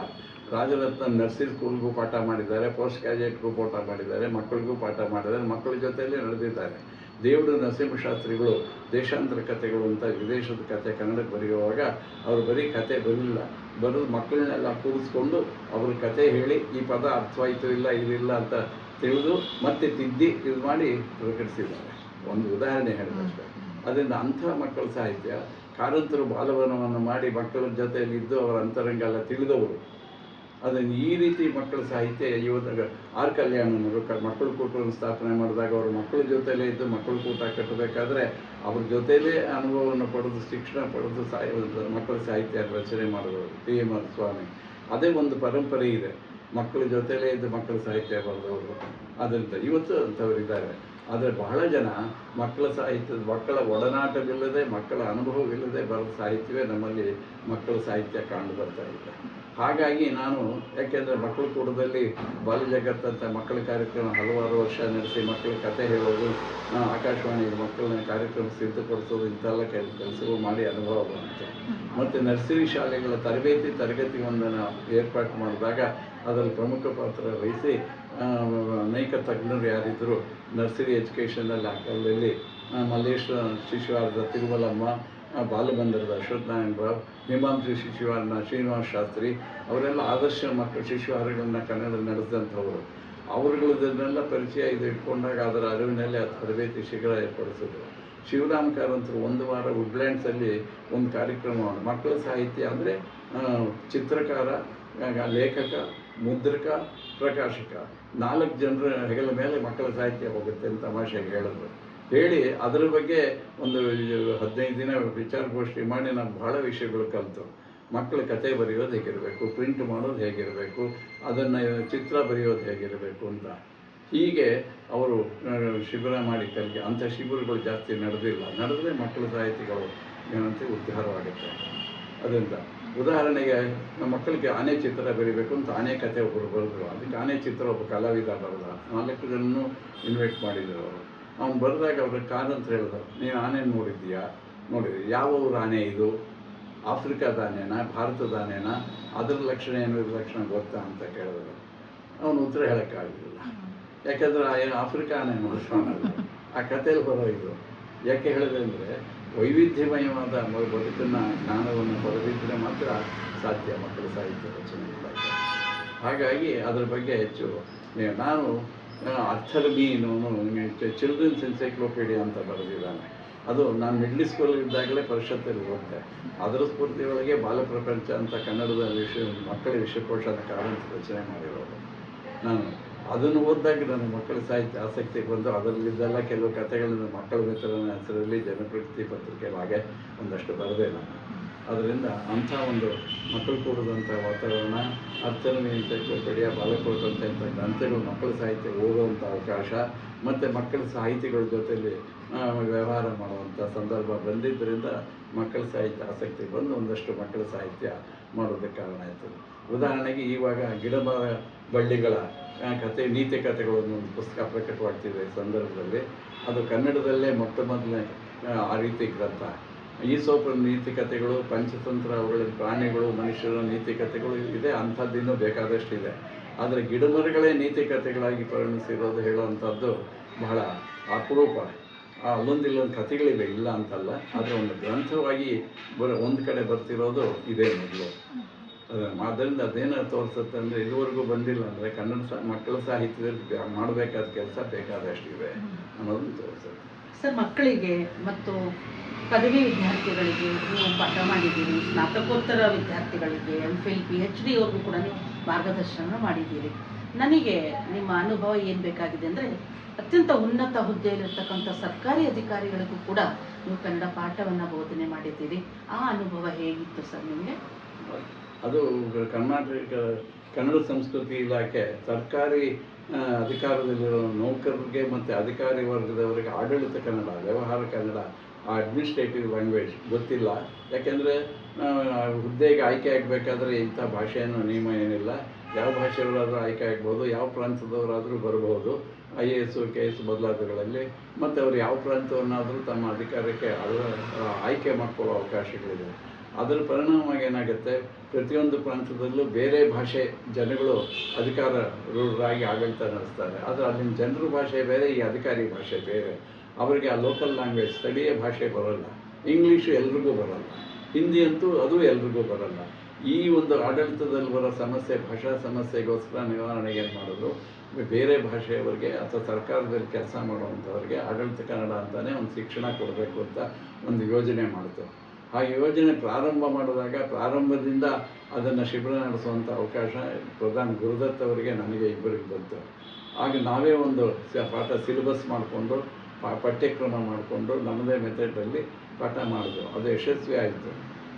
ರಾಜರತ್ನ ನರ್ಸರಿ ಸ್ಕೂಲ್ಗೂ ಪಾಠ ಮಾಡಿದ್ದಾರೆ, ಪೋಸ್ಟ್ ಗ್ರಾಜುಯೇಟ್ಗೂ ಪಾಠ ಮಾಡಿದ್ದಾರೆ, ಮಕ್ಕಳಿಗೂ ಪಾಠ ಮಾಡಿದ್ದಾರೆ, ಮಕ್ಕಳ ಜೊತೆಯಲ್ಲೇ ನಡೆದಿದ್ದಾರೆ. ದೇವೂರು ನರಸಿಂಹಶಾಸ್ತ್ರಿಗಳು ದೇಶಾಂತರ ಕಥೆಗಳು ಅಂತ ವಿದೇಶದ ಕಥೆ ಕನ್ನಡಕ್ಕೆ ಬರೆಯುವಾಗ ಅವರು ಬರೀ ಕತೆ ಬರಲಿಲ್ಲ, ಬರೆದು ಮಕ್ಕಳನ್ನೆಲ್ಲ ಕೂರಿಸ್ಕೊಂಡು ಅವ್ರ ಕತೆ ಹೇಳಿ ಈ ಪದ ಅರ್ಥವಾಯಿತು ಇಲ್ಲ ಇದಿಲ್ಲ ಅಂತ ತಿಳಿದು ಮತ್ತೆ ತಿದ್ದಿ ಇದು ಮಾಡಿ ಪ್ರಕಟಿಸಿದ್ದಾರೆ. ಒಂದು ಉದಾಹರಣೆ ಹೇಳಿದಷ್ಟೇ. ಅದರಿಂದ ಅಂಥ ಮಕ್ಕಳ ಸಾಹಿತ್ಯ, ಕಾರಂತರು ಬಾಲವನವನ್ನು ಮಾಡಿ ಮಕ್ಕಳ ಜೊತೆಯಲ್ಲಿದ್ದು ಅವರ ಅಂತರಂಗ ಎಲ್ಲ ತಿಳಿದವರು. ಅದನ್ನು ಈ ರೀತಿ ಮಕ್ಕಳ ಸಾಹಿತ್ಯ ಇವತ್ತು ಆರ್ ಕಲ್ಯಾಣನವರು ಮಕ್ಕಳ ಕೂಟವನ್ನು ಸ್ಥಾಪನೆ ಮಾಡಿದಾಗ ಅವರು ಮಕ್ಕಳ ಜೊತೆಯಲ್ಲೇ ಇದ್ದು ಮಕ್ಕಳ ಕೂಟ ಕಟ್ಟಬೇಕಾದ್ರೆ ಅವ್ರ ಜೊತೆಯಲ್ಲೇ ಅನುಭವವನ್ನು ಪಡೆದು, ಶಿಕ್ಷಣ ಪಡೆದು ಮಕ್ಕಳ ಸಾಹಿತ್ಯ ರಚನೆ ಮಾಡಿದವರು T.M. ಸ್ವಾಮಿ. ಅದೇ ಒಂದು ಪರಂಪರೆ ಇದೆ, ಮಕ್ಕಳ ಜೊತೆಯಲ್ಲೇ ಇದ್ದು ಮಕ್ಕಳ ಸಾಹಿತ್ಯ ಬರೆದವರು. ಅದರಿಂದ ಇವತ್ತು ಅಂಥವರಿದ್ದಾರೆ. ಆದರೆ ಬಹಳ ಜನ ಮಕ್ಕಳ ಸಾಹಿತ್ಯದ, ಮಕ್ಕಳ ಒಡನಾಟವಿಲ್ಲದೆ, ಮಕ್ಕಳ ಅನುಭವವಿಲ್ಲದೆ ಬರೆದ ಸಾಹಿತ್ಯವೇ ನಮ್ಮಲ್ಲಿ ಮಕ್ಕಳ ಸಾಹಿತ್ಯ ಕಂಡು ಬರ್ತಾ ಇದೆ. ಹಾಗಾಗಿ ನಾನು, ಯಾಕೆಂದರೆ ಮಕ್ಕಳ ಕೂಟದಲ್ಲಿ ಬಾಲ್ಯಜಗತ್ತಂತ ಮಕ್ಕಳ ಕಾರ್ಯಕ್ರಮ ಹಲವಾರು ವರ್ಷ ನಡೆಸಿ ಮಕ್ಕಳ ಕತೆ ಹೇಳೋದು, ಆಕಾಶವಾಣಿಗೆ ಮಕ್ಕಳನ್ನ ಕಾರ್ಯಕ್ರಮ ಸಿದ್ಧಪಡಿಸೋದು, ಇಂಥೆಲ್ಲ ಕೆಲಸಗಳು ಮಾಡಿ ಅನುಭವ ಬಂತು. ಮತ್ತು ನರ್ಸರಿ ಶಾಲೆಗಳ ತರಗತಿಯೊಂದನ್ನು ಏರ್ಪಾಡು ಮಾಡಿದಾಗ ಅದರಲ್ಲಿ ಪ್ರಮುಖ ಪಾತ್ರ ವಹಿಸಿ ಅನೇಕ ತಜ್ಞರು ಯಾರಿದ್ದರು ನರ್ಸರಿ ಎಜುಕೇಷನಲ್ಲಿ ಅಲ್ಲಲ್ಲಿ ಮಲ್ಲೇಶ್ವರ ಶಿಶುವಾರದ ತಿರುಮಲಮ್ಮ, ಬಾಲಬಂದರದ ಅಶ್ವತ್ಥನಾರಾಯಣ ರಾವ್, ಮೀಮಾಂಸ ಶಿಶುವಾರನ ಶ್ರೀನಿವಾಸ ಶಾಸ್ತ್ರಿ ಅವರೆಲ್ಲ ಆದರ್ಶ ಮಕ್ಕಳು ಶಿಶುವಾರಗಳನ್ನ ಕನ್ನಡ ನಡೆಸಿದಂಥವರು. ಅವರುಗಳನ್ನೆಲ್ಲ ಪರಿಚಯ ಇದು ಇಟ್ಕೊಂಡಾಗ ಅದರ ಅರಿವಿನಲ್ಲಿ ತರಬೇತಿ ಶಿಬಿರ ಏರ್ಪಡಿಸಿದ್ರು. ಶಿವರಾಮ್ ಕಾರಂತರು ಒಂದು ವಾರ ವುಡ್ಲ್ಯಾಂಡ್ಸಲ್ಲಿ ಒಂದು ಕಾರ್ಯಕ್ರಮ, ಮಕ್ಕಳ ಸಾಹಿತ್ಯ ಅಂದರೆ ಚಿತ್ರಕಾರ, ಲೇಖಕ, ಮುದ್ರಕ, ಪ್ರಕಾಶಕ 4 ಜನರ ಹೆಗಲ ಮೇಲೆ ಮಕ್ಕಳ ಸಾಹಿತ್ಯ ಹೋಗುತ್ತೆ ಅಂತ ತಮಾಷೆಗೆ ಹೇಳಿದ್ರು. ಹೇಳಿ ಅದರ ಬಗ್ಗೆ ಒಂದು 15 ದಿನ ವಿಚಾರಗೋಷ್ಠಿ ಮಾಡಿ ನಾನು ಬಹಳ ವಿಷಯಗಳು ಕಲಿತು. ಮಕ್ಕಳ ಕತೆ ಬರೆಯೋದು ಹೇಗಿರಬೇಕು, ಪ್ರಿಂಟ್ ಮಾಡೋದು ಹೇಗಿರಬೇಕು, ಅದನ್ನು ಚಿತ್ರ ಬರೆಯೋದು ಹೇಗಿರಬೇಕು ಅಂತ. ಹೀಗೆ ಅವರು ಶಿಬಿರ ಮಾಡಿ ಕಲಿಕೆ ಅಂಥ ಶಿಬಿರಗಳು ಜಾಸ್ತಿ ನಡೆದರೆ ಮಕ್ಕಳ ಸಾಹಿತಿಗಳು ಏನಂತೆ ಉದ್ಧಾರವಾಗುತ್ತೆ. ಅದರಿಂದ ಉದಾಹರಣೆಗೆ ನಮ್ಮ ಮಕ್ಕಳಿಗೆ ಆನೆ ಚಿತ್ರ ಬರೀಬೇಕು ಅಂತ ಆನೆ ಕತೆ ಒಬ್ಬರು ಬರೆದ್ರು. ಅದಕ್ಕೆ ಆನೆ ಚಿತ್ರ ಒಬ್ಬ ಕಲಾವಿದ ಬರೆದ. 4 ಜನನು ಇನ್ವೈಟ್ ಮಾಡಿದರು ಅವರು. ಅವ್ನು ಬರೆದಾಗ ಅವ್ರ ಕಾರ್ ಅಂತ ಹೇಳಿದ್ರು, ನೀನು ಆನೆ ನೋಡಿದ್ದೀಯಾ? ನೋಡಿದ್ರಿ. ಯಾವ ಊರ ಆನೆ ಇದು? ಆಫ್ರಿಕಾದ ಆನೆನಾ, ಭಾರತದ ಆನೆನಾ? ಅದರ ಲಕ್ಷಣ ಏನು, ಲಕ್ಷಣ ಗೊತ್ತಾ ಅಂತ ಕೇಳಿದ್ರು. ಅವನು ಉತ್ತರ ಹೇಳೋಕ್ಕಾಗಲಿಲ್ಲ. ಯಾಕೆಂದರೆ ಆಫ್ರಿಕಾ ಆನೆ ನೋಡ್ಸೋಣಲ್ಲ ಆ ಕಥೆಯಲ್ಲಿ ಬರೋ ಇದು. ಯಾಕೆ ಹೇಳಿದೆ ಅಂದರೆ ವೈವಿಧ್ಯಮಯವಾದ ಬದುಕನ್ನು ಜ್ಞಾನವನ್ನು ಪಡೆದಿದ್ದರೆ ಮಾತ್ರ ಸಾಧ್ಯ ಮಕ್ಕಳ ಸಾಹಿತ್ಯ ರಚನೆ ಮಾಡೋಕ್ಕೆ. ಹಾಗಾಗಿ ಅದರ ಬಗ್ಗೆ ಹೆಚ್ಚು ನಾನು ಅರ್ಥರ್ ಮೀನು ಚಿಲ್ಡ್ರನ್ಸ್ ಎನ್ಸೈಕ್ಲೋಪೀಡಿಯಾ ಅಂತ ಬರೆದಿದ್ದಾನೆ. ಅದು ನಾನು ಮಿಡ್ಲ್ ಸ್ಕೂಲಲ್ಲಿ ಇದ್ದಾಗಲೇ ಪರಿಷತ್ತಲ್ಲಿ ಓದಿದೆ. ಅದರ ಸ್ಫೂರ್ತಿಯೊಳಗೆ ಬಾಲಪ್ರಪಂಚ ಅಂತ ಕನ್ನಡದ ಮಕ್ಕಳ ವಿಶ್ವಕೋಶದ ಕಾರಂತ ರಚನೆ ಮಾಡಿರೋದು. ನಾನು ಅದನ್ನು ಓದಿದಾಗ ನನ್ನ ಮಕ್ಕಳ ಸಾಹಿತ್ಯ ಆಸಕ್ತಿ ಬಂದು ಅದರಲ್ಲಿದ್ದೆಲ್ಲ ಕೆಲವು ಕಥೆಗಳನ್ನು ಮಕ್ಕಳ ಮಿತ್ರನ ಹೆಸರಲ್ಲಿ ಜನಪ್ರಗತಿ ಪತ್ರಿಕೆಯಲ್ಲಿ ಹಾಗೆ ಒಂದಷ್ಟು ಬರೆದೆ ನಾನು. ಅದರಿಂದ ಅಂಥ ಒಂದು ಮಕ್ಕಳು ಕೂಡುವಂಥ ವಾತಾವರಣ, ಅರ್ಥನೇ ಎನ್ಸೈಕ್ಲೋಪೀಡಿಯಾ, ಬಾಲಪ್ರಪಂಚ ಅಂತ ಗ್ರಂಥಗಳು ಮಕ್ಕಳ ಸಾಹಿತ್ಯ ಓದುವಂಥ ಅವಕಾಶ ಮತ್ತು ಮಕ್ಕಳ ಸಾಹಿತಿಗಳ ಜೊತೆಯಲ್ಲಿ ವ್ಯವಹಾರ ಮಾಡುವಂಥ ಸಂದರ್ಭ ಬಂದಿದ್ದರಿಂದ ಮಕ್ಕಳ ಸಾಹಿತ್ಯ ಆಸಕ್ತಿ ಬಂದು ಒಂದಷ್ಟು ಮಕ್ಕಳ ಸಾಹಿತ್ಯ ಮಾಡೋದಕ್ಕೆ ಕಾರಣ ಆಯಿತು. ಉದಾಹರಣೆಗೆ ಇವಾಗ ಗಿಡಮರ ಬಳ್ಳಿಗಳ ಕತೆ, ನೀತಿ ಕಥೆಗಳನ್ನು ಒಂದು ಪುಸ್ತಕ ಪ್ರಕಟವಾಗ್ತಿದೆ ಈ ಸಂದರ್ಭದಲ್ಲಿ. ಅದು ಕನ್ನಡದಲ್ಲೇ ಮೊಟ್ಟ ಮೊದಲನೇ ಆ ರೀತಿ ಗ್ರಂಥ. ಈಸೋಪನ ನೀತಿ ಕಥೆಗಳು, ಪಂಚತಂತ್ರ, ಅವುಗಳ ಪ್ರಾಣಿಗಳು, ಮನುಷ್ಯರ ನೀತಿ ಕಥೆಗಳು ಇದೆ. ಅಂಥದ್ದಿನ್ನೂ ಬೇಕಾದಷ್ಟಿದೆ. ಆದರೆ ಗಿಡಮರಗಳೇ ನೀತಿ ಕಥೆಗಳಾಗಿ ಪರಿಣಮಿಸಿರೋದು ಹೇಳುವಂಥದ್ದು ಬಹಳ ಅಪರೂಪ. ಅಲ್ಲೊಂದಿಲ್ಲೊಂದು ಕಥೆಗಳಿವೆ, ಇಲ್ಲ ಅಂತಲ್ಲ. ಆದರೆ ಒಂದು ಗ್ರಂಥವಾಗಿ ಒಂದು ಕಡೆ ಬರ್ತಿರೋದು ಇದೇ ಮೊದಲು. ಆದ್ದರಿಂದ ಅದೇನೋ ತೋರಿಸುತ್ತೆ ಅಂದರೆ ಇದುವರೆಗೂ ಬಂದಿಲ್ಲ ಅಂದರೆ ಕನ್ನಡ ಮಕ್ಕಳ ಸಾಹಿತ್ಯದಲ್ಲಿ ಮಾಡಬೇಕಾದ ಕೆಲಸ ಬೇಕಾದಷ್ಟಿದೆ ಅನ್ನೋದನ್ನು ತೋರಿಸುತ್ತೆ. ಸರ್, ಮಕ್ಕಳಿಗೆ ಮತ್ತು ಪದವಿ ವಿದ್ಯಾರ್ಥಿಗಳಿಗೆ ನೀವು ಪಾಠ ಮಾಡಿದ್ದೀರಿ, ಸ್ನಾತಕೋತ್ತರ ವಿದ್ಯಾರ್ಥಿಗಳಿಗೆ MPhil PhD ಅವ್ರಿಗೂ ಕೂಡ ನೀವು ಮಾರ್ಗದರ್ಶನ ಮಾಡಿದ್ದೀರಿ. ನನಗೆ ನಿಮ್ಮ ಅನುಭವ ಏನು ಬೇಕಾಗಿದೆ ಅಂದರೆ ಅತ್ಯಂತ ಉನ್ನತ ಹುದ್ದೆಯಲ್ಲಿರ್ತಕ್ಕಂಥ ಸರ್ಕಾರಿ ಅಧಿಕಾರಿಗಳಿಗೂ ಕೂಡ ನೀವು ಕನ್ನಡ ಪಾಠವನ್ನು ಬೋಧನೆ ಮಾಡಿದ್ದೀರಿ. ಆ ಅನುಭವ ಹೇಗಿತ್ತು ಸರ್ ನಿಮಗೆ? ಅದು ಕರ್ನಾಟಕ ಕನ್ನಡ ಸಂಸ್ಕೃತಿ ಇಲಾಖೆ ಸರ್ಕಾರಿ ಅಧಿಕಾರದಲ್ಲಿರೋ ನೌಕರರಿಗೆ ಮತ್ತು ಅಧಿಕಾರಿ ವರ್ಗದವರಿಗೆ ಆಡಳಿತ ಕನ್ನಡ, ವ್ಯವಹಾರ ಕನ್ನಡ, ಅಡ್ಮಿನಿಸ್ಟ್ರೇಟಿವ್ ಲ್ಯಾಂಗ್ವೇಜ್ ಗೊತ್ತಿಲ್ಲ. ಯಾಕೆಂದರೆ ಹುದ್ದೆಗೆ ಆಯ್ಕೆ ಆಗಬೇಕಾದ್ರೆ ಇಂಥ ಭಾಷೆಯನ್ನು ನಿಯಮ ಏನಿಲ್ಲ. ಯಾವ ಭಾಷೆಯವರಾದರೂ ಆಯ್ಕೆ ಆಗ್ಬೋದು, ಯಾವ ಪ್ರಾಂತದವರಾದರೂ ಬರ್ಬೋದು, IAS KS ಮೊದಲಾದವುಗಳಲ್ಲಿ. ಮತ್ತು ಅವರು ಯಾವ ಪ್ರಾಂತವನ್ನಾದರೂ ತಮ್ಮ ಅಧಿಕಾರಕ್ಕೆ ಆಯ್ಕೆ ಮಾಡ್ಕೊಳ್ಳೋ ಅವಕಾಶಗಳಿದೆ. ಅದರ ಪರಿಣಾಮವಾಗಿ ಏನಾಗುತ್ತೆ, ಪ್ರತಿಯೊಂದು ಪ್ರಾಂತದಲ್ಲೂ ಬೇರೆ ಭಾಷೆ ಜನಗಳು ಅಧಿಕಾರರಾಗಿ ಆಡಳಿತ ನಡೆಸ್ತಾರೆ. ಆದರೆ ಅಲ್ಲಿನ ಜನರ ಭಾಷೆ ಬೇರೆ, ಈ ಅಧಿಕಾರಿ ಭಾಷೆ ಬೇರೆ. ಅವರಿಗೆ ಆ ಲೋಕಲ್ ಲ್ಯಾಂಗ್ವೇಜ್, ಸ್ಥಳೀಯ ಭಾಷೆ ಬರೋಲ್ಲ. ಇಂಗ್ಲೀಷು ಎಲ್ರಿಗೂ ಬರೋಲ್ಲ, ಹಿಂದಿ ಅಂತೂ ಅದು ಎಲ್ರಿಗೂ ಬರೋಲ್ಲ. ಈ ಒಂದು ಆಡಳಿತದಲ್ಲಿ ಬರೋ ಸಮಸ್ಯೆ, ಭಾಷಾ ಸಮಸ್ಯೆಗೋಸ್ಕರ ನಿವಾರಣೆಗೆ ಏನು ಮಾಡಿದ್ರು, ಬೇರೆ ಭಾಷೆಯವರಿಗೆ ಅಥವಾ ಸರ್ಕಾರದಲ್ಲಿ ಕೆಲಸ ಮಾಡುವಂಥವ್ರಿಗೆ ಆಡಳಿತ ಕನ್ನಡ ಅಂತಲೇ ಒಂದು ಶಿಕ್ಷಣ ಕೊಡಬೇಕು ಅಂತ ಒಂದು ಯೋಜನೆ ಮಾಡಿತು. ಆ ಯೋಜನೆ ಪ್ರಾರಂಭ ಮಾಡಿದಾಗ ಪ್ರಾರಂಭದಿಂದ ಅದನ್ನು ಶಿಬಿರ ನಡೆಸುವಂಥ ಅವಕಾಶ ಪ್ರಧಾನ ಗುರುದತ್ ಅವರಿಗೆ, ನನಗೆ ಇಬ್ಬರಿಗೆ ಬಂತು. ಆಗ ನಾವೇ ಒಂದು ಪಾಠ ಸಿಲೆಬಸ್ ಮಾಡಿಕೊಂಡು ಪಠ್ಯಕ್ರಮ ಮಾಡಿಕೊಂಡು ನಮ್ಮದೇ ಮೆಥಡಲ್ಲಿ ಪಾಠ ಮಾಡಿದ್ವು. ಅದು ಯಶಸ್ವಿ ಆಯಿತು.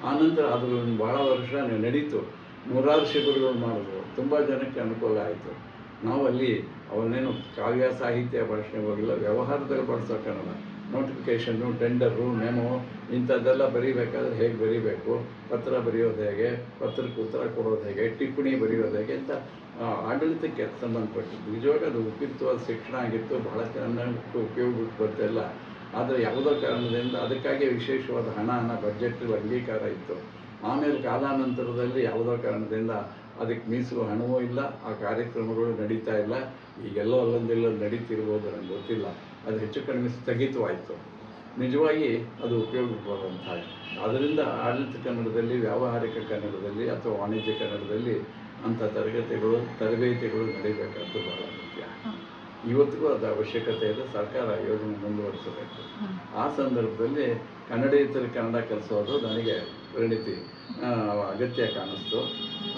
ಆನಂತರ ಅದು ಭಾಳ ವರ್ಷ ನಡೀತು. 100 ಶಿಬಿರಗಳು ಮಾಡಿದ್ರು. ತುಂಬ ಜನಕ್ಕೆ ಅನುಕೂಲ ಆಯಿತು. ನಾವು ಅಲ್ಲಿ ಅವನ್ನೇನು ಕಾವ್ಯ ಸಾಹಿತ್ಯ ಭಾಷೆ ಹೋಗಿಲ್ಲ, ವ್ಯವಹಾರದಲ್ಲಿ ಬಳಸೋ ಕನ್ನಡ. ನೋಟಿಫಿಕೇಷನ್ನು, ಟೆಂಡರು, ಮೆಮೊ ಇಂಥದ್ದೆಲ್ಲ ಬರೀಬೇಕಾದ್ರೆ ಹೇಗೆ ಬರೀಬೇಕು, ಪತ್ರ ಬರೆಯೋದು ಹೇಗೆ, ಪತ್ರಕ್ಕೆ ಉತ್ತರ ಕೊಡೋದು ಹೇಗೆ, ಟಿಪ್ಪಣಿ ಬರೆಯೋದು ಹೇಗೆ ಅಂತ ಆಡಳಿತಕ್ಕೆ ಸಂಬಂಧಪಟ್ಟಿದ್ದು. ನಿಜವಾಗ ಅದು ಉಪಯುಕ್ತವಾದ ಶಿಕ್ಷಣ ಆಗಿತ್ತು. ಬಹಳ ಚೆನ್ನಾಗಿ ಉಪಯೋಗಕ್ಕೆ ಬರ್ತಿಲ್ಲ. ಆದರೆ ಯಾವುದೋ ಕಾರಣದಿಂದ ಅದಕ್ಕಾಗಿ ವಿಶೇಷವಾದ ಹಣ ಬಜೆಟ್ ಅಂಗೀಕಾರ ಇತ್ತು. ಆಮೇಲೆ ಕಾಲಾನಂತರದಲ್ಲಿ ಯಾವುದೋ ಕಾರಣದಿಂದ ಅದಕ್ಕೆ ಮೀಸಲು ಹಣವೂ ಇಲ್ಲ, ಆ ಕಾರ್ಯಕ್ರಮಗಳು ನಡೀತಾ ಇಲ್ಲ. ಈಗೆಲ್ಲೋ ಅಲ್ಲೊಂದೆಲ್ಲೋ ನಡೀತಿರ್ಬೋದು, ನನಗೆ ಗೊತ್ತಿಲ್ಲ. ಅದು ಹೆಚ್ಚು ಕಡಿಮೆ ಸ್ಥಗಿತವಾಯಿತು. ನಿಜವಾಗಿ ಅದು ಉಪಯೋಗಕ್ಕೆ ಬರುವಂಥ. ಅದರಿಂದ ಆಡಳಿತ ಕನ್ನಡದಲ್ಲಿ, ವ್ಯಾವಹಾರಿಕ ಕನ್ನಡದಲ್ಲಿ ಅಥವಾ ವಾಣಿಜ್ಯ ಕನ್ನಡದಲ್ಲಿ ಅಂಥ ತರಬೇತಿಗಳು ನಡೀಬೇಕಾದ್ದು ಬಹಳ ಮುಖ್ಯ. ಇವತ್ತಿಗೂ ಅದು ಅವಶ್ಯಕತೆ ಇದೆ. ಸರ್ಕಾರ ಯೋಜನೆ ಮುಂದುವರಿಸಬೇಕು. ಆ ಸಂದರ್ಭದಲ್ಲಿ ಕನ್ನಡೇತರ ಕನ್ನಡ ಕಲಿಸೋದು ನನಗೆ ಪರಿಣಿತಿ ಅಗತ್ಯ ಕಾಣಿಸ್ತು.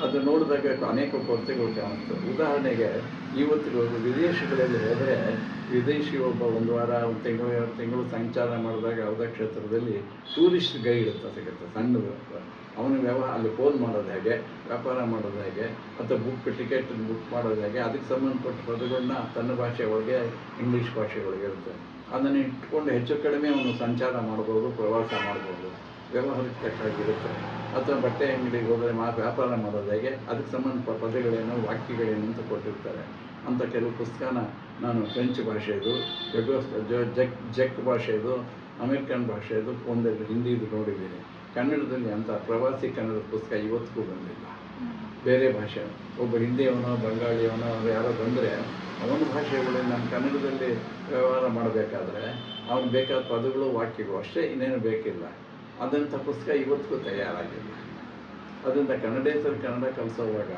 ಅದು ನೋಡಿದಾಗ ಅನೇಕ ಕೊರತೆಗಳು ಕಾಣಿಸ್ತು. ಉದಾಹರಣೆಗೆ ಇವತ್ತಿಗೂ ವಿದೇಶಗಳಲ್ಲಿ ಹೋದರೆ ವಿದೇಶಿ ಒಬ್ಬ ಒಂದು ವಾರ ಒಂದು ತಿಂಗಳು 2 ತಿಂಗಳು ಸಂಚಾರ ಮಾಡಿದಾಗ ಯಾವುದೇ ಕ್ಷೇತ್ರದಲ್ಲಿ ಟೂರಿಸ್ಟ್ ಗೈಡ್ ಅಂತ ಸಿಗುತ್ತೆ ಸಣ್ಣದು. ಅವನು ಅಲ್ಲಿ ಫೋನ್ ಮಾಡೋದು ಹೇಗೆ, ವ್ಯಾಪಾರ ಮಾಡೋದು ಹೇಗೆ, ಅಥವಾ ಟಿಕೆಟ್ ಬುಕ್ ಮಾಡೋದು ಹೇಗೆ, ಅದಕ್ಕೆ ಸಂಬಂಧಪಟ್ಟ ಪದಗಳನ್ನ ತನ್ನ ಭಾಷೆ ಒಳಗೆ ಇಂಗ್ಲೀಷ್ ಭಾಷೆ ಒಳಗೆ ಇರುತ್ತೆ. ಅದನ್ನು ಇಟ್ಕೊಂಡು ಹೆಚ್ಚು ಕಡಿಮೆ ಅವನು ಸಂಚಾರ ಮಾಡ್ಬೋದು, ಪ್ರವಾಸ ಮಾಡ್ಬೋದು, ವ್ಯವಹಾರಕ್ಕೆ ತಕ್ಕಾಗಿರುತ್ತೆ. ಅಥವಾ ಬಟ್ಟೆ ಅಂಗಡಿಗೆ ಹೋದರೆ ವ್ಯಾಪಾರ ಮಾಡೋದು ಹೇಗೆ, ಅದಕ್ಕೆ ಸಂಬಂಧಪಟ್ಟ ಪದಗಳೇನು, ವಾಕ್ಯಗಳೇನು ಅಂತ ಕೊಟ್ಟಿರ್ತಾರೆ. ಅಂಥ ಕೆಲವು ಪುಸ್ತಕನ ನಾನು ಫ್ರೆಂಚ್ ಭಾಷೆದು, ಜೆಕ್ ಭಾಷೆದು, ಅಮೇರಿಕನ್ ಭಾಷೆದು, ಒಂದೆರಡು ಹಿಂದಿದು ನೋಡಿದ್ದೀನಿ. ಕನ್ನಡದಲ್ಲಿ ಅಂಥ ಪ್ರವಾಸಿ ಕನ್ನಡದ ಪುಸ್ತಕ ಇವತ್ತಿಗೂ ಬಂದಿಲ್ಲ. ಬೇರೆ ಭಾಷೆ ಒಬ್ಬ ಹಿಂದಿಯವನೋ ಬಂಗಾಳಿಯವನೋ ಯಾರೋ ಬಂದರೆ ಅವನ ಭಾಷೆಗಳು ನಮ್ಮ ಕನ್ನಡದಲ್ಲಿ ವ್ಯವಹಾರ ಮಾಡಬೇಕಾದ್ರೆ ಅವ್ನು ಬೇಕಾದ ಪದಗಳು ವಾಕ್ಯಗಳು ಅಷ್ಟೇ, ಇನ್ನೇನು ಬೇಕಿಲ್ಲ. ಅದಂಥ ಪುಸ್ತಕ ಇವತ್ತಿಗೂ ತಯಾರಾಗಿಲ್ಲ. ಅದರಿಂದ ಕನ್ನಡೇತರ ಕನ್ನಡ ಕಲಿಸೋವಾಗ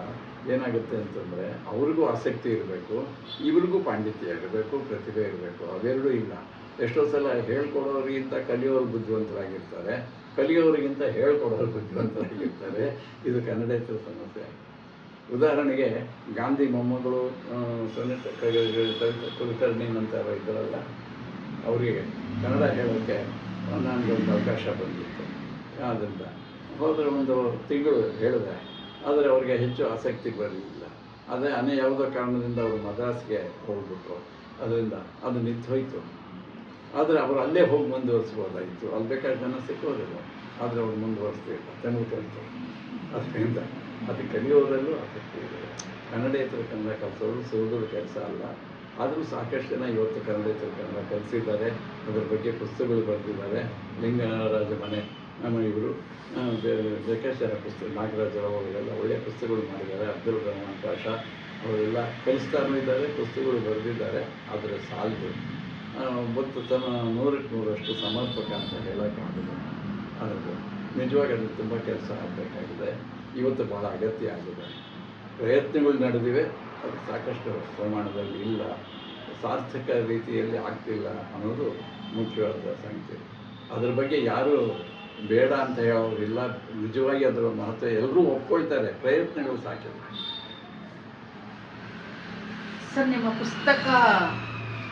ಏನಾಗುತ್ತೆ ಅಂತಂದರೆ ಅವ್ರಿಗೂ ಆಸಕ್ತಿ ಇರಬೇಕು, ಇವ್ರಿಗೂ ಪಾಂಡಿತ್ಯ ಇರಬೇಕು, ಪ್ರತಿಭೆ ಇರಬೇಕು. ಅವೆರಡೂ ಇಲ್ಲ. ಎಷ್ಟೋ ಸಲ ಹೇಳ್ಕೊಡೋರಿಗಿಂತ ಕಲಿಯೋರು ಬುದ್ಧಿವಂತರಾಗಿರ್ತಾರೆ, ಕಲಿಯೋರಿಗಿಂತ ಹೇಳ್ಕೊಡೋರು ಬುದ್ಧಿವಂತರಾಗಿರ್ತಾರೆ. ಇದು ಕನ್ನಡೇತರ ಸಮಸ್ಯೆ. ಉದಾಹರಣೆಗೆ ಗಾಂಧಿ ಮೊಮ್ಮಗಳು ಸವಿತಾ ಕುಲಕರ್ಣಿ ನಂತರ ಇದ್ದರಲ್ಲ, ಅವರಿಗೆ ಕನ್ನಡ ಹೇಳೋಕ್ಕೆ ನನಗೊಂದು ಅವಕಾಶ ಬಂದಿತ್ತು. ಆದ್ದರಿಂದ ಹೋದರೆ ಒಂದು ತಿಂಗಳು ಹೇಳಿದೆ, ಆದರೆ ಅವ್ರಿಗೆ ಹೆಚ್ಚು ಆಸಕ್ತಿ ಬರಲಿಲ್ಲ. ಅದೇ ಯಾವುದೋ ಕಾರಣದಿಂದ ಅವರು ಮದ್ರಾಸ್ಗೆ ಹೋಗ್ಬಿಟ್ರು. ಅದರಿಂದ ಅದು ನಿಂತು ಹೋಯಿತು. ಆದರೆ ಅವರು ಅಲ್ಲೇ ಹೋಗಿ ಮುಂದುವರಿಸ್ಬೋದಾಗಿತ್ತು. ಅಲ್ಲಿ ಬೇಕಾದ ಜನ ಸಿಕ್ಕೋದಿಲ್ಲ, ಆದರೆ ಅವ್ರು ಮುಂದುವರಿಸ್ತಿಲ್ಲ, ತಮಿಳು ಕಲಿತು. ಅದರಿಂದ ಅದು ಕಲಿಯೋದ್ರಲ್ಲೂ ಆಸಕ್ತಿ ಇದೆ. ಕನ್ನಡೇತರ ಕನ್ನಡ ಕಲಿಸೋದು ಸುಲಭದ ಕೆಲಸ ಅಲ್ಲ. ಆದರೂ ಸಾಕಷ್ಟು ಜನ ಇವತ್ತು ಕನ್ನಡೇತರ ಕನ್ನಡ ಕಲಿಸಿದ್ದಾರೆ. ಅದರ ಬಗ್ಗೆ ಪುಸ್ತಕಗಳು ಬರೆದಿದ್ದಾರೆ. ಲಿಂಗರಾಜ ಮನೆ ನಮ್ಮ ಇವರು ಬೇಕಾಶರ ಪುಸ್ತಕ, ನಾಗರಾಜರಾವ್ ಅವರೆಲ್ಲ ಒಳ್ಳೆಯ ಪುಸ್ತಕಗಳು ಮಾಡಿದ್ದಾರೆ. ಅಬ್ದುಲ್ ರಹಮಾನ್ ಪಾಷಾ ಅವರೆಲ್ಲ ಕಲಿಸ್ತಾನೂ ಇದ್ದಾರೆ, ಪುಸ್ತಕಗಳು ಬರೆದಿದ್ದಾರೆ. ಆದರೆ ಸಾಲದು. ಮತ್ತು ತನ್ನ 100ಕ್ಕೆ 100ರಷ್ಟು ಸಮರ್ಪಕ ಅಂತ ಹೇಳೋಕ್ಕಾಗಲ್ಲ. ಅದು ನಿಜವಾಗಿ ಅದು ತುಂಬ ಕೆಲಸ ಆಗಬೇಕಾಗಿದೆ. ಇವತ್ತು ಭಾಳ ಅಗತ್ಯ ಆಗಿದೆ. ಪ್ರಯತ್ನಗಳು ನಡೆದಿವೆ, ಅದು ಸಾಕಷ್ಟು ಪ್ರಮಾಣದಲ್ಲಿ ಇಲ್ಲ, ಸಾರ್ಥಕ ರೀತಿಯಲ್ಲಿ ಆಗ್ತಿಲ್ಲ ಅನ್ನೋದು ಮುಖ್ಯವಾದ ಸಂಗತಿ. ಅದ್ರ ಬಗ್ಗೆ ಯಾರೂ ಬೇಡ ಅಂತ ಹೇಳೋರಿಲ್ಲ. ನಿಜವಾಗಿ ಅದರ ಮಹತ್ವ ಎಲ್ಲರೂ ಒಪ್ಕೊಳ್ತಾರೆ, ಪ್ರಯತ್ನಗಳು ಸಾಕಿಲ್ಲ. ಸರ್, ನಿಮ್ಮ ಪುಸ್ತಕ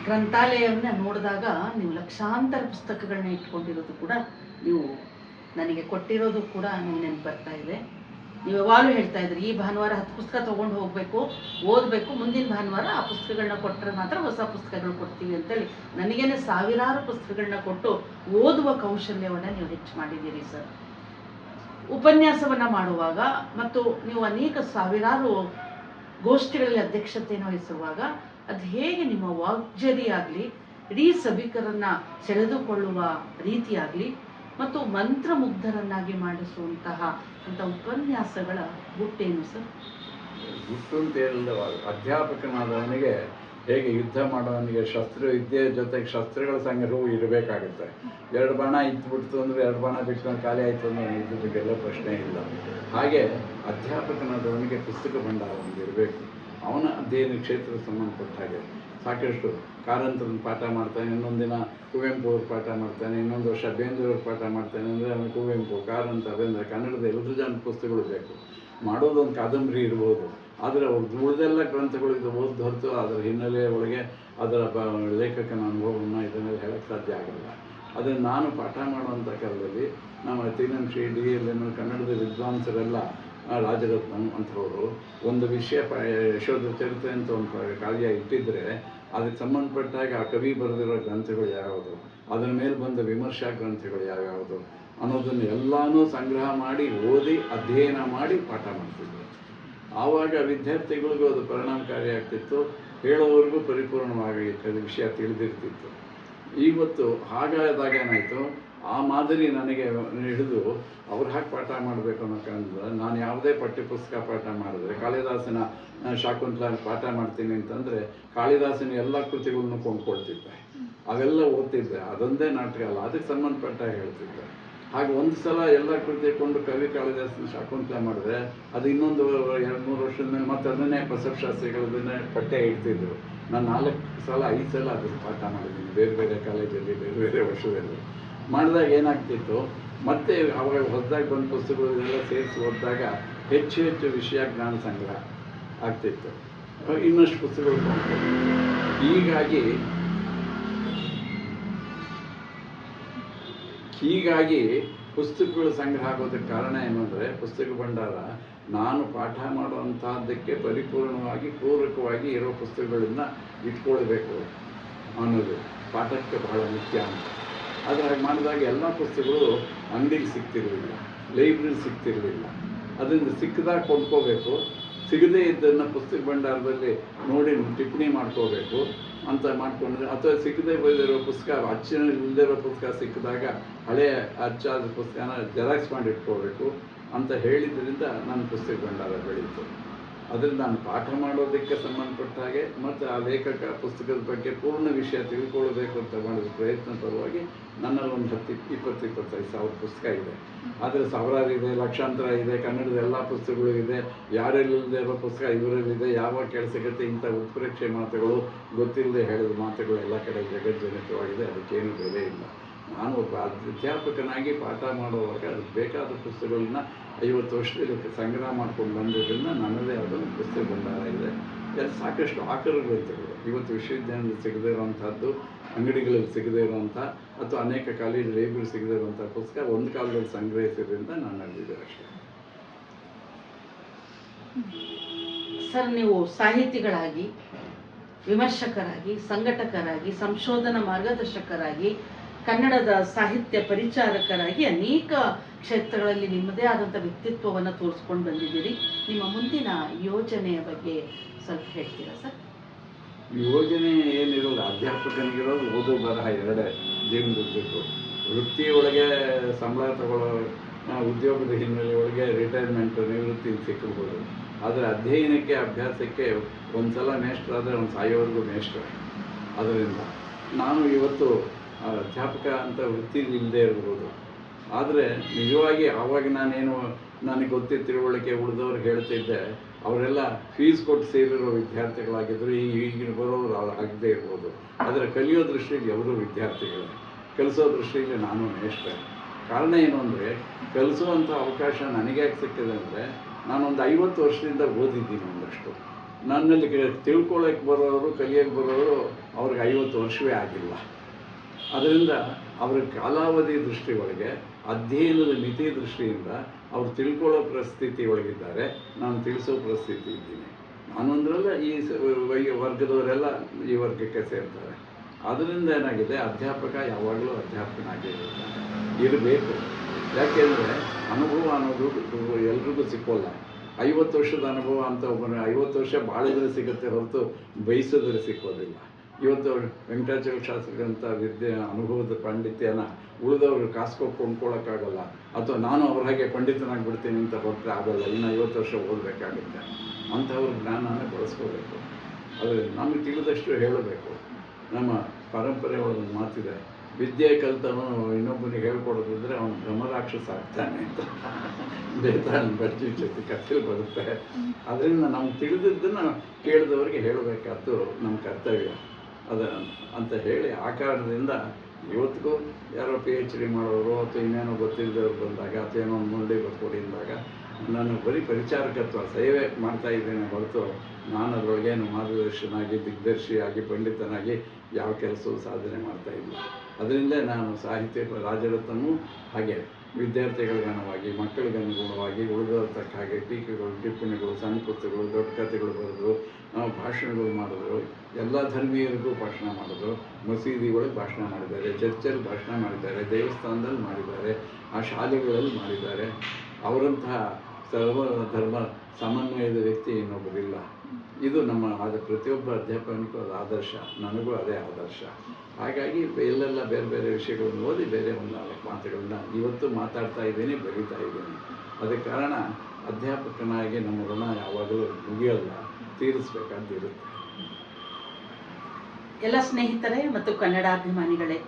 ಗ್ರಂಥಾಲಯವನ್ನು ನೋಡಿದಾಗ ನೀವು ಲಕ್ಷಾಂತರ ಪುಸ್ತಕಗಳನ್ನ ಇಟ್ಕೊಂಡಿರೋದು ಕೂಡ ನೀವು ನನಗೆ ಕೊಟ್ಟಿರೋದು ಕೂಡ ನನಗೆ ನೆನಪು ಬರ್ತಾ ಇದೆ. ನೀವು ಯಾವಾಗಲೂ ಹೇಳ್ತಾ ಇದ್ರಿ, ಈ ಭಾನುವಾರ 10 ಪುಸ್ತಕ ತೊಗೊಂಡು ಹೋಗಬೇಕು, ಓದಬೇಕು, ಮುಂದಿನ ಭಾನುವಾರ ಆ ಪುಸ್ತಕಗಳನ್ನ ಕೊಟ್ಟರೆ ಮಾತ್ರ ಹೊಸ ಪುಸ್ತಕಗಳು ಕೊಡ್ತೀವಿ ಅಂತೇಳಿ ನನಗೇನೆ ಸಾವಿರಾರು ಪುಸ್ತಕಗಳನ್ನ ಕೊಟ್ಟು ಓದುವ ಕೌಶಲ್ಯವನ್ನು ನೀವು ಹೆಚ್ಚು ಮಾಡಿದ್ದೀರಿ ಸರ್. ಉಪನ್ಯಾಸವನ್ನು ಮಾಡುವಾಗ ಮತ್ತು ನೀವು ಅನೇಕ ಸಾವಿರಾರು ಗೋಷ್ಠಿಗಳಲ್ಲಿ ಅಧ್ಯಕ್ಷತೆಯನ್ನು ವಹಿಸುವಾಗ ಅದು ಹೇಗೆ ನಿಮ್ಮ ವಾಗ್ಜರಿ ಆಗಲಿ, ಇಡೀ ಸಭಿಕರನ್ನು ಸೆಳೆದುಕೊಳ್ಳುವ ರೀತಿಯಾಗಲಿ ಮತ್ತು ಮಂತ್ರಮುಗ್ಧರನ್ನಾಗಿ ಮಾಡಿಸುವಂತಹ ಉಪನ್ಯಾಸಗಳ ಗುಟ್ಟೇನು ಸರ್? ಗುಟ್ಟು ಅಂತ ಹೇಳಿದ ಅಧ್ಯಾಪಕನಾದವನಿಗೆ ಹೇಗೆ ಯುದ್ಧ ಮಾಡೋವನಿಗೆ ಶಸ್ತ್ರವಿದ್ಯೆ ಜೊತೆಗೆ ಶಸ್ತ್ರಗಳ ಸಂಗ್ರಹವೂ ಇರಬೇಕಾಗುತ್ತೆ. 2 ಬಾಣ ಇದ್ಬಿಡ್ತು ಅಂದರೆ 2 ಬಾಣ ಬಿಟ್ಕೊಂಡು ಖಾಲಿ ಆಯಿತು ಅಂದರೆ ಯುದ್ಧಕ್ಕೆಲ್ಲ ಪ್ರಶ್ನೆ ಇಲ್ಲ. ಹಾಗೆ ಅಧ್ಯಾಪಕನಾದವನಿಗೆ ಪುಸ್ತಕ ಭಂಡಾರ ಒಂದು ಇರಬೇಕು. ಅವನ ಅಧ್ಯಯನ ಕ್ಷೇತ್ರಕ್ಕೆ ಸಂಬಂಧಪಟ್ಟ ಹಾಗೆ ಸಾಕಷ್ಟು ಕಾರಂತರನ್ನು ಪಾಠ ಮಾಡ್ತಾನೆ, ಇನ್ನೊಂದು ದಿನ ಕುವೆಂಪು ಅವ್ರ ಪಾಠ ಮಾಡ್ತಾನೆ, ಇನ್ನೊಂದು ವರ್ಷ ಬೇಂದ್ರೆಯವ್ರ ಪಾಠ ಮಾಡ್ತಾನೆ. ಅಂದರೆ ಅವನು ಕುವೆಂಪು, ಕಾರಂತ, ಬೇಂದ್ರೆ ಕನ್ನಡದ ಎಲ್ಲರೂ ಜನ ಪುಸ್ತಕಗಳು ಬೇಕು. ಮಾಡೋದೊಂದು ಕಾದಂಬರಿ ಇರ್ಬೋದು, ಆದರೆ ಅವ್ರದ್ದು ಉಳಿದೆಲ್ಲ ಗ್ರಂಥಗಳು ಇದು ಓದಿ ಹೊರತು ಅದರ ಹಿನ್ನೆಲೆ ಒಳಗೆ ಅದರ ಲೇಖಕನ ಅನುಭವವನ್ನು ಇದನ್ನೆಲ್ಲ ಹೇಳೋಕ್ಕೆ ಸಾಧ್ಯ ಆಗಲ್ಲ. ಅದನ್ನು ನಾನು ಪಾಠ ಮಾಡುವಂಥ ಕಾಲದಲ್ಲಿ ನಮ್ಮ ತೀನಂಶ್ರೀ DL ಕನ್ನಡದ ವಿದ್ವಾಂಸರೆಲ್ಲ ರಾಜರತ್ನಂ ಅಂಥವರು ಒಂದು ವಿಷಯ ಯಶೋಧ ಚರಿತ್ರೆ ಅಂತ ಒಂದು ಕಾರ್ಯ ಇಟ್ಟಿದ್ದರೆ ಅದಕ್ಕೆ ಸಂಬಂಧಪಟ್ಟಾಗ ಆ ಕವಿ ಬರೆದಿರೋ ಗ್ರಂಥಗಳು ಯಾವ್ಯಾವುದು, ಅದರ ಮೇಲೆ ಬಂದ ವಿಮರ್ಶಾ ಗ್ರಂಥಗಳು ಯಾವ್ಯಾವುದು ಅನ್ನೋದನ್ನು ಎಲ್ಲನೂ ಸಂಗ್ರಹ ಮಾಡಿ ಓದಿ ಅಧ್ಯಯನ ಮಾಡಿ ಪಾಠ ಮಾಡ್ತಿದ್ರು. ಆವಾಗ ವಿದ್ಯಾರ್ಥಿಗಳಿಗೂ ಅದು ಪರಿಣಾಮಕಾರಿ ಆಗ್ತಿತ್ತು, ಹೇಳೋವರೆಗೂ ಪರಿಪೂರ್ಣವಾಗಿ ವಿಷಯ ತಿಳಿದಿರ್ತಿತ್ತು. ಇವತ್ತು ಹಾಗಾದಾಗ ಏನಾಯಿತು, ಆ ಮಾದರಿ ನನಗೆ ಹಿಡಿದು ಅವ್ರು ಹಾಕಿ ಪಾಠ ಮಾಡಬೇಕು ಅನ್ನೋ ಕಾರಣದಿಂದ ನಾನು ಯಾವುದೇ ಪಠ್ಯಪುಸ್ತಕ ಪಾಠ ಮಾಡಿದ್ರೆ ಕಾಳಿದಾಸನ ಶಾಕುಂತಲ ಪಾಠ ಮಾಡ್ತೀನಿ ಅಂತಂದರೆ ಕಾಳಿದಾಸನ ಎಲ್ಲ ಕೃತಿಗಳನ್ನು ಕೊಂಡ್ಕೊಳ್ತಿದ್ದೆ, ಅವೆಲ್ಲ ಓದ್ತಿದ್ದೆ. ಅದೊಂದೇ ನಾಟಕ ಅಲ್ಲ, ಅದಕ್ಕೆ ಸಂಬಂಧಪಟ್ಟ ಹೇಳ್ತಿದ್ದೆ. ಹಾಗೆ ಒಂದು ಸಲ ಎಲ್ಲ ಕೃತಿ ಕೊಂಡು ಕವಿ ಕಾಳಿದಾಸನ ಶಾಕುಂತಲ ಮಾಡಿದ್ರೆ ಅದು ಇನ್ನೊಂದು 2-3 ವರ್ಷದ ಮೇಲೆ ಮತ್ತೆ ಅದನ್ನೇ ಬಸವಶಾಸ್ತ್ರಿಗಳದನ್ನೇ ಪಠ್ಯ ಇಡ್ತಿದ್ರು. ನಾನು 4 ಸಲ 5 ಸಲ ಅದನ್ನು ಪಾಠ ಮಾಡಿದ್ದೀನಿ, ಬೇರೆ ಬೇರೆ ಕಾಲೇಜಲ್ಲಿ, ಬೇರೆ ಬೇರೆ ವರ್ಷದಲ್ಲಿ ಮಾಡಿದಾಗ ಏನಾಗ್ತಿತ್ತು, ಮತ್ತೆ ಅವಾಗ ಹೊಸದಾಗಿ ಬಂದ ಪುಸ್ತಕಗಳು ಇದೆಲ್ಲ ಸೇರಿಸಿ ಓದಿದಾಗ ಹೆಚ್ಚು ಹೆಚ್ಚು ವಿಷಯ ಜ್ಞಾನ ಸಂಗ್ರಹ ಆಗ್ತಿತ್ತು, ಇನ್ನಷ್ಟು ಪುಸ್ತಕಗಳು. ಹೀಗಾಗಿ ಹೀಗಾಗಿ ಪುಸ್ತಕಗಳು ಸಂಗ್ರಹ ಆಗೋದಕ್ಕೆ ಕಾರಣ ಏನು ಅಂದರೆ ಪುಸ್ತಕ ಭಂಡಾರ ನಾನು ಪಾಠ ಮಾಡುವಂಥದ್ದಕ್ಕೆ ಪರಿಪೂರ್ಣವಾಗಿ ಪೂರಕವಾಗಿ ಇರೋ ಪುಸ್ತಕಗಳನ್ನ ಇಟ್ಕೊಳ್ಬೇಕು ಅನ್ನೋದು ಪಾಠಕ್ಕೆ ಬಹಳ ಮುಖ್ಯ ಅಂತ. ಆದರೆ ಹಾಗೆ ಮಾಡಿದಾಗ ಎಲ್ಲ ಪುಸ್ತಕಗಳು ಅಂಗಡಿಗೆ ಸಿಗ್ತಿರಲಿಲ್ಲ, ಲೈಬ್ರರಿ ಸಿಗ್ತಿರಲಿಲ್ಲ. ಅದರಿಂದ ಸಿಕ್ಕದಾಗ ಕೊಂಡ್ಕೋಬೇಕು, ಸಿಗದೇ ಇದ್ದನ್ನು ಪುಸ್ತಕ ಭಂಡಾರದಲ್ಲಿ ನೋಡಿ ಟಿಪ್ಪಣಿ ಮಾಡ್ಕೋಬೇಕು ಅಂತ ಮಾಡ್ಕೊಂಡ್ರೆ, ಅಥವಾ ಸಿಕ್ಕದೇ ಬಂದಿರೋ ಪುಸ್ತಕ ಅಚ್ಚಿನಲ್ಲಿರೋ ಪುಸ್ತಕ ಸಿಕ್ಕಿದಾಗ ಹಳೆಯ ಅಚ್ಚಾದ ಪುಸ್ತಕನ ಜೆರಾಕ್ಸ್ ಮಾಡಿ ಇಟ್ಕೋಬೇಕು ಅಂತ ಹೇಳಿದ್ರಿಂದ ನನ್ನ ಪುಸ್ತಕ ಭಂಡಾರ ಬೆಳೀತು. ಅದರಿಂದ ನಾನು ಪಾಠ ಮಾಡೋದಕ್ಕೆ ಸಂಬಂಧಪಟ್ಟ ಹಾಗೆ ಮತ್ತು ಆ ಲೇಖಕ ಪುಸ್ತಕದ ಬಗ್ಗೆ ಪೂರ್ಣ ವಿಷಯ ತಿಳ್ಕೊಳ್ಬೇಕು ಅಂತ ಮಾಡಿದ ಪ್ರಯತ್ನ ಪರವಾಗಿ ನನ್ನಲ್ಲಿ ಒಂದು 10-20-25 ಸಾವಿರ ಪುಸ್ತಕ ಇದೆ. ಆದರೆ ಸಾವಿರಾರು ಇದೆ, ಲಕ್ಷಾಂತರ ಇದೆ, ಕನ್ನಡದ ಎಲ್ಲ ಪುಸ್ತಕಗಳು ಇದೆ, ಯಾರೆಲ್ಲದೆ ಇರೋ ಪುಸ್ತಕ ಇವರಲ್ಲಿದೆ. ಯಾವಾಗ ಕೆಲಸಕ್ಕೆ ಇಂಥ ಉತ್ಪ್ರೇಕ್ಷೆ ಮಾತುಗಳು, ಗೊತ್ತಿಲ್ಲದೆ ಹೇಳಿದ ಮಾತುಗಳು ಎಲ್ಲ ಕಡೆ ಜಗಜ್ಜನಿತವಾಗಿದೆ, ಅದಕ್ಕೇನು ಬೆಲೆ ಇಲ್ಲ. ನಾನು ಒಬ್ಬ ಅಧ್ಯಾಪಕನಾಗಿ ಪಾಠ ಮಾಡುವಾಗ ಅದಕ್ಕೆ ಬೇಕಾದ ಪುಸ್ತಕಗಳನ್ನ 50 ವರ್ಷದಲ್ಲಿ ಸಂಗ್ರಹ ಮಾಡ್ಕೊಂಡು ಬಂದಿದ್ದರಿಂದ ನನ್ನದೇ ಅದೊಂದು ಪುಸ್ತಕ ಭಂಡಾರ ಇದೆ. ಅಲ್ಲಿ ಸಾಕಷ್ಟು ಆಕರ ಗ್ರಂಥಗಳು ಇವತ್ತು ವಿಶ್ವವಿದ್ಯಾಲಯದಲ್ಲಿ ಸಿಗದೇ ಇರುವಂಥದ್ದು, ಅಂಗಡಿಗಳಲ್ಲಿ ಸಿಗದೇ ಇರುವಂಥ ಅಥವಾ ಅನೇಕ ಕಾಲೇಜ್ ಲೈಬ್ರರಿ ಸಿಗದೇ ಇರುವಂಥ ಪುಸ್ತಕ ಒಂದು ಕಾಲದಲ್ಲಿ ಸಂಗ್ರಹಿಸಿದ್ರಿಂದ ನನ್ನಲ್ಲಿದೆ ಅಷ್ಟೇ. ಸರ್, ನೀವು ಸಾಹಿತಿಗಳಾಗಿ, ವಿಮರ್ಶಕರಾಗಿ, ಸಂಘಟಕರಾಗಿ, ಸಂಶೋಧನಾ ಮಾರ್ಗದರ್ಶಕರಾಗಿ, ಕನ್ನಡದ ಸಾಹಿತ್ಯ ಪರಿಚಾರಕರಾಗಿ ಅನೇಕ ಕ್ಷೇತ್ರಗಳಲ್ಲಿ ನಿಮ್ಮದೇ ಆದಂಥ ವ್ಯಕ್ತಿತ್ವವನ್ನು ತೋರಿಸ್ಕೊಂಡು ಬಂದಿದ್ದೀರಿ. ನಿಮ್ಮ ಮುಂದಿನ ಯೋಜನೆಯ ಬಗ್ಗೆ ಸ್ವಲ್ಪ ಹೇಳ್ತೀರಾ ಸರ್? ಯೋಜನೆ ಏನಿರೋದು, ಅಧ್ಯಾಪಕನಿಗಿರೋದು ಓದು ಬರಹ ಎರಡೇ ಜೀವನದುದ್ದಕ್ಕೂ. ವೃತ್ತಿಯೊಳಗೆ ಸಂಬಳ ತಗೊಳ್ಳೋ ಉದ್ಯೋಗದ ಹಿನ್ನೆಲೆ ಒಳಗೆ ರಿಟೈರ್ಮೆಂಟ್ ನಿವೃತ್ತಿ ಸಿಕ್ಕಬಹುದು. ಆದರೆ ಅಧ್ಯಯನಕ್ಕೆ ಅಭ್ಯಾಸಕ್ಕೆ ಒಂದು ಸಲ ಮೇಷ್ಟ್ರಾದರೆ ಒಂದು ಸಾಯೋವರೆಗೂ ಮೇಷ್ಟ್ರ. ಅದರಿಂದ ನಾನು ಇವತ್ತು ಅಧ್ಯಾಪಕ ಅಂತ ವೃತ್ತಿ ಇಲ್ಲದೆ ಇರ್ಬೋದು. ಆದರೆ ನಿಜವಾಗಿ ಆವಾಗ ನಾನೇನು ನನಗೆ ಗೊತ್ತಿದ್ದ ತಿಳುವಳಿಕೆ ಉಳಿದವ್ರು ಹೇಳ್ತಿದ್ದೆ, ಅವರೆಲ್ಲ ಫೀಸ್ ಕೊಟ್ಟು ಸೇರಿರೋ ವಿದ್ಯಾರ್ಥಿಗಳಾಗಿದ್ದರು. ಈಗಿನ ಬರೋರು ಆಗದೇ ಇರ್ಬೋದು. ಆದರೆ ಕಲಿಯೋ ದೃಷ್ಟಿಯಲ್ಲಿ ಅವರು ವಿದ್ಯಾರ್ಥಿಗಳೇ, ಕಲಿಸೋ ದೃಷ್ಟಿಯಲ್ಲಿ ನಾನು ಮೇಷ್ಟ್ರೆ. ಕಾರಣ ಏನು ಅಂದರೆ, ಕಲಿಸುವಂಥ ಅವಕಾಶ ನನಗೆ ಯಾಕೆ ಸಿಕ್ಕಿದೆ ಅಂದರೆ, ನಾನೊಂದು 50 ವರ್ಷದಿಂದ ಓದಿದ್ದೀನಿ ಒಂದಷ್ಟು. ನನ್ನಲ್ಲಿ ತಿಳ್ಕೊಳ್ಳೋಕ್ಕೆ ಬರೋರು, ಕಲಿಯೋಕ್ಕೆ ಬರೋರು ಅವ್ರಿಗೆ 50 ವರ್ಷವೇ ಆಗಿಲ್ಲ. ಅದರಿಂದ ಅವರ ಕಾಲಾವಧಿ ದೃಷ್ಟಿ ಒಳಗೆ, ಅಧ್ಯಯನದ ಮಿತಿ ದೃಷ್ಟಿಯಿಂದ ಅವ್ರು ತಿಳ್ಕೊಳ್ಳೋ ಪರಿಸ್ಥಿತಿ ಒಳಗಿದ್ದಾರೆ, ನಾನು ತಿಳಿಸೋ ಪರಿಸ್ಥಿತಿ ಇದ್ದೀನಿ. ನಾನೊಂದರಲ್ಲ ಈ ವರ್ಗದವರೆಲ್ಲ ಈ ವರ್ಗಕ್ಕೆ ಸೇರ್ತಾರೆ. ಅದರಿಂದ ಏನಾಗಿದೆ, ಅಧ್ಯಾಪಕ ಯಾವಾಗಲೂ ಅಧ್ಯಾಪಕನಾಗಿ ಇರಬೇಕು. ಯಾಕೆಂದರೆ ಅನುಭವ ಅನ್ನೋದು ಎಲ್ರಿಗೂ ಸಿಕ್ಕೋಲ್ಲ. 50 ವರ್ಷದ ಅನುಭವ ಅಂತ ಒಬ್ಬನು 50 ವರ್ಷ ಬಾಳಿದ್ರೆ ಸಿಗುತ್ತೆ ಹೊರತು ಬಯಸಿದ್ರೆ ಸಿಕ್ಕೋದಿಲ್ಲ. ಇವತ್ತು ವೆಂಕಟಾಚಲ ಶಾಸ್ತ್ರಿಗಳಂಥ ಅನುಭವದ ಪಾಂಡಿತ್ಯನ ಉಳಿದವರು ಕಾಸ್ಕೊಟ್ಟು ಕೊಂಡ್ಕೊಳ್ಳೋಕ್ಕಾಗಲ್ಲ. ಅಥವಾ ನಾನು ಅವ್ರ ಹಾಗೆ ಪಂಡಿತನಾಗಿ ಬಿಡ್ತೀನಿ ಅಂತ ಹೊರಟ್ರೆ ಆಗಲ್ಲ, ಇನ್ನು 50 ವರ್ಷ ಓದಬೇಕಾಗುತ್ತೆ. ಅಂಥವ್ರ ಜ್ಞಾನನ ಬಳಸ್ಕೋಬೇಕು. ಆದರೆ ನಮಗೆ ತಿಳಿದಷ್ಟು ಹೇಳಬೇಕು. ನಮ್ಮ ಪರಂಪರೆ ಒಳಗೆ ಮಾತಿದೆ, ವಿದ್ಯೆ ಕಲಿತವನು ಇನ್ನೊಬ್ಬನಿಗೆ ಹೇಳ್ಕೊಡೋದಿದ್ರೆ ಅವನು ಬ್ರಹ್ಮರಾಕ್ಷಸ ಆಗ್ತಾನೆ ಅಂತ. ಬೇತಾಳನ ಬರ್ಜಿ ಜೊತೆ ಕಥೆಯಲ್ಲಿ ಬರುತ್ತೆ. ಅದರಿಂದ ನಮ್ಗೆ ತಿಳಿದಿದ್ದನ್ನು ಕೇಳಿದವರಿಗೆ ಹೇಳಬೇಕಾದ್ದು ನಮ್ಮ ಕರ್ತವ್ಯ ಅಂತ ಹೇಳಿ, ಆ ಕಾರಣದಿಂದ ಇವತ್ತಿಗೂ ಯಾರೋ PhD ಮಾಡೋರು ಅಥವಾ ಇನ್ನೇನೋ ಗೊತ್ತಿಲ್ಲದವ್ರು ಬಂದಾಗ ಅಥವಾ ಏನೋ ಒಂದು ಮುಂದೆ ಬರ್ಕೊಡಿ ಅಂದಾಗ ನಾನು ಬರೀ ಪರಿಚಾರಕತ್ವ ಸೇವೆ ಮಾಡ್ತಾ ಇದ್ದೇನೆ ಹೊರತು ನಾನು ಅದರೊಳಗೇನು ಮಾರ್ಗದರ್ಶನಾಗಿ, ದಿಗ್ದರ್ಶಿಯಾಗಿ, ಪಂಡಿತನಾಗಿ ಯಾವ ಕೆಲಸವೂ ಸಾಧನೆ ಮಾಡ್ತಾಯಿಲ್ಲ. ಅದರಿಂದ ನಾನು ಸಾಹಿತ್ಯ ರಾಜರತ್ನವೂ ಹಾಗೆ ವಿದ್ಯಾರ್ಥಿಗಳಿಗೆ ಅನುವಾಗಿ, ಮಕ್ಕಳಿಗೆ ಅನುಗುಣವಾಗಿ ಉಳಿದವ್ರ ತಕ್ಕ ಹಾಗೆ ಟೀಕೆಗಳು, ಟಿಪ್ಪಣಿಗಳು, ಸಣ್ಣ ಪುಸ್ತಕಗಳು, ದೊಡ್ಡ ಕಥೆಗಳು ಬರೆದ್ರು, ಭಾಷಣಗಳು ಮಾಡಿದ್ರು. ಎಲ್ಲ ಧರ್ಮೀಯರಿಗೂ ಭಾಷಣ ಮಾಡಿದ್ರು. ಮಸೀದಿ ಒಳಗೆ ಭಾಷಣ ಮಾಡಿದ್ದಾರೆ, ಚರ್ಚಲ್ಲಿ ಭಾಷಣ ಮಾಡಿದ್ದಾರೆ, ದೇವಸ್ಥಾನದಲ್ಲಿ ಮಾಡಿದ್ದಾರೆ, ಆ ಶಾಲೆಗಳಲ್ಲಿ ಮಾಡಿದ್ದಾರೆ. ಅವರಂತಹ ಸರ್ವ ಧರ್ಮ ಸಮನ್ವಯದ ವ್ಯಕ್ತಿ ಇನ್ನೊಬ್ಬರಿಲ್ಲ. ಇದು ನಮ್ಮ ಪ್ರತಿಯೊಬ್ಬ ಅಧ್ಯಾಪಕನಿಗೂ ಅದು ಆದರ್ಶ, ನನಗೂ ಅದೇ ಆದರ್ಶ. ಹಾಗಾಗಿ ಎಲ್ಲೆಲ್ಲ ಬೇರೆ ಬೇರೆ ವಿಷಯಗಳನ್ನು ಓದಿ ಬೇರೆ ಒಂದು 4 ಮಾತುಗಳನ್ನ ಇವತ್ತು ಮಾತಾಡ್ತಾ ಇದ್ದೀನಿ, ಬರೀತಾ ಇದ್ದೀನಿ. ಅದಕ್ಕೆ ಕಾರಣ ಅಧ್ಯಾಪಕನಾಗಿ ನಮ್ಮ ಋಣ ಯಾವಾಗಲೂ ಮುಗಿಯೋಲ್ಲ, ತೀರಿಸಬೇಕಾದಿರುತ್ತೆ. ಎಲ್ಲ ಸ್ನೇಹಿತರೆ ಮತ್ತು ಕನ್ನಡಾಭಿಮಾನಿಗಳೇ,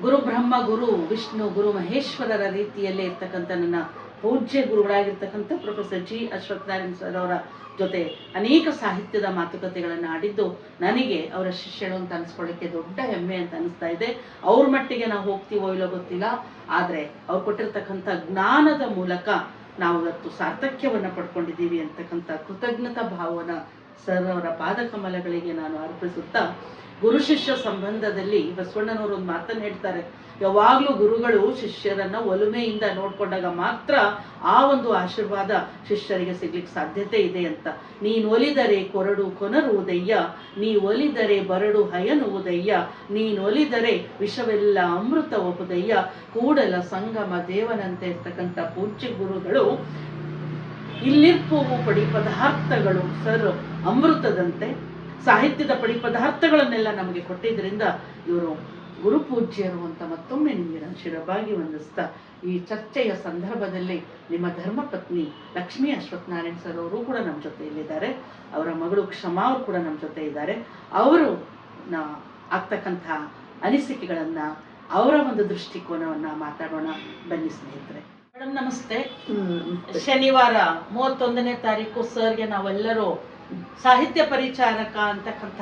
ಗುರು ಬ್ರಹ್ಮ, ಗುರು ವಿಷ್ಣು, ಗುರು ಮಹೇಶ್ವರರ ರೀತಿಯಲ್ಲೇ ಇರ್ತಕ್ಕಂಥ ನನ್ನ ಪೂಜ್ಯ ಗುರುಗಳಾಗಿರ್ತಕ್ಕಂಥ ಪ್ರೊಫೆಸರ್ G. ಅಶ್ವತ್ಥನಾರಾಯಣ ಸರ್ ಅವರ ಜೊತೆ ಅನೇಕ ಸಾಹಿತ್ಯದ ಮಾತುಕತೆಗಳನ್ನು ಆಡಿದ್ದು ನನಗೆ ಅವರ ಶಿಷ್ಯರು ಅಂತ ಅನಿಸ್ಕೊಳ್ಳೋಕ್ಕೆ ದೊಡ್ಡ ಹೆಮ್ಮೆ ಅಂತ ಅನಿಸ್ತಾ ಇದೆ. ಅವ್ರ ಮಟ್ಟಿಗೆ ನಾವು ಹೋಗ್ತೀವೋ ಇಲ್ಲೋ ಗೊತ್ತಿಲ್ಲ, ಆದರೆ ಅವ್ರು ಕೊಟ್ಟಿರ್ತಕ್ಕಂಥ ಜ್ಞಾನದ ಮೂಲಕ ನಾವು ಇವತ್ತು ಸಾರ್ಥಕ್ಯವನ್ನು ಪಡ್ಕೊಂಡಿದ್ದೀವಿ ಅಂತಕ್ಕಂಥ ಕೃತಜ್ಞತಾ ಭಾವನ ಸರ್ ಅವರ ಪಾದಕಮಲಗಳಿಗೆ ನಾನು ಅರ್ಪಿಸುತ್ತಾ, ಗುರು ಶಿಷ್ಯ ಸಂಬಂಧದಲ್ಲಿ ಬಸವಣ್ಣನವರು ಒಂದು ಮಾತನ್ನು ಹೇಳ್ತಾರೆ, ಯಾವಾಗಲೂ ಗುರುಗಳು ಶಿಷ್ಯರನ್ನ ಒಲುಮೆಯಿಂದ ನೋಡ್ಕೊಂಡಾಗ ಮಾತ್ರ ಆ ಒಂದು ಆಶೀರ್ವಾದ ಶಿಷ್ಯರಿಗೆ ಸಿಗ್ಲಿಕ್ಕೆ ಸಾಧ್ಯತೆ ಇದೆ ಅಂತ. ನೀನು ಒಲಿದರೆ ಕೊರಡು ಕೊನರುವುದಯ್ಯ, ನೀ ಒಲಿದರೆ ಬರಡು ಹಯನುವುದಯ್ಯ, ನೀನು ಒಲಿದರೆ ವಿಷವೆಲ್ಲ ಅಮೃತ ಒಪ್ಪುದಯ್ಯ, ಕೂಡಲ ಸಂಗಮ ದೇವನಂತೆ ಇರ್ತಕ್ಕಂಥ ಪೂಜ್ಯ ಗುರುಗಳು ಇಲ್ಲಿರ್ಪುವು ಪಡಿ ಪದಾರ್ಥಗಳು ಸರ್ ಅಮೃತದಂತೆ ಸಾಹಿತ್ಯದ ಪಡಿ ಪದಾರ್ಥಗಳನ್ನೆಲ್ಲ ನಮಗೆ ಕೊಟ್ಟಿದ್ದರಿಂದ ಇವರು ಗುರುಪೂಜ್ಯರು ಅಂತ ಮತ್ತೊಮ್ಮೆ ನಿಮಗೆ ನಾನು ಶಿರಬಾಗಿ ವಂದಿಸ್ತಾ ಈ ಚರ್ಚೆಯ ಸಂದರ್ಭದಲ್ಲಿ ನಿಮ್ಮ ಧರ್ಮಪತ್ನಿ ಲಕ್ಷ್ಮೀ ಅಶ್ವತ್ಥನಾರಾಯಣ್ ಸರ್ ಅವರು ಕೂಡ ನಮ್ಮ ಜೊತೆಯಲ್ಲಿದ್ದಾರೆ. ಅವರ ಮಗಳು ಕ್ಷಮಾ ಅವರು ಕೂಡ ನಮ್ಮ ಜೊತೆ ಇದ್ದಾರೆ. ಅವರು ಆಗ್ತಕ್ಕಂಥ ಅನಿಸಿಕೆಗಳನ್ನು ಅವರ ಒಂದು ದೃಷ್ಟಿಕೋನವನ್ನು ಮಾತಾಡೋಣ. ಬನ್ನಿ ಸ್ನೇಹಿತರೆ. ಮೇಡಮ್ ನಮಸ್ತೆ. ಶನಿವಾರ 31ನೇ ತಾರೀಕು ಸರ್ಗೆ ನಾವೆಲ್ಲರೂ ಸಾಹಿತ್ಯ ಪರಿಚಾರಕ ಅಂತಕ್ಕಂಥ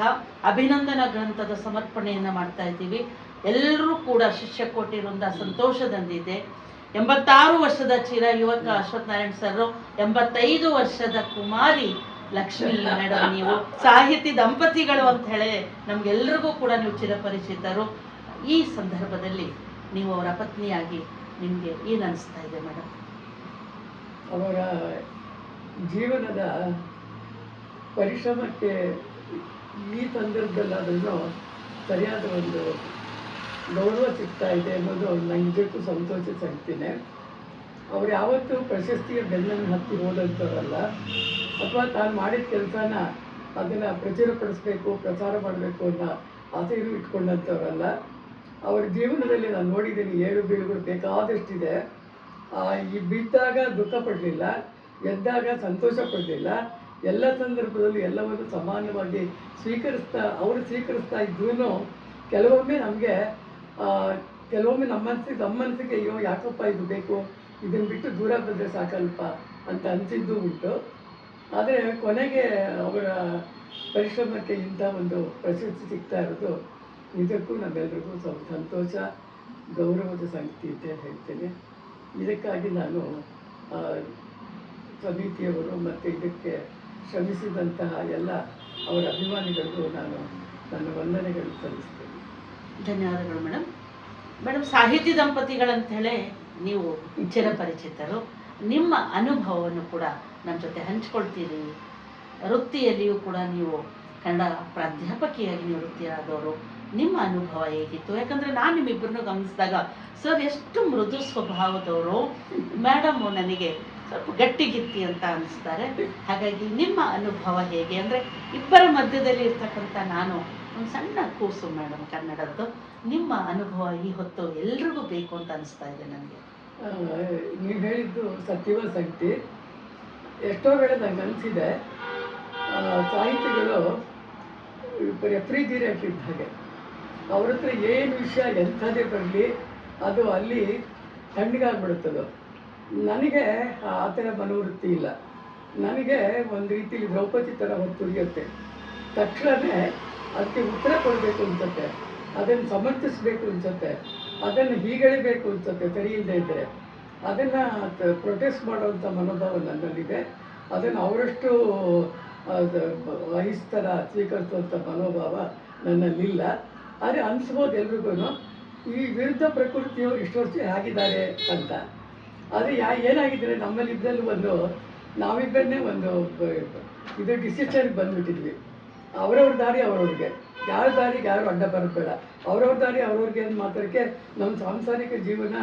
ಅಭಿನಂದನಾ ಗ್ರಂಥದ ಸಮರ್ಪಣೆಯನ್ನ ಮಾಡ್ತಾ ಇದ್ದೀವಿ. ಎಲ್ಲರೂ ಕೂಡ ಶಿಷ್ಯಕೋಟಿ ವೃಂದ ಸಂತೋಷದಿಂದಿದೆ. 86 ವರ್ಷದ ಚಿರ ಯುವಕ ಅಶ್ವತ್ಥನಾರಾಯಣ್ ಸರ್, 85 ವರ್ಷದ ಕುಮಾರಿ ಲಕ್ಷ್ಮೀ ಮೇಡಮ್, ನೀವು ಸಾಹಿತಿ ದಂಪತಿಗಳು ಅಂತ ಹೇಳಿ ನಮ್ಗೆಲ್ರಿಗೂ ಕೂಡ ನೀವು ಚಿರಪರಿಚಿತರು. ಈ ಸಂದರ್ಭದಲ್ಲಿ ನೀವು ಅವರ ಪತ್ನಿಯಾಗಿ ನಿಮಗೆ ಏನು ಅನಿಸ್ತಾ ಇದೆ ಮೇಡಮ್? ಅವರ ಜೀವನದ ಪರಿಶ್ರಮಕ್ಕೆ ಈ ಸಂದರ್ಭದಲ್ಲಾದ್ರೂ ಸರಿಯಾದ ಒಂದು ಗೌರವ ಸಿಗ್ತಾ ಇದೆ ಅನ್ನೋದು ನಂಗೆ ನಿಜಕ್ಕೂ ಸಂತೋಷ ಸಂಗ್ತೀನಿ. ಅವ್ರು ಯಾವತ್ತೂ ಪ್ರಶಸ್ತಿಯ ಬೆನ್ನನ್ನು ಹತ್ತಿ ಹೋದಂಥವ್ರಲ್ಲ, ಅಥವಾ ತಾನು ಮಾಡಿದ ಕೆಲಸನ ಅದನ್ನು ಪ್ರಚುರಪಡಿಸ್ಬೇಕು, ಪ್ರಚಾರ ಮಾಡಬೇಕು ಅನ್ನೋ ಆಸೆಯನ್ನು ಇಟ್ಕೊಂಡಂಥವ್ರಲ್ಲ. ಅವ್ರ ಜೀವನದಲ್ಲಿ ನಾನು ನೋಡಿದ್ದೀನಿ, ಏಳು ಬೀಳುಗಳು ಬೇಕಾದಷ್ಟಿದೆ. ಈ ಬಿದ್ದಾಗ ದುಃಖ ಪಡಲಿಲ್ಲ, ಎದ್ದಾಗ ಸಂತೋಷ ಪಡಲಿಲ್ಲ. ಎಲ್ಲ ಸಂದರ್ಭದಲ್ಲೂ ಎಲ್ಲವನ್ನು ಸಮಾನವಾಗಿ ಸ್ವೀಕರಿಸ್ತಾ ಇದ್ರೂ ಕೆಲವೊಮ್ಮೆ ನಮಗೆ ನಮ್ಮ ಮನಸ್ಸಿಗೆ ಅಯ್ಯೋ ಯಾಕಪ್ಪ ಇದು ಬೇಕು, ಇದನ್ನು ಬಿಟ್ಟು ದೂರ ಬಂದರೆ ಸಾಕಲ್ಪ ಅಂತ ಅನಿಸಿದ್ದು ಉಂಟು. ಆದರೆ ಕೊನೆಗೆ ಅವರ ಪರಿಶ್ರಮಕ್ಕೆ ಇಂಥ ಒಂದು ಪ್ರಶಸ್ತಿ ಸಿಗ್ತಾ ಇರೋದು ನಿಜಕ್ಕೂ ನಮ್ಮೆಲ್ಲರಿಗೂ ಸಂತೋಷ, ಗೌರವದ ಸಂಗತಿ ಅಂತ ಹೇಳ್ತೇನೆ. ಇದಕ್ಕಾಗಿ ನಾನು ಸಮಿತಿಯವರು ಮತ್ತು ಇದಕ್ಕೆ ಶ್ರಮಿಸಿದಂತಹ ಎಲ್ಲ ಅವರ ಅಭಿಮಾನಿಗಳಿಗೂ ನಾನು ನನ್ನ ವಂದನೆಗಳು ಸಲ್ಲಿಸ್ತೇನೆ. ಧನ್ಯವಾದಗಳು ಮೇಡಮ್. ಮೇಡಮ್, ಸಾಹಿತಿ ದಂಪತಿಗಳಂತೇಳಿ ನೀವು ಚಿರಪರಿಚಿತರು. ನಿಮ್ಮ ಅನುಭವವನ್ನು ಕೂಡ ನಮ್ಮ ಜೊತೆ ಹಂಚ್ಕೊಳ್ತೀರಿ. ವೃತ್ತಿಯಲ್ಲಿಯೂ ಕೂಡ ನೀವು ಕನ್ನಡ ಪ್ರಾಧ್ಯಾಪಕಿಯಾಗಿ ನೀವು ವೃತ್ತಿಯಾದವರು. ನಿಮ್ಮ ಅನುಭವ ಹೇಗಿತ್ತು? ಯಾಕಂದರೆ ನಾನು ನಿಮ್ಮಿಬ್ಬರನ್ನು ಗಮನಿಸಿದಾಗ ಸರ್ ಎಷ್ಟು ಮೃದು ಸ್ವಭಾವದವರು, ಮೇಡಮು ನನಗೆ ಸ್ವಲ್ಪ ಗಟ್ಟಿಗಿತ್ತಿ ಅಂತ ಅನಿಸ್ತಾರೆ. ಹಾಗಾಗಿ ನಿಮ್ಮ ಅನುಭವ ಹೇಗೆ? ಅಂದರೆ ಇಬ್ಬರ ಮಧ್ಯದಲ್ಲಿ ಇರ್ತಕ್ಕಂಥ ನಾನು ಒಂದು ಸಣ್ಣ ಕೂಸು ಮೇಡಮ್ ಕನ್ನಡದ್ದು. ನಿಮ್ಮ ಅನುಭವ ಈ ಹೊತ್ತು ಎಲ್ರಿಗೂ ಬೇಕು ಅಂತ ಅನಿಸ್ತಾ ಇದೆ ನನಗೆ. ನೀವು ಹೇಳಿದ್ದು ಸತ್ಯವ ಸಂಗತಿ. ಎಷ್ಟೋ ವೇಳೆ ನಂಗೆ ಅನಿಸಿದೆ, ಸಾಹಿತಿಗಳು ರೆಫ್ರಿಜಿರೇಟರ್ ಇದ್ದ ಹಾಗೆ. ಅವ್ರ ಹತ್ರ ಏನು ವಿಷಯ ಎಂಥದೇ ಬರಲಿ ಅದು ಅಲ್ಲಿ ತಣ್ಣಗಾಗ್ಬಿಡುತ್ತದು. ನನಗೆ ಆ ಥರ ಮನೋವೃತ್ತಿ ಇಲ್ಲ. ನನಗೆ ಒಂದು ರೀತಿಯಲ್ಲಿ ದ್ರೌಪದಿ ಥರ ಹೊತ್ತುರಿಯುತ್ತೆ. ತಕ್ಷಣವೇ ಅದಕ್ಕೆ ಉತ್ತರ ಕೊಡಬೇಕು ಅನ್ಸುತ್ತೆ, ಅದನ್ನು ಸಮರ್ಥಿಸಬೇಕು ಅನ್ಸುತ್ತೆ, ಅದನ್ನು ಹೀಗೆಳಿಬೇಕು ಅನ್ಸುತ್ತೆ ಸರಿ ಇಲ್ಲದೆ ಇದ್ದರೆ. ಅದನ್ನು ಪ್ರೊಟೆಸ್ಟ್ ಮಾಡುವಂಥ ಮನೋಭಾವ ನನ್ನಲ್ಲಿದೆ. ಅದನ್ನು ಅವರಷ್ಟು ವಹಿಸ್ತರ ಸ್ವೀಕರಿಸುವಂಥ ಮನೋಭಾವ ನನ್ನಲ್ಲಿಲ್ಲ. ಆದರೆ ಅನಿಸ್ಬೋದು ಎಲ್ರಿಗೂ ಈ ವಿರುದ್ಧ ಪ್ರಕೃತಿಯವರು ಇಷ್ಟು ವರ್ಷ ಹೇಗಿದ್ದಾರೆ ಅಂತ. ಆದರೆ ಏನಾಗಿದ್ದರೆ ನಮ್ಮಲ್ಲಿದ್ದಲ್ಲೂ ನಾವಿಬ್ಬರನ್ನೇ ಒಂದು ಇದು ಡಿಸಿಷನ್ಗೆ ಬಂದುಬಿಟ್ಟಿದ್ವಿ. ಅವರವ್ರ ದಾರಿ ಅವ್ರವ್ರಿಗೆ, ಯಾರ ದಾರಿಗೆ ಯಾರು ಅಡ್ಡ ಬರಬೇಡ, ಅವ್ರವ್ರ ದಾರಿ ಅವ್ರವ್ರಿಗೆ ಅಂತ ಮಾತ್ರಕ್ಕೆ ನಮ್ಮ ಸಾಂಸಾರಿಕ ಜೀವನ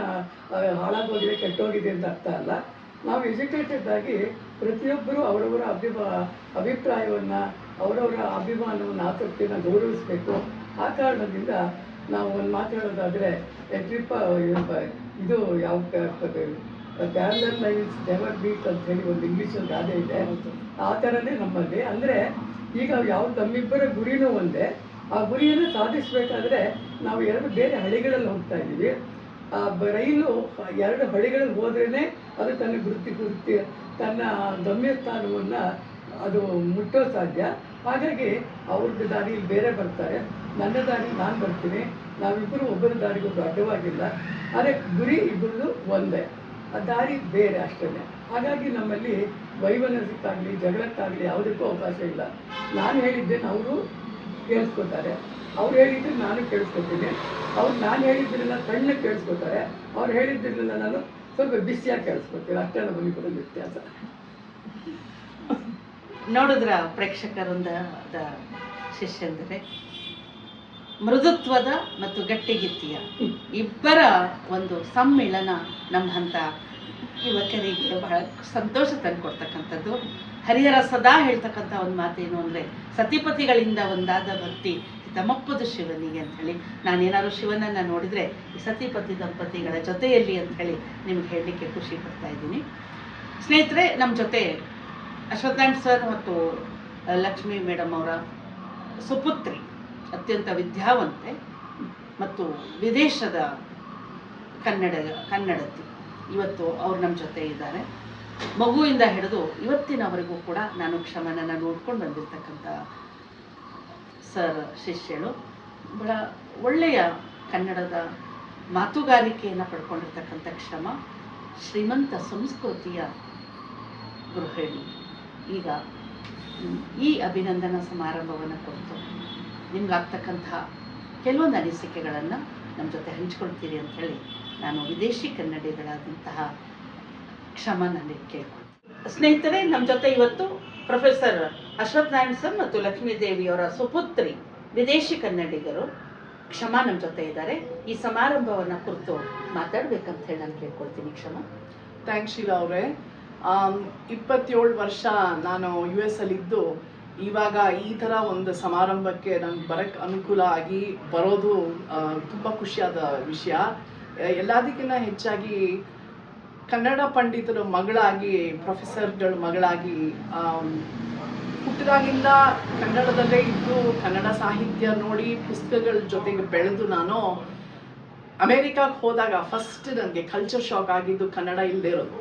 ಹಾಳಾಗೋಗಿದೆ, ಕೆಟ್ಟೋಗಿದೆ ಅಂತ ಅರ್ಥ ಅಲ್ಲ. ನಾವು ಎಜುಕೇಟೆಡ್ ಆಗಿ ಪ್ರತಿಯೊಬ್ಬರೂ ಅವರವರ ಅಭಿಪ್ರಾಯವನ್ನು, ಅವರವರ ಅಭಿಮಾನವನ್ನು, ಆಸಕ್ತಿಯನ್ನು ಗೌರವಿಸಬೇಕು. ಆ ಕಾರಣದಿಂದ ನಾವು ಒಂದು ಮಾತಾಡೋದಾದರೆ ಇದು ಯಾವ ಪ್ಯಾರಲಲ್ ಲೈನ್ಸ್ ನೆವರ್ ಬೀಟ್ ಅಂತ ಹೇಳಿ ಒಂದು ಇಂಗ್ಲೀಷಲ್ಲಿ ಗಾದೆ ಇದೆ. ಆ ಥರನೇ ನಮ್ಮಲ್ಲಿ. ಅಂದರೆ ಈಗ ಯಾವ್ದು ನಮ್ಮಿಬ್ಬರ ಗುರಿನೂ ಒಂದೇ. ಆ ಗುರಿಯನ್ನು ಸಾಧಿಸಬೇಕಾದ್ರೆ ನಾವು ಎರಡು ಬೇರೆ ಹಳಿಗಳಲ್ಲಿ ಹೋಗ್ತಾ ಇದ್ದೀವಿ. ರೈಲು ಎರಡು ಹಳಿಗಳಲ್ಲಿ ಹೋದ್ರೇ ಅದು ತನ್ನ ಗಮ್ಯಸ್ಥಾನವನ್ನು ಅದು ಮುಟ್ಟೋ ಸಾಧ್ಯ. ಹಾಗಾಗಿ ಅವ್ರದ್ದು ದಾರಿಯಲ್ಲಿ ಬೇರೆ ಬರ್ತಾರೆ, ನನ್ನ ದಾರಿ ನಾನು ಬರ್ತೀನಿ. ನಾವಿಬ್ಬರು ಒಬ್ಬರ ದಾರಿಗೊಬ್ಬರು ಅಡ್ಡವಾಗಿಲ್ಲ. ಆದರೆ ಗುರಿ ಇಬ್ಬರದು ಒಂದೇ, ಆ ದಾರಿ ಬೇರೆ ಅಷ್ಟೇ. ಹಾಗಾಗಿ ನಮ್ಮಲ್ಲಿ ವೈಮನಸ್ಯಕ್ಕಾಗಲಿ ಜಗಳಕ್ಕಾಗಲಿ ಯಾವುದಕ್ಕೂ ಅವಕಾಶ ಇಲ್ಲ. ನಾನು ಹೇಳಿದ್ದೇನೆ ಅವರು ಕೇಳಿಸ್ಕೊತಾರೆ, ಅವ್ರು ಹೇಳಿದ್ರು ನಾನು ಕೇಳಿಸ್ಕೊತೀನಿ, ಅವ್ರು ನಾನು ಹೇಳಿದ್ರನ್ನ ತಣ್ಣಗೆ ಕೇಳಿಸ್ಕೊತಾರೆ, ಅವ್ರು ಹೇಳಿದ್ರನ್ನ ನಾನು ಸ್ವಲ್ಪ ಬಿಸಿಯಾಗಿ ಕೇಳಿಸ್ಕೊತೀನಿ. ಅಷ್ಟೇ ನಮಗಿಬ್ಬರ ವ್ಯತ್ಯಾಸ. ನೋಡಿದ್ರ ಪ್ರೇಕ್ಷಕರೊಂದ ಶಿಷ್ಯಂದರೆ ಮೃದುತ್ವದ ಮತ್ತು ಗಟ್ಟಿಗಿತ್ತಿಯ ಇಬ್ಬರ ಒಂದು ಸಮ್ಮಿಳನ ನಮ್ಮಂಥ ಯುವಕರಿಗೆ ಬಹಳ ಸಂತೋಷ ತಂದುಕೊಡ್ತಕ್ಕಂಥದ್ದು. ಹರಿಹರ ಸದಾ ಹೇಳ್ತಕ್ಕಂಥ ಒಂದು ಮಾತೇನು ಅಂದರೆ, ಸತಿಪತಿಗಳಿಂದ ಒಂದಾದ ಭಕ್ತಿ ಹಿತಮಪ್ಪದು ಶಿವನಿಗೆ ಅಂಥೇಳಿ. ನಾನೇನಾದ್ರು ಶಿವನನ್ನು ನೋಡಿದರೆ ಈ ಸತಿಪತಿ ದಂಪತಿಗಳ ಜೊತೆಯಲ್ಲಿ ಅಂಥೇಳಿ ನಿಮ್ಗೆ ಹೇಳಲಿಕ್ಕೆ ಖುಷಿ ಪಡ್ತಾ ಇದ್ದೀನಿ. ಸ್ನೇಹಿತರೆ, ನಮ್ಮ ಜೊತೆ ಅಶ್ವತ್ಥನಾರಾಯಣ್ ಸರ್ ಮತ್ತು ಲಕ್ಷ್ಮೀ ಮೇಡಮ್ ಅವರ ಸುಪುತ್ರಿ, ಅತ್ಯಂತ ವಿದ್ಯಾವಂತೆ ಮತ್ತು ವಿದೇಶದ ಕನ್ನಡತಿ, ಇವತ್ತು ಅವ್ರು ನಮ್ಮ ಜೊತೆ ಇದ್ದಾರೆ. ಮಗುವಿಂದ ಹಿಡಿದು ಇವತ್ತಿನವರೆಗೂ ಕೂಡ ನಾನು ಕ್ಷಮನನ್ನು ನೋಡ್ಕೊಂಡು ಬಂದಿರತಕ್ಕಂಥ ಸರ್ ಶಿಷ್ಯಳು. ಬಹಳ ಒಳ್ಳೆಯ ಕನ್ನಡದ ಮಾತುಗಾರಿಕೆಯನ್ನು ಪಡ್ಕೊಂಡಿರ್ತಕ್ಕಂಥ ಕ್ಷಮ, ಶ್ರೀಮಂತ ಸಂಸ್ಕೃತಿಯ ಗೃಹಿಣಿ. ಈಗ ಈ ಅಭಿನಂದನಾ ಸಮಾರಂಭವನ್ನು ಕುರಿತು ನಿಮ್ಗಾಗ್ತಕ್ಕಂಥ ಕೆಲವೊಂದು ಅನಿಸಿಕೆಗಳನ್ನು ನಮ್ಮ ಜೊತೆ ಹಂಚ್ಕೊಳ್ತೀರಿ ಅಂಥೇಳಿ ನಾನು ವಿದೇಶಿ ಕನ್ನಡಿಗಳಾದಂತಹ ಕ್ಷಮನಲ್ಲಿ ಕೇಳ್ಕೊಳ್ತೀನಿ. ಸ್ನೇಹಿತರೆ, ನಮ್ಮ ಜೊತೆ ಇವತ್ತು ಪ್ರೊಫೆಸರ್ ಅಶ್ವತ್ಥನಾರಾಯಣ್ ಸರ್ ಮತ್ತು ಲಕ್ಷ್ಮೀದೇವಿಯವರ ಸುಪುತ್ರಿ ವಿದೇಶಿ ಕನ್ನಡಿಗರು ಕ್ಷಮಾ ನಮ್ಮ ಜೊತೆ ಇದ್ದಾರೆ. ಈ ಸಮಾರಂಭವನ್ನು ಕುರಿತು ಮಾತಾಡ್ಬೇಕಂತ ಹೇಳಿ ನಾನು ಕೇಳ್ಕೊಳ್ತೀನಿ. ಕ್ಷಮಾ. ಥ್ಯಾಂಕ್ಸ್ ಶೀಲಾ ಅವರೇ. 27 ವರ್ಷ ನಾನು US ಅಲ್ಲಿದ್ದು ಇವಾಗ ಈ ಥರ ಒಂದು ಸಮಾರಂಭಕ್ಕೆ ನಂಗೆ ಬರೋಕ್ಕೆ ಅನುಕೂಲ ಆಗಿ ಬರೋದು ತುಂಬ ಖುಷಿಯಾದ ವಿಷಯ. ಎಲ್ಲದಕ್ಕಿಂತ ಹೆಚ್ಚಾಗಿ ಕನ್ನಡ ಪಂಡಿತರ ಮಗಳಾಗಿ, ಪ್ರೊಫೆಸರ್ಗಳ ಮಗಳಾಗಿ ಹುಟ್ಟಿದಾಗಿಂದ ಕನ್ನಡದಲ್ಲೇ ಇದ್ದು ಕನ್ನಡ ಸಾಹಿತ್ಯ ನೋಡಿ ಪುಸ್ತಕಗಳ ಜೊತೆಗೆ ಬೆಳೆದು ನಾನು ಅಮೇರಿಕಾಗೆ ಹೋದಾಗ ಫಸ್ಟ್ ನನಗೆ ಕಲ್ಚರ್ ಶಾಕ್ ಆಗಿದ್ದು ಕನ್ನಡ ಇಲ್ಲದೆ ಇರೋದು.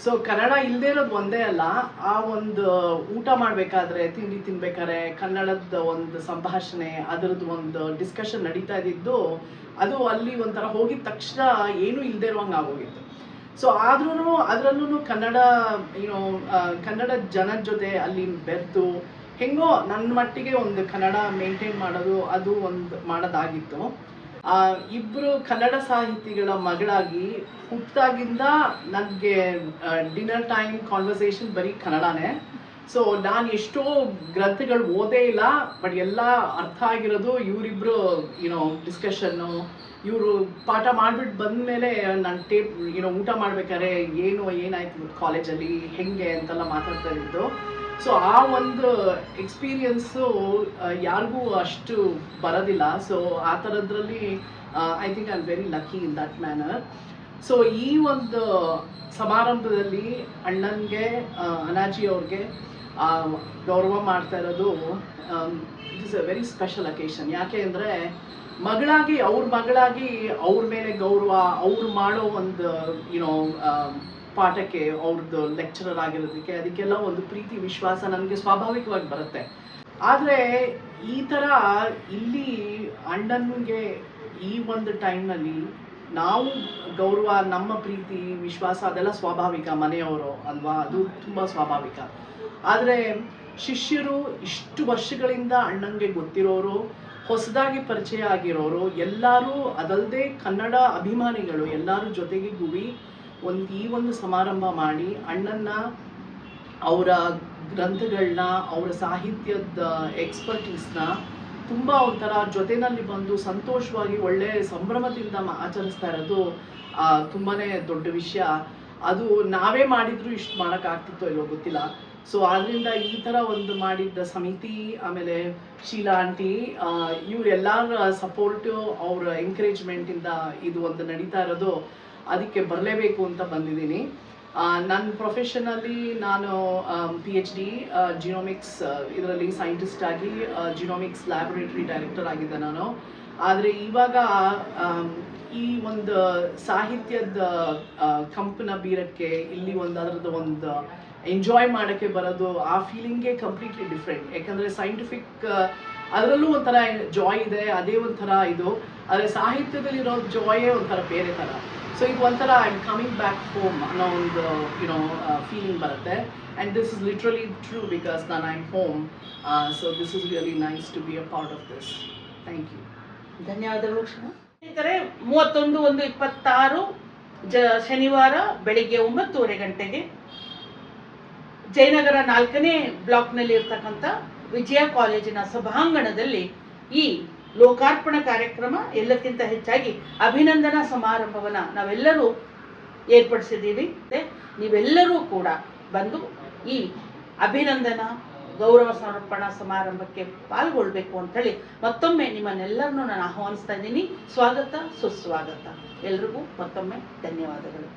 ಸೊ ಕನ್ನಡ ಇಲ್ಲದೆ ಇರೋದು ಒಂದೇ ಅಲ್ಲ, ಆ ಒಂದು ಊಟ ಮಾಡಬೇಕಾದ್ರೆ, ತಿಂಡಿ ತಿನ್ಬೇಕಾದ್ರೆ ಕನ್ನಡದ ಒಂದು ಸಂಭಾಷಣೆ, ಅದರದ್ದು ಒಂದು ಡಿಸ್ಕಷನ್ ನಡೀತಾ ಇದ್ದಿದ್ದು, ಅದು ಅಲ್ಲಿ ಒಂಥರ ಹೋಗಿದ ತಕ್ಷಣ ಏನೂ ಇಲ್ಲದೆ ಇರುವಂಗೆ ಆಗೋಗಿತ್ತು. ಸೊ ಆದ್ರೂ ಅದರಲ್ಲೂ ಕನ್ನಡ ಕನ್ನಡ ಜನದ ಜೊತೆ ಅಲ್ಲಿ ಬೆರೆತು ಹೆಂಗೋ ನನ್ನ ಮಟ್ಟಿಗೆ ಒಂದು ಕನ್ನಡ ಮೇಂಟೈನ್ ಮಾಡೋದು, ಅದು ಒಂದು ಮಾಡೋದಾಗಿತ್ತು. ಇಬ್ಬರು ಕನ್ನಡ ಸಾಹಿತಿಗಳ ಮಗಳಾಗಿ ಹುಟ್ಟಾಗಿಂದ ನನಗೆ ಡಿನ್ನರ್ ಟೈಮ್ ಕಾನ್ವರ್ಸೇಷನ್ ಬರೀ ಕನ್ನಡನೇ. ಸೊ ನಾನು ಎಷ್ಟೋ ಗ್ರಂಥಗಳು ಓದೇ ಇಲ್ಲ, ಬಟ್ ಎಲ್ಲ ಅರ್ಥ ಆಗಿರೋದು ಇವರಿಬ್ಬರು ಡಿಸ್ಕಷನ್ನು. ಇವರು ಪಾಠ ಮಾಡಿಬಿಟ್ಟು ಬಂದಮೇಲೆ ನಾನು ಊಟ ಮಾಡ್ಬೇಕಾದ್ರೆ ಏನಾಯ್ತು ಕಾಲೇಜಲ್ಲಿ ಹೆಂಗೆ ಅಂತೆಲ್ಲ ಮಾತಾಡ್ತಾ ಇದ್ದು. ಸೊ ಆ ಒಂದು ಎಕ್ಸ್ಪೀರಿಯನ್ಸು ಯಾರಿಗೂ ಅಷ್ಟು ಬರೋದಿಲ್ಲ. ಸೊ ಆ ಥರದ್ರಲ್ಲಿ I think I am very lucky in that manner. So ಈ ಒಂದು ಸಮಾರಂಭದಲ್ಲಿ ಅಣ್ಣನಿಗೆ, ಅನಾಜಿ ಅವ್ರಿಗೆ ಗೌರವ ಮಾಡ್ತಾ ಇರೋದು it is a very special occasion. ಯಾಕೆ ಅಂದರೆ ಮಗಳಾಗಿ ಅವ್ರ ಮೇಲೆ ಗೌರವ, ಅವ್ರು ಮಾಡೋ ಒಂದು ಪಾಠಕ್ಕೆ, ಅವ್ರದ್ದು ಲೆಕ್ಚರರ್ ಆಗಿರೋದಕ್ಕೆ, ಅದಕ್ಕೆಲ್ಲ ಒಂದು ಪ್ರೀತಿ ವಿಶ್ವಾಸ ನನಗೆ ಸ್ವಾಭಾವಿಕವಾಗಿ ಬರುತ್ತೆ. ಆದರೆ ಈ ಥರ ಇಲ್ಲಿ ಅಣ್ಣನಿಗೆ ಈ ಒಂದು ಟೈಮ್ನಲ್ಲಿ ನಾವು ಗೌರವ, ನಮ್ಮ ಪ್ರೀತಿ ವಿಶ್ವಾಸ ಅದೆಲ್ಲ ಸ್ವಾಭಾವಿಕ, ಮನೆಯವರು ಅಲ್ವಾ, ಅದು ತುಂಬ ಸ್ವಾಭಾವಿಕ. ಆದರೆ ಶಿಷ್ಯರು, ಇಷ್ಟು ವರ್ಷಗಳಿಂದ ಅಣ್ಣನಿಗೆ ಗೊತ್ತಿರೋರು, ಹೊಸದಾಗಿ ಪರಿಚಯ ಆಗಿರೋರು ಎಲ್ಲರೂ, ಅದಲ್ಲದೆ ಕನ್ನಡ ಅಭಿಮಾನಿಗಳು ಎಲ್ಲರೂ ಜೊತೆಗೆ ಗೂಡಿ ಈ ಒಂದು ಸಮಾರಂಭ ಮಾಡಿ ಅಣ್ಣನ್ನ, ಅವರ ಗ್ರಂಥಗಳನ್ನ, ಅವರ ಸಾಹಿತ್ಯದ ಎಕ್ಸ್ಪರ್ಟೀಸ್ನ ತುಂಬ ಒಂಥರ ಜೊತೆಯಲ್ಲಿ ಬಂದು ಸಂತೋಷವಾಗಿ ಒಳ್ಳೆ ಸಂಭ್ರಮದಿಂದ ಆಚರಿಸ್ತಾ ಇರೋದು ತುಂಬಾ ದೊಡ್ಡ ವಿಷಯ. ಅದು ನಾವೇ ಮಾಡಿದ್ರು ಇಷ್ಟು ಮಾಡೋಕ್ಕಾಗ್ತಿತ್ತೋ ಇಲ್ಲೋ ಗೊತ್ತಿಲ್ಲ. ಸೊ ಆದ್ದರಿಂದ ಈ ಥರ ಒಂದು ಮಾಡಿದ್ದ ಸಮಿತಿ, ಆಮೇಲೆ ಶೀಲಾ ಆಂಟಿ, ಇವರೆಲ್ಲರ ಸಪೋರ್ಟು, ಅವರ ಎಂಕರೇಜ್ಮೆಂಟಿಂದ ಇದು ಒಂದು ನಡೀತಾ ಇರೋದು. ಅದಕ್ಕೆ ಬರಲೇಬೇಕು ಅಂತ ಬಂದಿದ್ದೀನಿ. ನನ್ನ ಪ್ರೊಫೆಷನಲ್ಲಿ ನಾನು PhD ಜಿನೋಮಿಕ್ಸ್ ಇದರಲ್ಲಿ ಸೈಂಟಿಸ್ಟ್ ಆಗಿ ಜಿನೋಮಿಕ್ಸ್ ಲ್ಯಾಬೊರೇಟರಿ ಡೈರೆಕ್ಟರ್ ಆಗಿದ್ದೆ ನಾನು. ಆದರೆ ಇವಾಗ ಈ ಒಂದು ಸಾಹಿತ್ಯದ ಕಂಪನ ಬೀರಕ್ಕೆ, ಇಲ್ಲಿ ಒಂದು ಅದರದ್ದು ಒಂದು ಎಂಜಾಯ್ ಮಾಡೋಕ್ಕೆ ಬರೋದು, ಆ ಫೀಲಿಂಗೇ ಕಂಪ್ಲೀಟ್ಲಿ ಡಿಫ್ರೆಂಟ್. ಯಾಕಂದರೆ ಸೈಂಟಿಫಿಕ್ ಅದರಲ್ಲೂ ಒಂಥರ ಜಾಯ್ ಇದೆ, ಅದೇ ಒಂಥರ ಇದು. ಆದರೆ ಸಾಹಿತ್ಯದಲ್ಲಿರೋ ಜಾಯೇ ಒಂಥರ ಬೇರೆ ಥರ. ಸೊ ಇದು ಒಂಥರ I am coming back home ಅನ್ನೋ ಒಂದು ಫೀಲಿಂಗ್ ಬರುತ್ತೆ. And this is literally true because ನಾನು I am home. So this is really nice to be a part of this. Thank you. ಧನ್ಯವಾದಗಳು ಕ್ಷಣ. ಸ್ನೇಹಿತರೆ, 31/1/26 ಶನಿವಾರ ಬೆಳಿಗ್ಗೆ 9:30 ಗಂಟೆಗೆ ಜಯನಗರ 4ನೇ ಬ್ಲಾಕ್ನಲ್ಲಿ ಇರ್ತಕ್ಕಂಥ ವಿಜಯ ಕಾಲೇಜಿನ ಸಭಾಂಗಣದಲ್ಲಿ ಈ ಲೋಕಾರ್ಪಣಾ ಕಾರ್ಯಕ್ರಮ, ಎಲ್ಲಕ್ಕಿಂತ ಹೆಚ್ಚಾಗಿ ಅಭಿನಂದನಾ ಸಮಾರಂಭವನ್ನು ನಾವೆಲ್ಲರೂ ಏರ್ಪಡಿಸಿದ್ದೀವಿ. ನೀವೆಲ್ಲರೂ ಕೂಡ ಬಂದು ಈ ಅಭಿನಂದನಾ ಗೌರವ ಸಮರ್ಪಣಾ ಸಮಾರಂಭಕ್ಕೆ ಪಾಲ್ಗೊಳ್ಬೇಕು ಅಂತ ಹೇಳಿ ಮತ್ತೊಮ್ಮೆ ನಿಮ್ಮನ್ನೆಲ್ಲರನ್ನೂ ನಾನು ಆಹ್ವಾನಿಸ್ತಾ ಇದ್ದೀನಿ. ಸ್ವಾಗತ ಸುಸ್ವಾಗತ. ಎಲ್ರಿಗೂ ಮತ್ತೊಮ್ಮೆ ಧನ್ಯವಾದಗಳು.